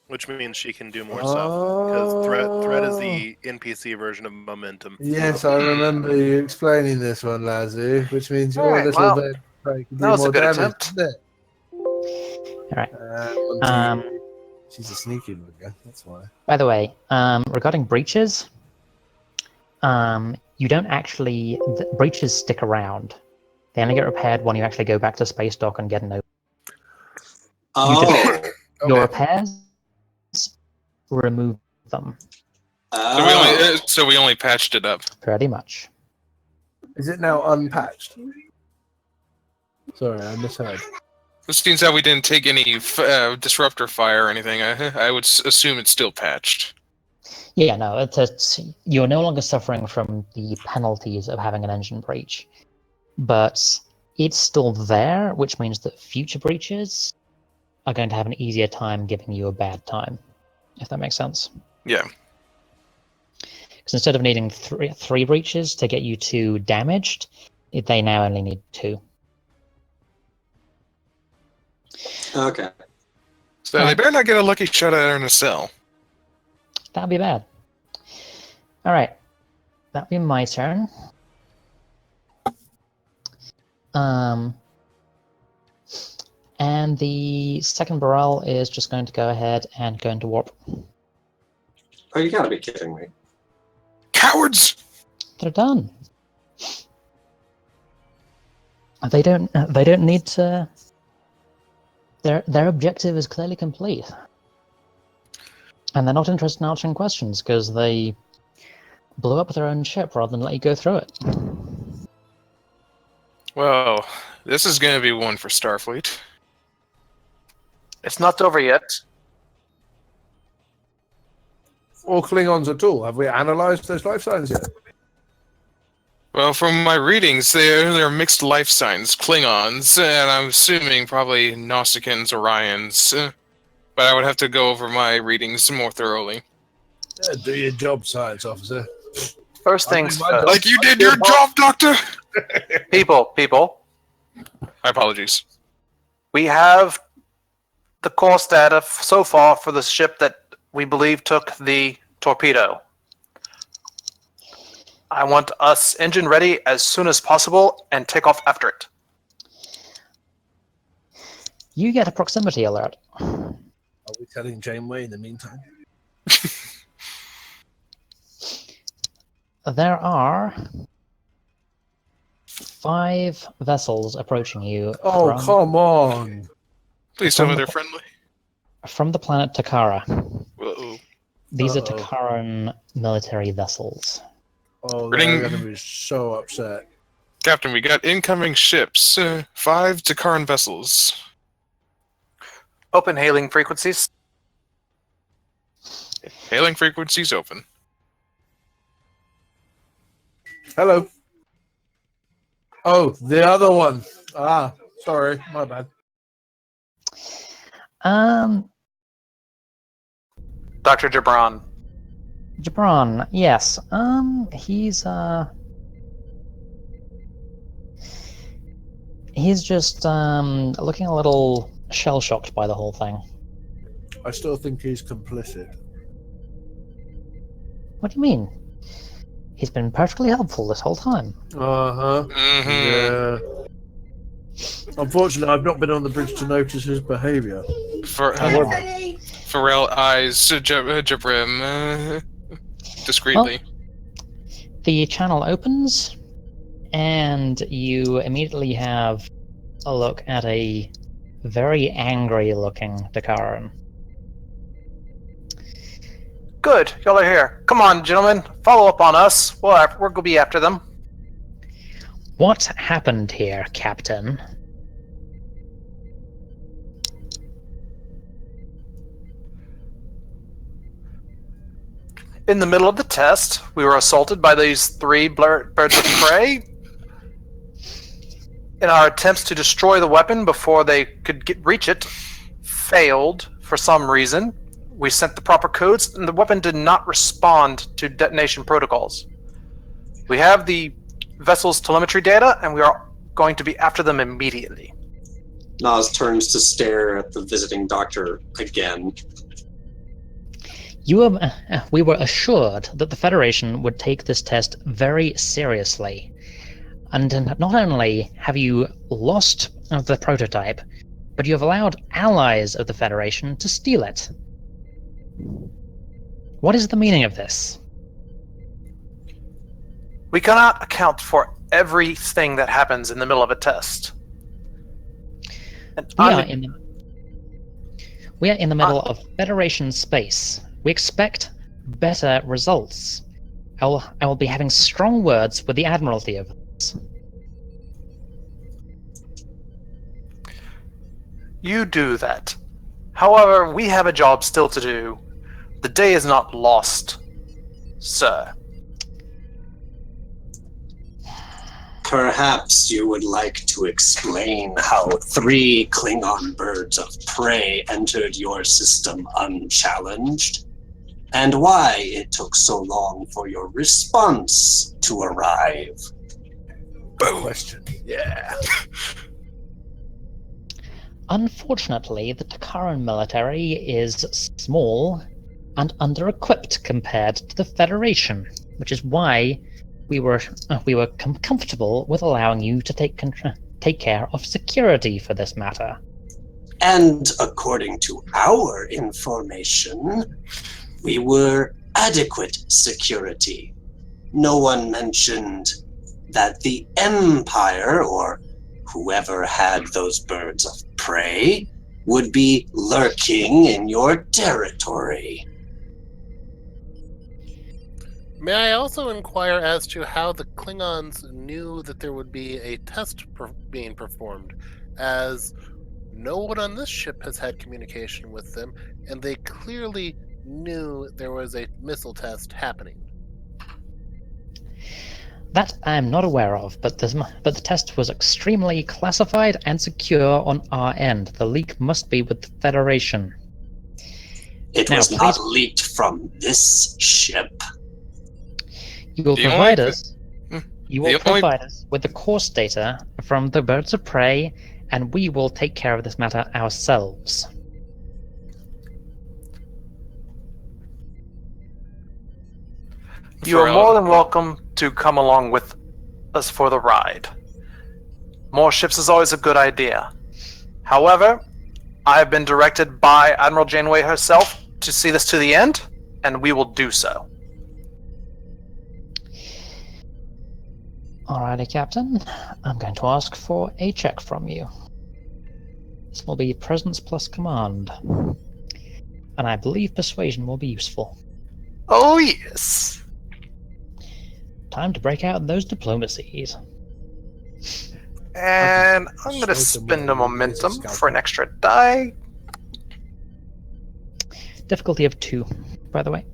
Which means she can do more stuff. Because threat is the NPC version of momentum. Yes, I remember you explaining this one, Lazu, which means your Alright, little well, bit can do that was a more good damage, attempt. doesn't it? Alright. She's a sneaky bugger, that's why. By the way, regarding breaches, you don't actually... breaches stick around. They only get repaired when you actually go back to space dock and get an open. oh, Your repairs remove them, So we only patched it up. pretty much. Is it now unpatched? Sorry, I misheard. This seems how we didn't take any disruptor fire or anything. I would assume it's still patched. Yeah, no, it's you're no longer suffering from the penalties of having an engine breach, but it's still there, which means that future breaches are going to have an easier time giving you a bad time, if that makes sense. Yeah. Because instead of needing three breaches to get you 2 damaged, they now only need 2. okay. So they better not get a lucky shot at her in a cell. That'd be bad. Alright. That'd be my turn. And the second Burrell is just going to go ahead and go into warp. Oh, you gotta be kidding me. Cowards! They're done. They don't need to... Their objective is clearly complete. And they're not interested in answering questions because they blew up their own ship rather than let you go through it. Well, this is going to be one for Starfleet. It's not over yet. Or Klingons at all? Have we analysed those life signs yet? Well, from my readings, they're mixed life signs, Klingons, and I'm assuming probably Nausicans, Orions. But I would have to go over my readings more thoroughly. Yeah, do your job, science officer. First things I mean, first. Like you did your job, Doctor! People. My apologies. We have the course data so far for the ship that we believe took the torpedo. I want us engine ready as soon as possible and take off after it. You get a proximity alert. Are we telling Janeway in the meantime? There are 5 vessels approaching you Oh, come on. Please tell me they're friendly. from the planet Takara. Whoa. These are Uh-oh. Takaran military vessels. Oh, Reading- they're going to be so upset. Captain, we got incoming ships. 5 Takaran vessels. Open hailing frequencies. Hailing frequencies open. Hello. Oh, the other one. Ah, sorry, my bad. Dr. Gibran. Gibran, yes. He's just looking a little shell-shocked by the whole thing. I still think he's complicit. What do you mean? He's been perfectly helpful this whole time. Uh-huh. Mm-hmm. Yeah. Unfortunately, I've not been on the bridge to notice his behaviour. Pharrell eyes Jabrim discreetly. Well, the channel opens, and you immediately have a look at a very angry-looking Dakaran. Good, y'all are here. Come on, gentlemen, follow up on us. We're going to be after them. What happened here, Captain? In the middle of the test, we were assaulted by these 3 birds of prey. In our attempts to destroy the weapon before they could reach it, failed for some reason. We sent the proper codes, and the weapon did not respond to detonation protocols. We have the vessel's telemetry data, and we are going to be after them immediately. Nas turns to stare at the visiting doctor again. We were assured that the Federation would take this test very seriously. And not only have you lost the prototype, but you have allowed allies of the Federation to steal it. What is the meaning of this? We cannot account for everything that happens in the middle of a test. And We are in the middle of Federation space. We expect better results. I will be having strong words with the Admiralty of this. You do that. However, we have a job still to do. The day is not lost, sir. Perhaps you would like to explain how 3 Klingon birds of prey entered your system unchallenged, and why it took so long for your response to arrive. Question. Yeah. Unfortunately, the Takaran military is small and under-equipped compared to the Federation, which is why we were comfortable with allowing you to take care of security for this matter. And according to our information, we were adequate security. No one mentioned that the Empire, or whoever had those birds of prey, would be lurking in your territory. May I also inquire as to how the Klingons knew that there would be a test being performed, as no one on this ship has had communication with them, and they clearly knew there was a missile test happening. That I am not aware of, but the test was extremely classified and secure on our end. The leak must be with the Federation. It Now, was not please- leaked from this ship. You will The only provide thi- us. You the will only- provide us with the course data from the birds of prey, and we will take care of this matter ourselves. You are more than welcome to come along with us for the ride. More ships is always a good idea. However, I have been directed by Admiral Janeway herself to see this to the end, and we will do so. Alrighty, Captain. I'm going to ask for a check from you. This will be presence plus command. And I believe persuasion will be useful. Oh, yes. Time to break out those diplomacies. And I'm going to persuade them spend with a a momentum scalpel. for an extra die. Difficulty of 2, by the way.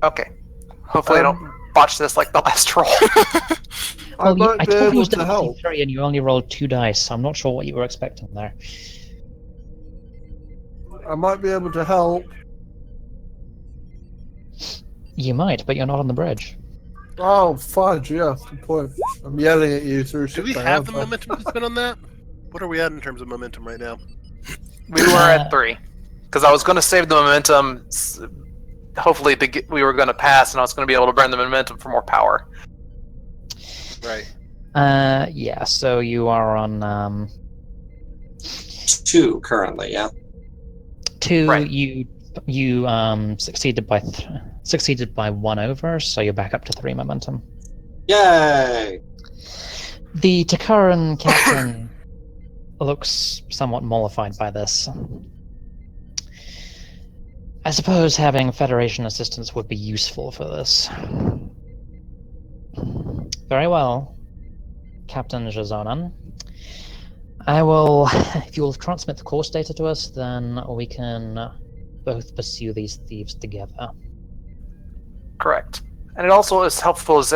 Okay. Hopefully I don't botch this like the last roll. I Well, might I be told you it able was to difficulty help. 3 and you only rolled 2 dice, so I'm not sure what you were expecting there. I might be able to help. You might, but you're not on the bridge. Oh, fudge, yeah, good point. I'm yelling at you through Do we sick bay, have the aren't I? momentum to spend on that? What are we at in terms of momentum right now? We were at 3. Because I was going to save the momentum, hopefully we were going to pass, and I was going to be able to burn the momentum for more power. Right. Yeah, so you are on 2 currently, yeah. 2. Right. You succeeded by 1 over, so you're back up to 3 momentum. Yay! The Takaran captain looks somewhat mollified by this. I suppose having Federation assistance would be useful for this. Very well, Captain Jazonan. I will, if you will transmit the course data to us, then we can both pursue these thieves together. Correct. And it also is helpful as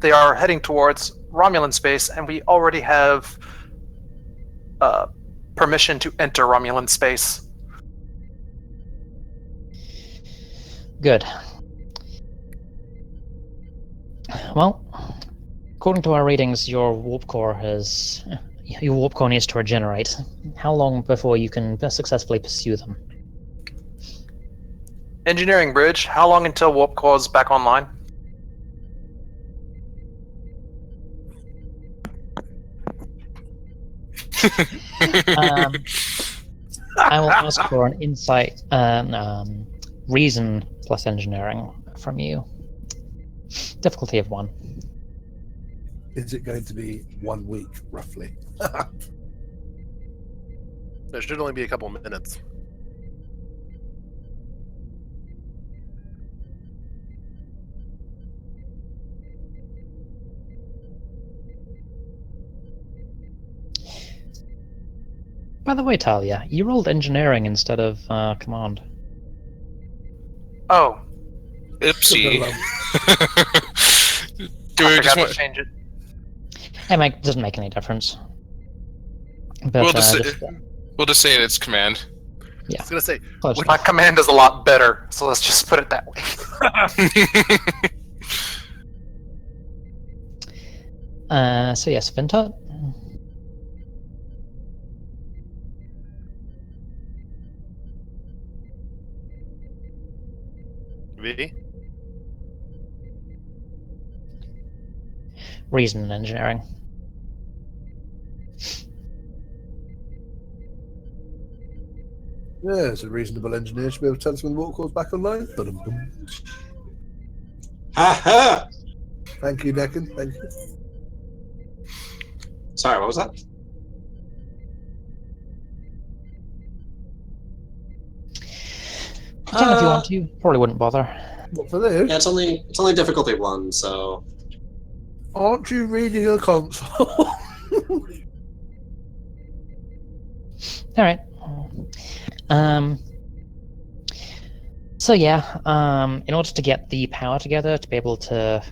they are heading towards Romulan space, and we already have permission to enter Romulan space. Good. Well, according to our readings, your warp core needs to regenerate. How long before you can successfully pursue them? Engineering bridge, how long until warp core is back online? I will ask for an insight, reason plus engineering from you. Difficulty of 1. Is it going to be 1 week, roughly? There should only be a couple minutes. By the way, Talia, you rolled engineering instead of command. Oh, Oopsie. Do I we forgot just to want? change it. It doesn't make any difference. But We'll just say it's command. I was gonna say, close My enough. command is a lot better, so let's just put it that way. So yes, Vintot. V? Reason and engineering. Yeah, it's a reasonable engineer should be able to tell us when the walk core's back online. Ba-dum-bum. Ha ha! Thank you, Deccan. Thank you. Sorry, what was that? You can if you want to. Probably wouldn't bother. What for this? Yeah, it's only difficulty 1, so Aren't you reading a console? All right. So yeah, in order to get the power together to be able to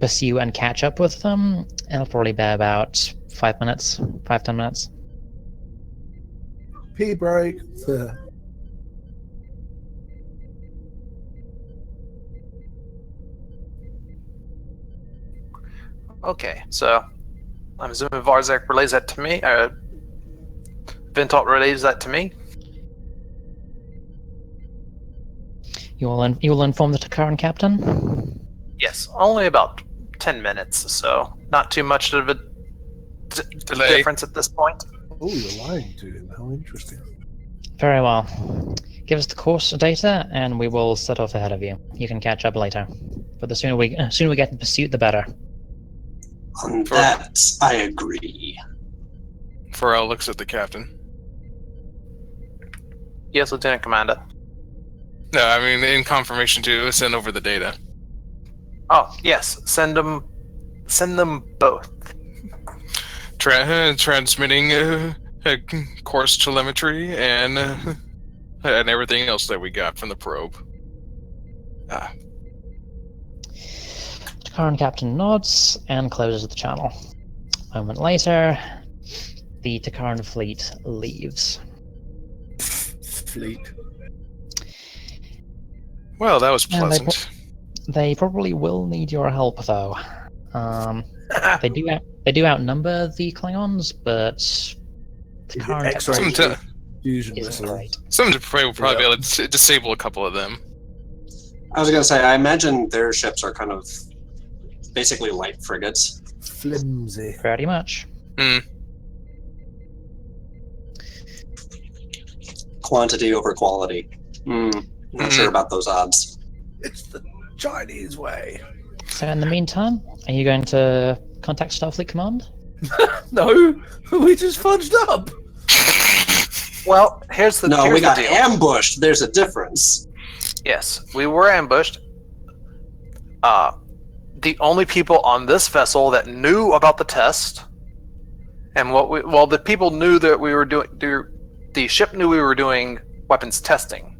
pursue and catch up with them, it'll probably be about 5 minutes, 5-10 minutes. Pee break. Okay, so I'm assuming Varzak relays that to me. Vintot relays that to me. You will inform the Takaran captain. Yes, only about 10 minutes, so not too much of a Delay. difference at this point. Oh, you're lying to him. How interesting. Very well. Give us the course data, and we will set off ahead of you. You can catch up later. But the sooner we get in pursuit, the better. on that I agree. Pharrell looks at the captain. Yes, Lieutenant Commander. No, I mean in confirmation to send over the data. Oh, yes. Send them both. Transmitting course telemetry and everything else that we got from the probe. Takaran captain nods and closes the channel. A moment later, the Takaran fleet leaves. Fleet. Well, that was And pleasant. They probably will need your help, though. They do outnumber the Klingons, but Takaran X-ray Some fusion isn't missile. great. Some will probably be able to disable a couple of them. I was going to say, I imagine their ships are kind of basically light frigates. Flimsy. Pretty much. Quantity over quality. Not sure about those odds. It's the Chinese way. So in the meantime, are you going to contact Starfleet Command? No, we just fudged up. Well, here's the No, we got deal. ambushed. There's a difference. Yes, we were ambushed. The only people on this vessel that knew about the test, and the people knew that we were doing. The ship knew we were doing weapons testing.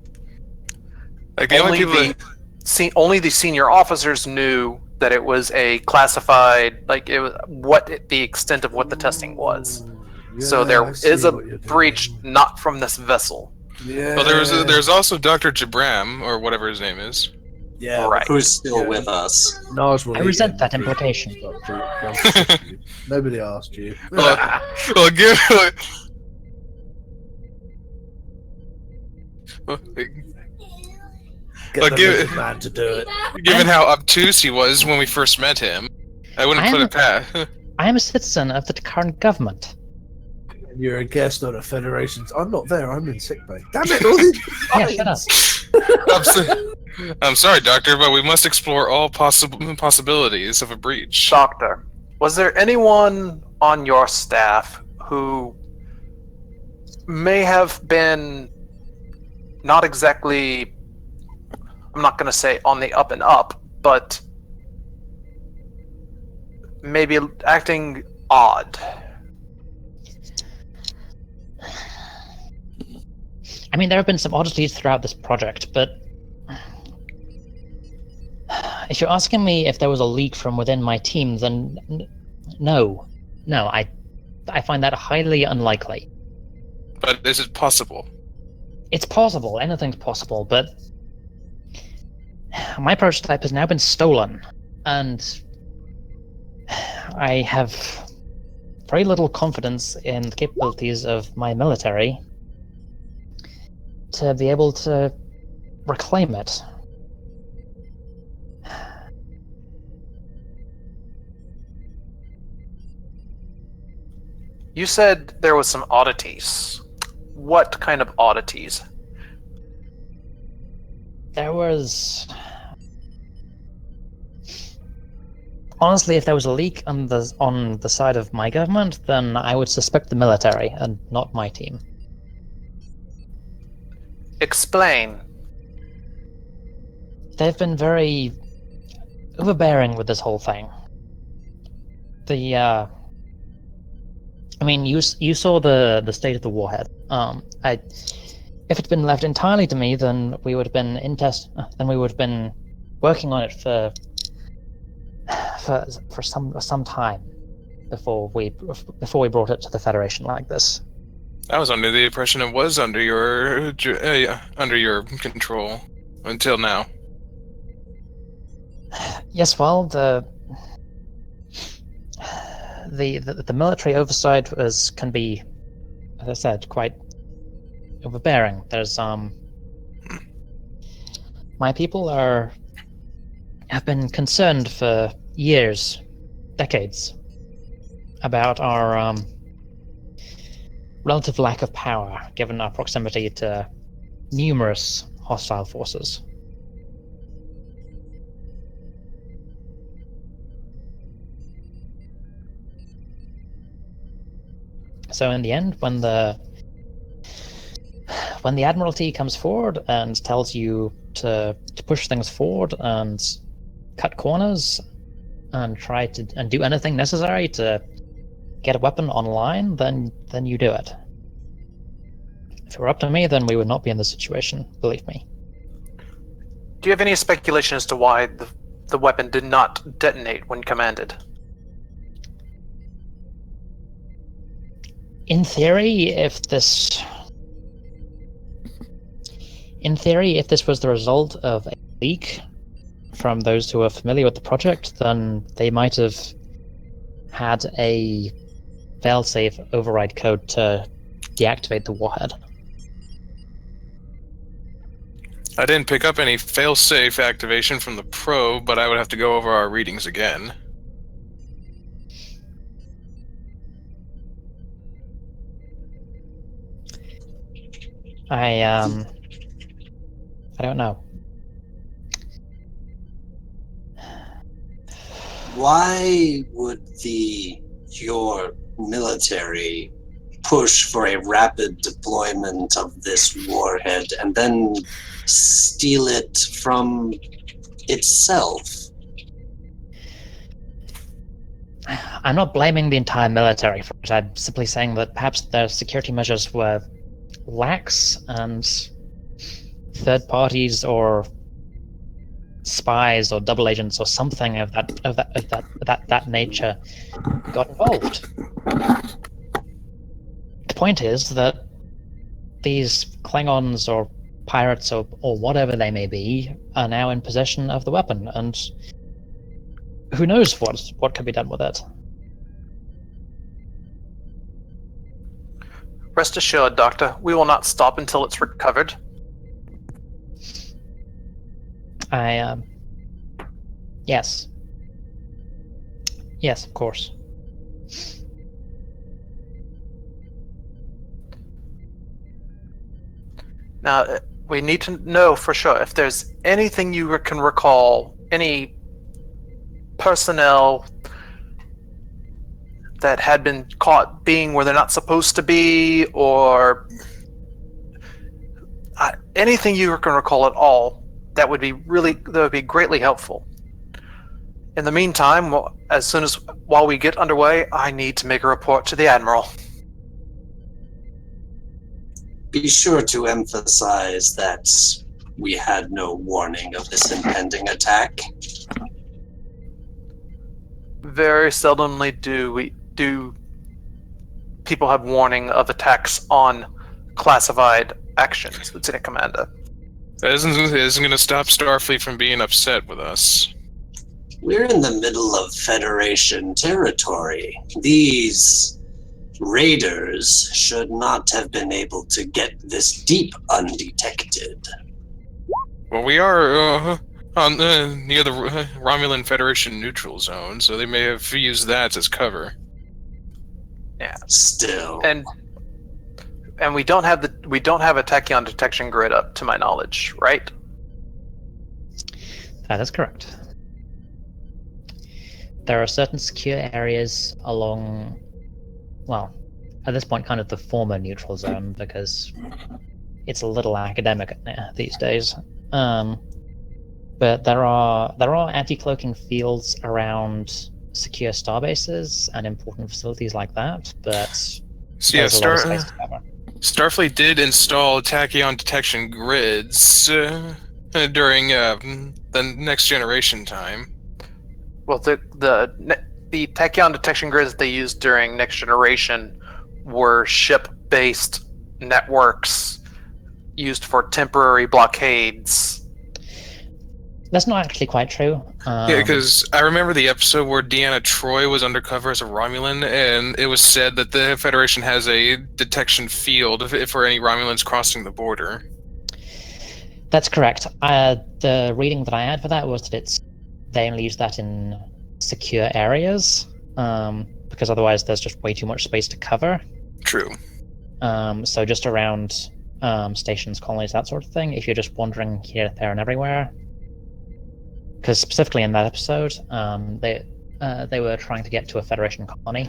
Like the only people that, Only the senior officers knew that it was a classified, like it was the extent of what the testing was. So Yeah, there I see is a what you're doing. breach not from this vessel. Yeah. well, there's also Dr. Jabram or whatever his name is. yeah. Right. Who's still Yeah. with us? Nars will I eat resent him that if he- implication. Nobody asked you. Well, Get Well, the give- lizard man to do it. given how obtuse he was when we first met him, I wouldn't put it past. I am a citizen of the Takaran government. You're a guest on a Federation. I'm not there. I'm in sickbay. Damn it! All these Yeah, shut up. I'm sorry, Doctor, but we must explore all possibilities of a breach. Doctor, was there anyone on your staff who may have been not exactly, I'm not going to say on the up and up, but maybe acting odd? I mean, there have been some oddities throughout this project, but if you're asking me if there was a leak from within my team, then no. I find that highly unlikely. But is it possible? It's possible, anything's possible, but my prototype has now been stolen, and I have very little confidence in the capabilities of my military to be able to reclaim it. You said there was some oddities. What kind of oddities? There was... Honestly, if there was a leak on the side of my government, then I would suspect the military and not my team. Explain. they've been very overbearing with this whole thing. I mean, you saw the state of the warhead. If it'd been left entirely to me, then we would have been working on it for some time before we brought it to the Federation like this. I was under the impression it was under your control until now. Yes, well, the military oversight can be, as I said, quite overbearing. There's my people have been concerned for years, decades, about our relative lack of power, given our proximity to numerous hostile forces. So in the end, when the Admiralty comes forward and tells you to push things forward and cut corners and try to do anything necessary to get a weapon online, then you do it. If it were up to me, then we would not be in this situation, believe me. Do you have any speculation as to why the weapon did not detonate when commanded? In theory, if this was the result of a leak from those who are familiar with the project, then they might have had a failsafe override code to deactivate the warhead. I didn't pick up any failsafe activation from the probe, but I would have to go over our readings again. I don't know. Why would your military push for a rapid deployment of this warhead and then steal it from itself? I'm not blaming the entire military for it. I'm simply saying that perhaps their security measures were lax, and third parties or spies or double agents or something of that nature got involved. The point is that these Klingons or pirates or whatever they may be are now in possession of the weapon, and who knows what could be done with it. Rest assured, Doctor, we will not stop until it's recovered. Yes. Yes, of course. Now, we need to know for sure if there's anything you can recall, any personnel that had been caught being where they're not supposed to be, or anything you can recall at all, that would be greatly helpful. In the meantime, while we get underway, I need to make a report to the Admiral. Be sure to emphasize that we had no warning of this impending attack. Very seldomly do people have warning of attacks on classified actions, Lieutenant Commander. That isn't going to stop Starfleet from being upset with us. We're in the middle of Federation territory. These raiders should not have been able to get this deep undetected. Well, we are near the Romulan Federation neutral zone, so they may have used that as cover. Yeah. Still. And we don't have a tachyon detection grid up, to my knowledge, right? That is correct. There are certain secure areas along, well, at this point, kind of the former neutral zone, because it's a little academic these days. But but there are anti-cloaking fields around secure starbases and important facilities like that. But So yeah, there's a lot of space to cover. Starfleet did install tachyon detection grids during the next generation time. Well, the tachyon detection grids they used during Next Generation were ship-based networks used for temporary blockades. That's not actually quite true. Yeah, because I remember the episode where Deanna Troi was undercover as a Romulan, and it was said that the Federation has a detection field for any Romulans crossing the border. That's correct. The reading that I had for that was that they only use that in secure areas, because otherwise there's just way too much space to cover. True. So just around stations, colonies, that sort of thing. If you're just wandering here, there, and everywhere. Because specifically in that episode, they were trying to get to a Federation colony.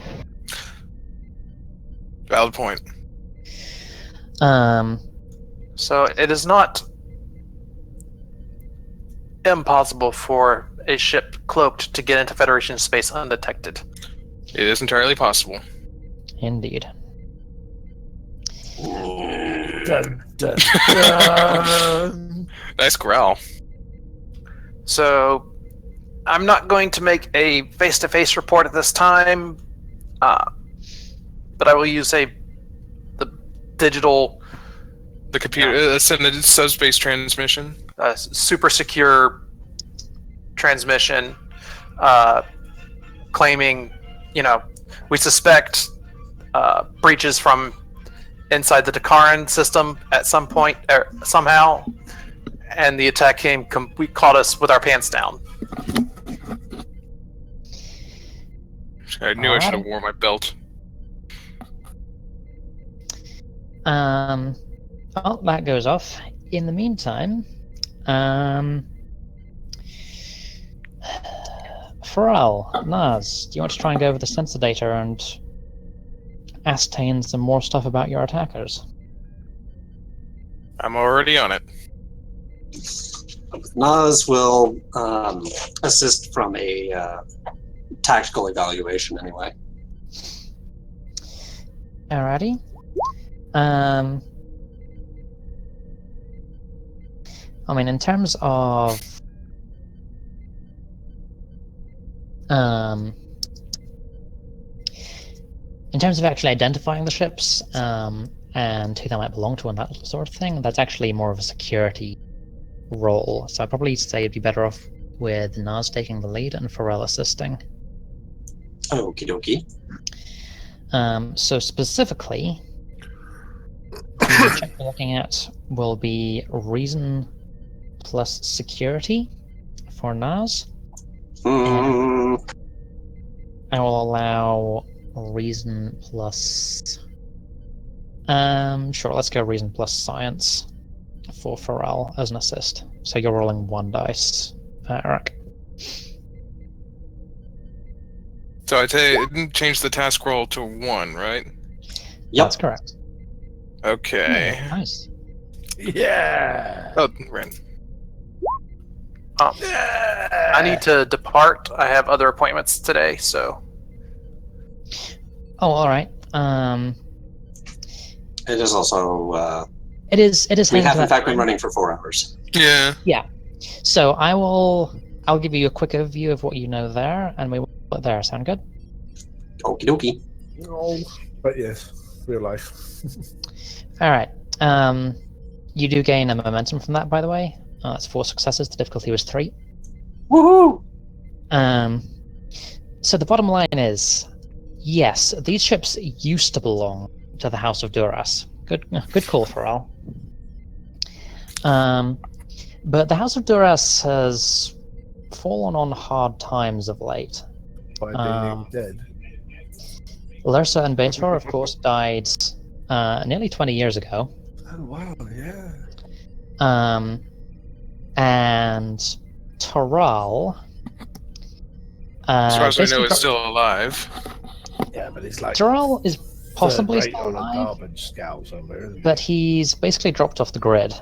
Valid point. So it is not impossible for a ship cloaked to get into Federation space undetected. It is entirely possible. Indeed. Dun, dun, dun. Nice growl. So I'm not going to make a face-to-face report at this time, but I will use the digital, The computer send a subspace transmission. super secure transmission, claiming, we suspect breaches from inside the Dakaran system at some point, or somehow, and the attack team caught us with our pants down. I knew I should have worn my belt. Well, that goes off. In the meantime, Pharrell, Naz, do you want to try and go over the sensor data and ascertain some more stuff about your attackers? I'm already on it. Naz will assist from a tactical evaluation anyway. Alrighty. I mean, in terms of actually identifying the ships and who they might belong to and that sort of thing, that's actually more of a security role. So I'd probably say it'd be better off with Naz taking the lead and Pharrell assisting. Okie dokie. So specifically, the check we're looking at will be reason plus security for Naz. Mm, I will allow reason plus... sure, let's go reason plus science for Pharrell as an assist. So you're rolling 1 dice, Eric. So I change the task roll to 1, right? yep. That's correct. Okay. Yeah, nice. Yeah. Oh, Ren. I need to depart. I have other appointments today, so... Oh, alright. It is also. It is We heading have to in that fact been time. running for 4 hours. Yeah. Yeah. So I'll give you a quick overview of what you know there, and we will put there. Sound good? Okie dokie. No. But yes, real life. Alright. You do gain a momentum from that, by the way. That's 4 successes. The difficulty was 3. Woohoo! So the bottom line is, yes, these ships used to belong to the House of Duras. Good call, Pharrell. But the House of Duras has fallen on hard times of late. By being dead. Lursa and Betor, of course, died nearly 20 years ago. Oh wow, yeah. And Taral. As far as we know, basically it's still alive. Yeah, but it's like Taral is possibly third rate still on a alive, garbage scout somewhere, isn't but he's basically dropped off the grid.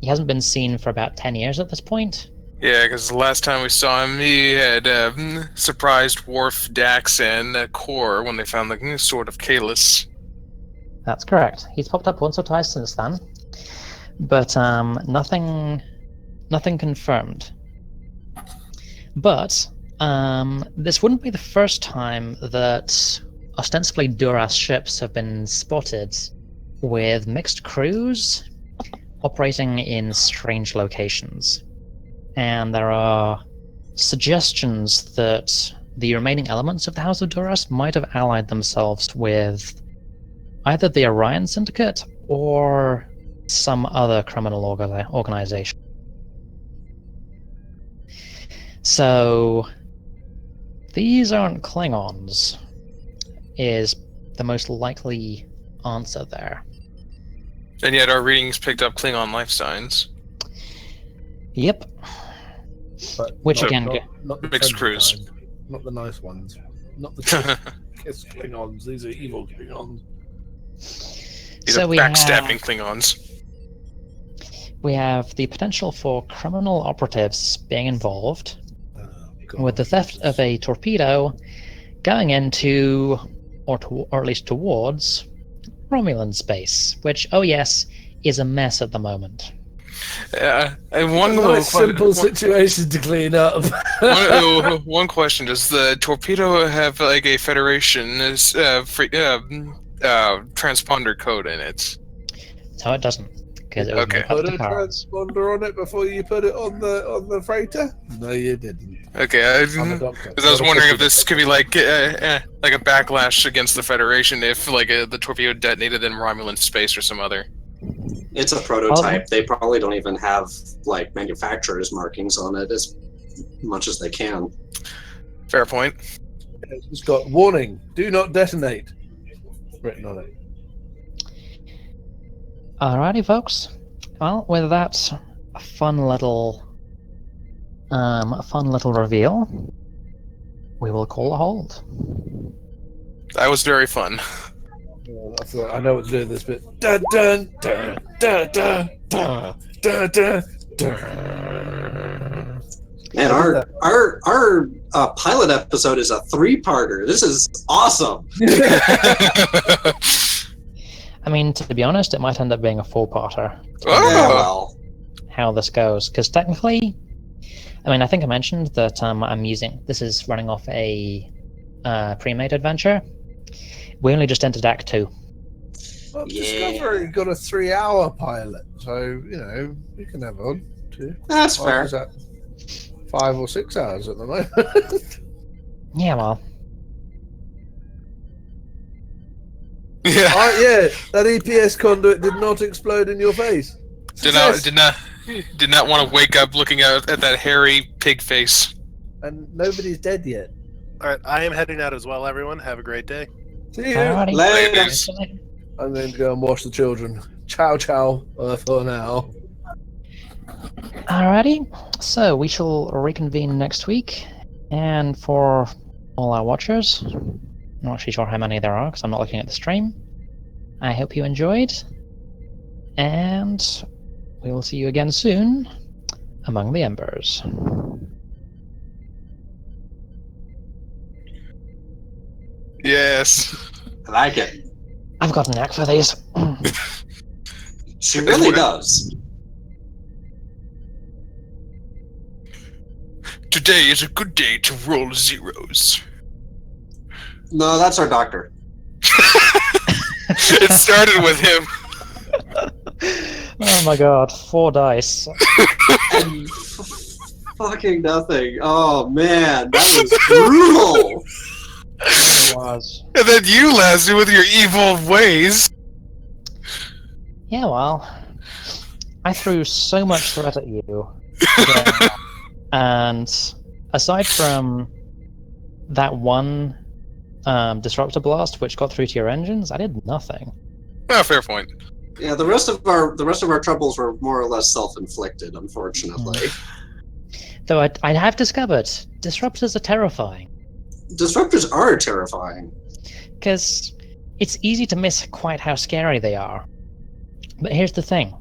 He hasn't been seen for about 10 years at this point. Yeah, because the last time we saw him, he had surprised Worf, Dax, and Core when they found the Sword of Kalis. That's correct. He's popped up once or twice since then, but nothing confirmed. But this wouldn't be the first time that ostensibly Duras ships have been spotted with mixed crews operating in strange locations. And there are suggestions that the remaining elements of the House of Duras might have allied themselves with either the Orion Syndicate or some other criminal organization. So, these aren't Klingons, is the most likely answer there. And yet our readings picked up Klingon life signs. Yep. But Which not- again, not the Mixed friendly crews. kind, not the nice ones, not the kiss Klingons. These are evil Klingons. These so are we backstabbing Klingons. we have the potential for criminal operatives being involved Oh, God. with the theft of a torpedo going into, or at least towards, Romulan space, which, oh yes, is a mess at the moment. And one Not a little simple situation to clean up. one question: does the torpedo have like a Federation transponder code in it? No, it doesn't, because it was Okay. made by Put the a Takarans. transponder on it before you put it on the freighter. No, you didn't. Okay, I'm a doctor. because I was wondering if this could be like a backlash against the Federation if like the torpedo detonated in Romulan space or some other. It's a prototype. They probably don't even have like manufacturer's markings on it as much as they can. Fair point. It's got warning: do not detonate written on it. Alrighty, folks. Well, with that fun little reveal, we will call a hold. That was very fun. I thought I know what to do with this bit. Dun dun dun dun dun dun dun dun dun. Man, our pilot episode is a 3-parter. This is awesome. I mean, to be honest, it might end up being a 4-parter. Oh! Yeah, well, How this goes, because technically, I mean, I think I mentioned that this is running off a pre-made adventure. We only just entered Act 2. Well, Yeah. Discovery got a 3-hour pilot, so we can have on 2. that's What fair. is that? 5 or 6 hours at the moment. Yeah, well, Yeah. Oh yeah, that EPS conduit did not explode in your face. Did not want to wake up looking at that hairy pig face. And nobody's dead yet. All right, I am heading out as well. Everyone, have a great day. See you. alrighty. Later. I'm going to go and watch the children. Ciao, ciao, for now. Alrighty, so we shall reconvene next week, and for all our watchers, I'm not actually sure how many there are because I'm not looking at the stream. I hope you enjoyed, and we will see you again soon among the Embers. Yes. I like it. I've got a knack for these. She really does. Today is a good day to roll zeros. No, that's our doctor. It started with him. Oh my god, 4 dice. And fucking nothing. Oh man, that was brutal. It was. And then you lasted with your evil ways. Yeah, well, I threw so much threat at you. Yeah. And aside from that one disruptor blast which got through to your engines, I did nothing. Oh, fair point. Yeah, the rest of our troubles were more or less self-inflicted, unfortunately. Though I have discovered disruptors are terrifying. Disruptors are terrifying. Because it's easy to miss quite how scary they are. But here's the thing.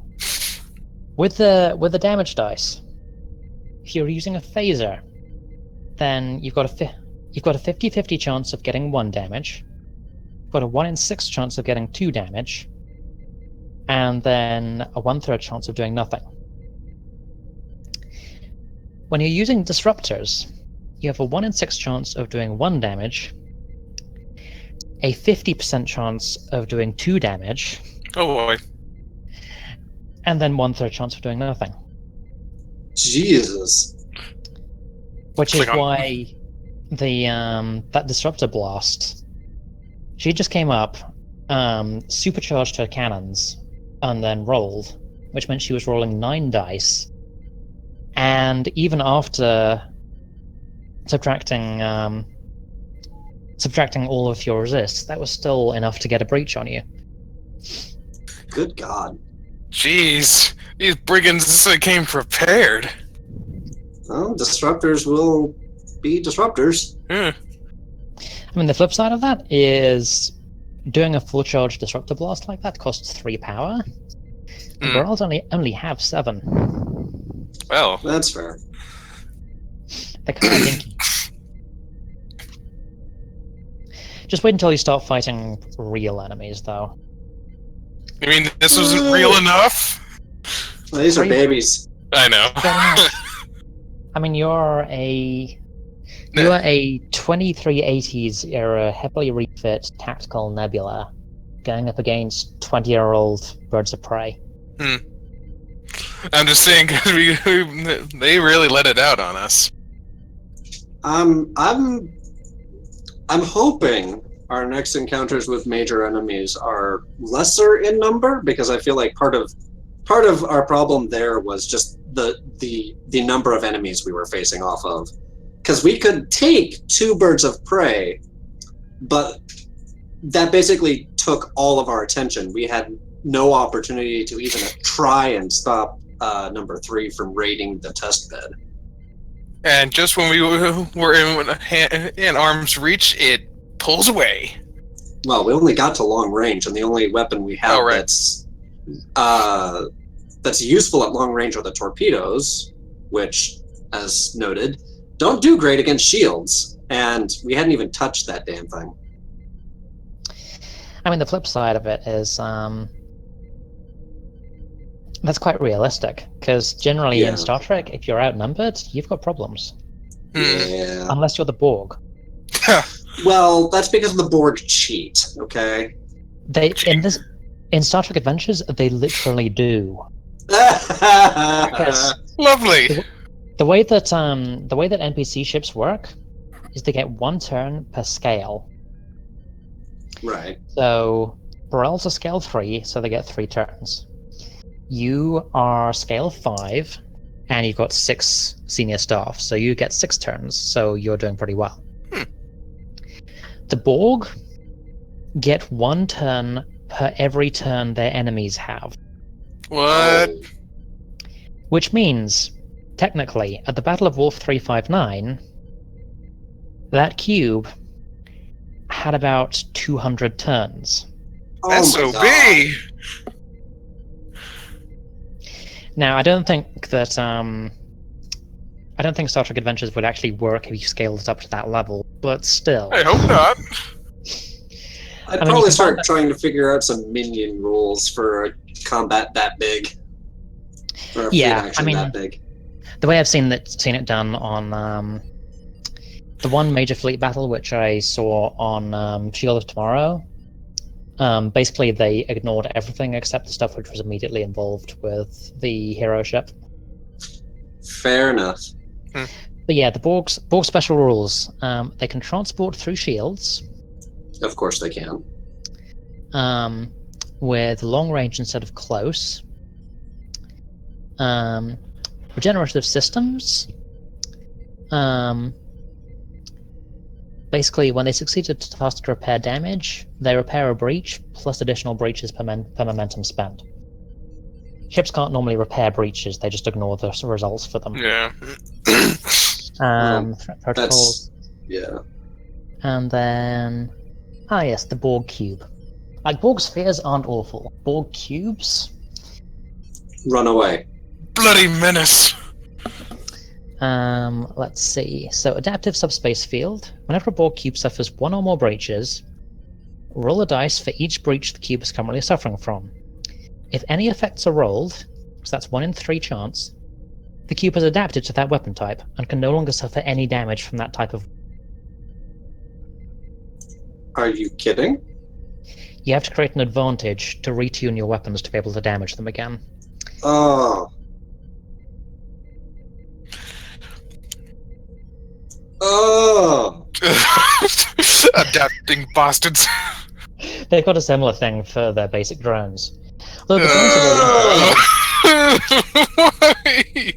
With the damage dice, If you're using a phaser, then you've got a 50-50 chance of getting 1 damage. You've got a 1 in 6 chance of getting 2 damage, and then a 1/3 chance of doing nothing. When you're using disruptors, you have a 1 in 6 chance of doing 1 damage, a 50% chance of doing 2 damage, Oh boy. and then 1/3 chance of doing nothing. Jesus. Which is Click on. why the that disruptor blast, she just came up, supercharged her cannons, and then rolled, which meant she was rolling 9 dice. And even after subtracting all of your resists, that was still enough to get a breach on you. Good God. Jeez, these brigands came prepared. Well, disruptors will be disruptors. Yeah. I mean, the flip side of that is doing a full charge disruptor blast like that costs 3 power. And barrels only have 7. Well, That's fair. They're kind of dinky. Just wait until you start fighting real enemies, though. you mean this wasn't real enough? Well, these are Crazy. babies. I know. I mean, you're a 2380s era heavily refit tactical nebula going up against 20-year-old birds of prey. I'm just saying, 'cause they really let it out on us. I'm hoping our next encounters with major enemies are lesser in number, because I feel like part of our problem there was just the number of enemies we were facing off of. Because we could take 2 birds of prey, but that basically took all of our attention. We had no opportunity to even try and stop number 3 from raiding the test bed. And just when we were in arm's reach, it pulls away. Well, we only got to long range, and the only weapon we have Oh, right. that's useful at long range are the torpedoes, which, as noted, don't do great against shields. And we hadn't even touched that damn thing. I mean, the flip side of it is that's quite realistic, because generally Yeah. in Star Trek, if you're outnumbered, you've got problems. Yeah. Unless you're the Borg. Well, that's because the Borg cheat, okay? In Star Trek Adventures, they literally do. Yes. Lovely. The way that NPC ships work is they get 1 turn per scale. Right. So Burrell's are scale 3, so they get 3 turns. You are scale 5, and you've got 6 senior staff, so you get 6 turns, so you're doing pretty well. The Borg get 1 turn per every turn their enemies have. What? Oh. Which means, technically, at the Battle of Wolf 359, that cube had about 200 turns. Oh my SOB! God. Now, I don't think Star Trek Adventures would actually work if you scaled it up to that level, but still. I hope not. I'd I mean, you probably can start find trying to figure out some minion rules for a combat that big. Or a Yeah, fleet action I mean- that big. The way I've seen it done on the one major fleet battle, which I saw on Shield of Tomorrow, basically they ignored everything except the stuff which was immediately involved with the hero ship. Fair enough. But yeah, the Borg special rules. They can transport through shields Of course they can. with long range instead of close. Regenerative systems. Basically, when they succeed at a task to repair damage, they repair a breach plus additional breaches per momentum spent. Ships can't normally repair breaches; they just ignore the results for them. Yeah. Protocols, Yeah. and then yes, the Borg cube. Like Borg spheres aren't awful. Borg cubes. Run away. Bloody menace. Let's see. So, adaptive subspace field. Whenever a Borg cube suffers one or more breaches, roll a dice for each breach the cube is currently suffering from. If any effects are rolled, so that's 1 in 3 chance, the cube is adapted to that weapon type and can no longer suffer any damage from that type of. Are you kidding? You have to create an advantage to retune your weapons to be able to damage them again. Oh. Oh. Adapting bastards. They've got a similar thing for their basic drones. Though the drones are Why?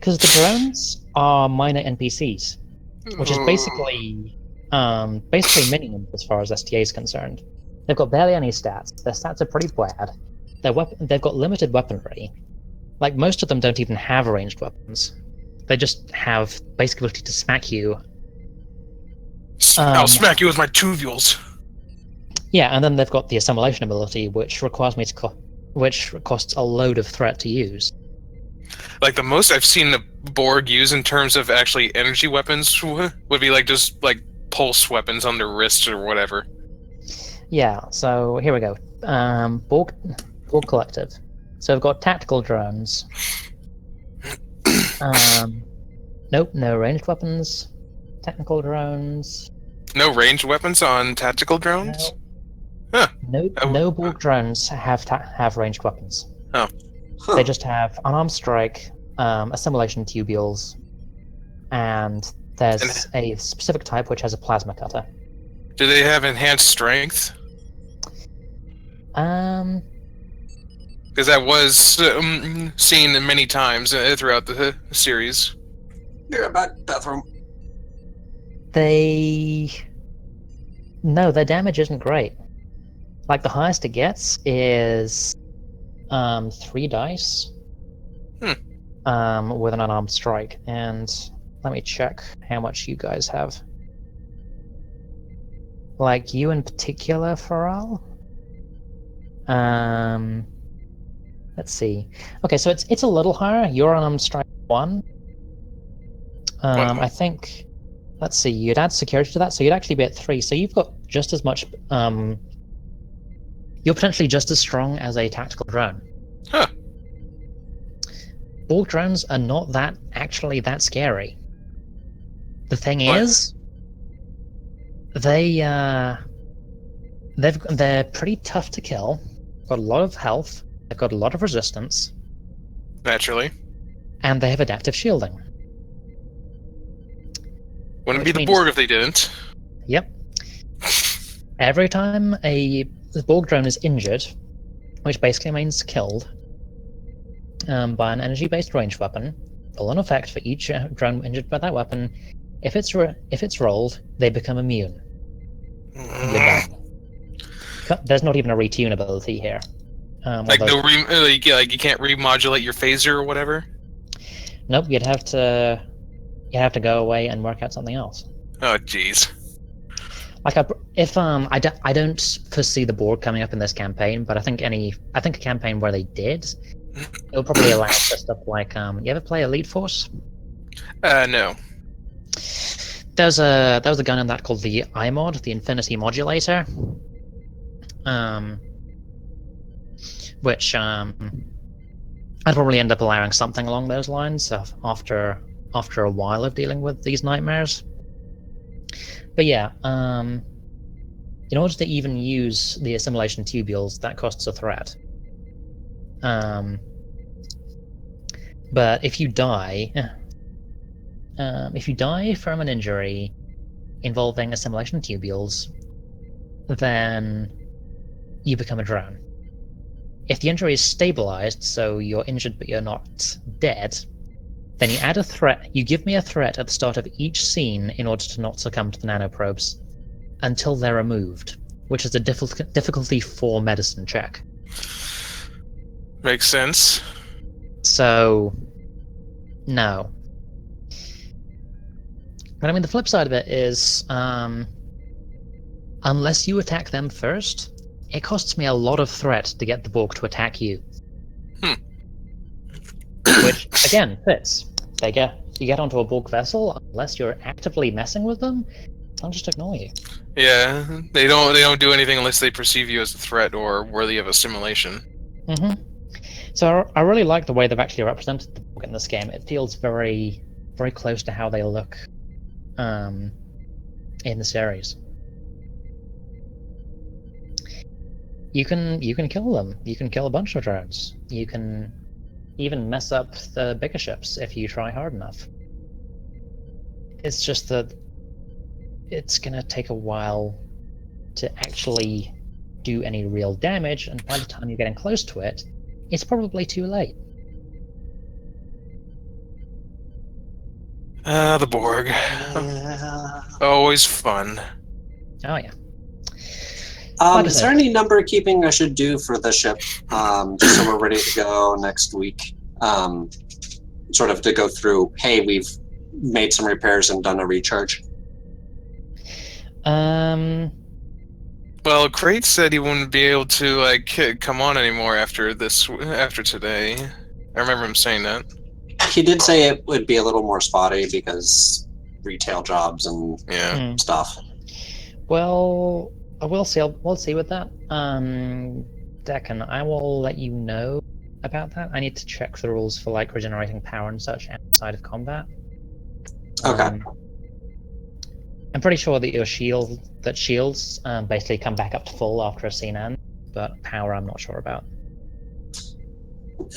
because the drones are minor NPCs, which is basically minions as far as STA is concerned. They've got barely any stats. Their stats are pretty bad. They've got limited weaponry. Like, most of them don't even have ranged weapons. They just have basic ability to smack you. I'll smack you with my tubules. Yeah, and then they've got the assimilation ability, which requires which costs a load of threat to use. Like, the most I've seen the Borg use in terms of actually energy weapons would be like just like pulse weapons on their wrists or whatever. Yeah, so here we go. Borg Collective. So we've got tactical drones. Nope, no ranged weapons. Technical drones. No ranged weapons on tactical drones? Huh. No Borg drones have ranged weapons. Oh. Huh. They just have unarmed strike, assimilation tubules, and there's a specific type which has a plasma cutter. Do they have enhanced strength? Because that was seen many times throughout the series. You're back, bathroom. No, their damage isn't great. Like, the highest it gets is 3 dice with an unarmed strike. And let me check how much you guys have. Like, you in particular, Pharrell? Let's see. Okay, so it's a little higher. You're on strike 1. I think. Let's see. You'd add security to that, so you'd actually be at 3. So you've got just as much. You're potentially just as strong as a tactical drone. Huh. Borg drones are not actually that scary. The thing is, they're pretty tough to kill. Got a lot of health. They've got a lot of resistance. Naturally. And they have adaptive shielding. Wouldn't be the Borg if they didn't. Yep. Every time the Borg drone is injured, which basically means killed, by an energy-based ranged weapon, roll an effect for each drone injured by that weapon. If it's rolled, they become immune. You're done. There's not even a retune ability here. Like no like you can't remodulate your phaser or whatever. Nope, you'd have to go away and work out something else. Oh jeez. Like I don't foresee the Borg coming up in this campaign, but I think a campaign where they did, it'll probably allow for stuff like you ever play Elite Force? No. There's a gun in that called the iMod, the Infinity Modulator. Which I'd probably end up allowing something along those lines after a while of dealing with these nightmares. But yeah, in order to even use the assimilation tubules, that costs a threat. But if you die from an injury involving assimilation tubules, then you become a drone. If the injury is stabilized, so you're injured but you're not dead, then you add a threat. You give me a threat at the start of each scene in order to not succumb to the nanoprobes until they're removed, which is a difficulty 4 medicine check. Makes sense. So, no. But I mean, the flip side of it is, unless you attack them first, it costs me a lot of threat to get the Borg to attack you. Which, again, fits. They get you get onto a bulk vessel, unless you're actively messing with them, they'll just ignore you. Yeah, they don't do anything unless they perceive you as a threat or worthy of assimilation. So I really like the way they've actually represented the bulk in this game. It feels very, very close to how they look in the series. You can kill them. You can kill a bunch of drones. You can even mess up the bigger ships if you try hard enough. It's just that it's gonna take a while to actually do any real damage, and by the time you're getting close to it, it's probably too late. The Borg. Always fun. Oh yeah. Is there any number keeping I should do for the ship, just so we're ready to go next week? Sort of to go through, hey, we've made some repairs and done a recharge. Um, Well, Crate said he wouldn't be able to come on anymore after today. I remember him saying that. He did say it would be a little more spotty because retail jobs and stuff. Well, we'll see with that. Deccan, I will let you know about that. I need to check the rules for like regenerating power and such outside of combat. Okay. I'm pretty sure that shields basically come back up to full after a scene ends, but power I'm not sure about.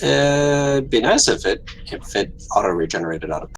It'd be nice if it auto regenerated out of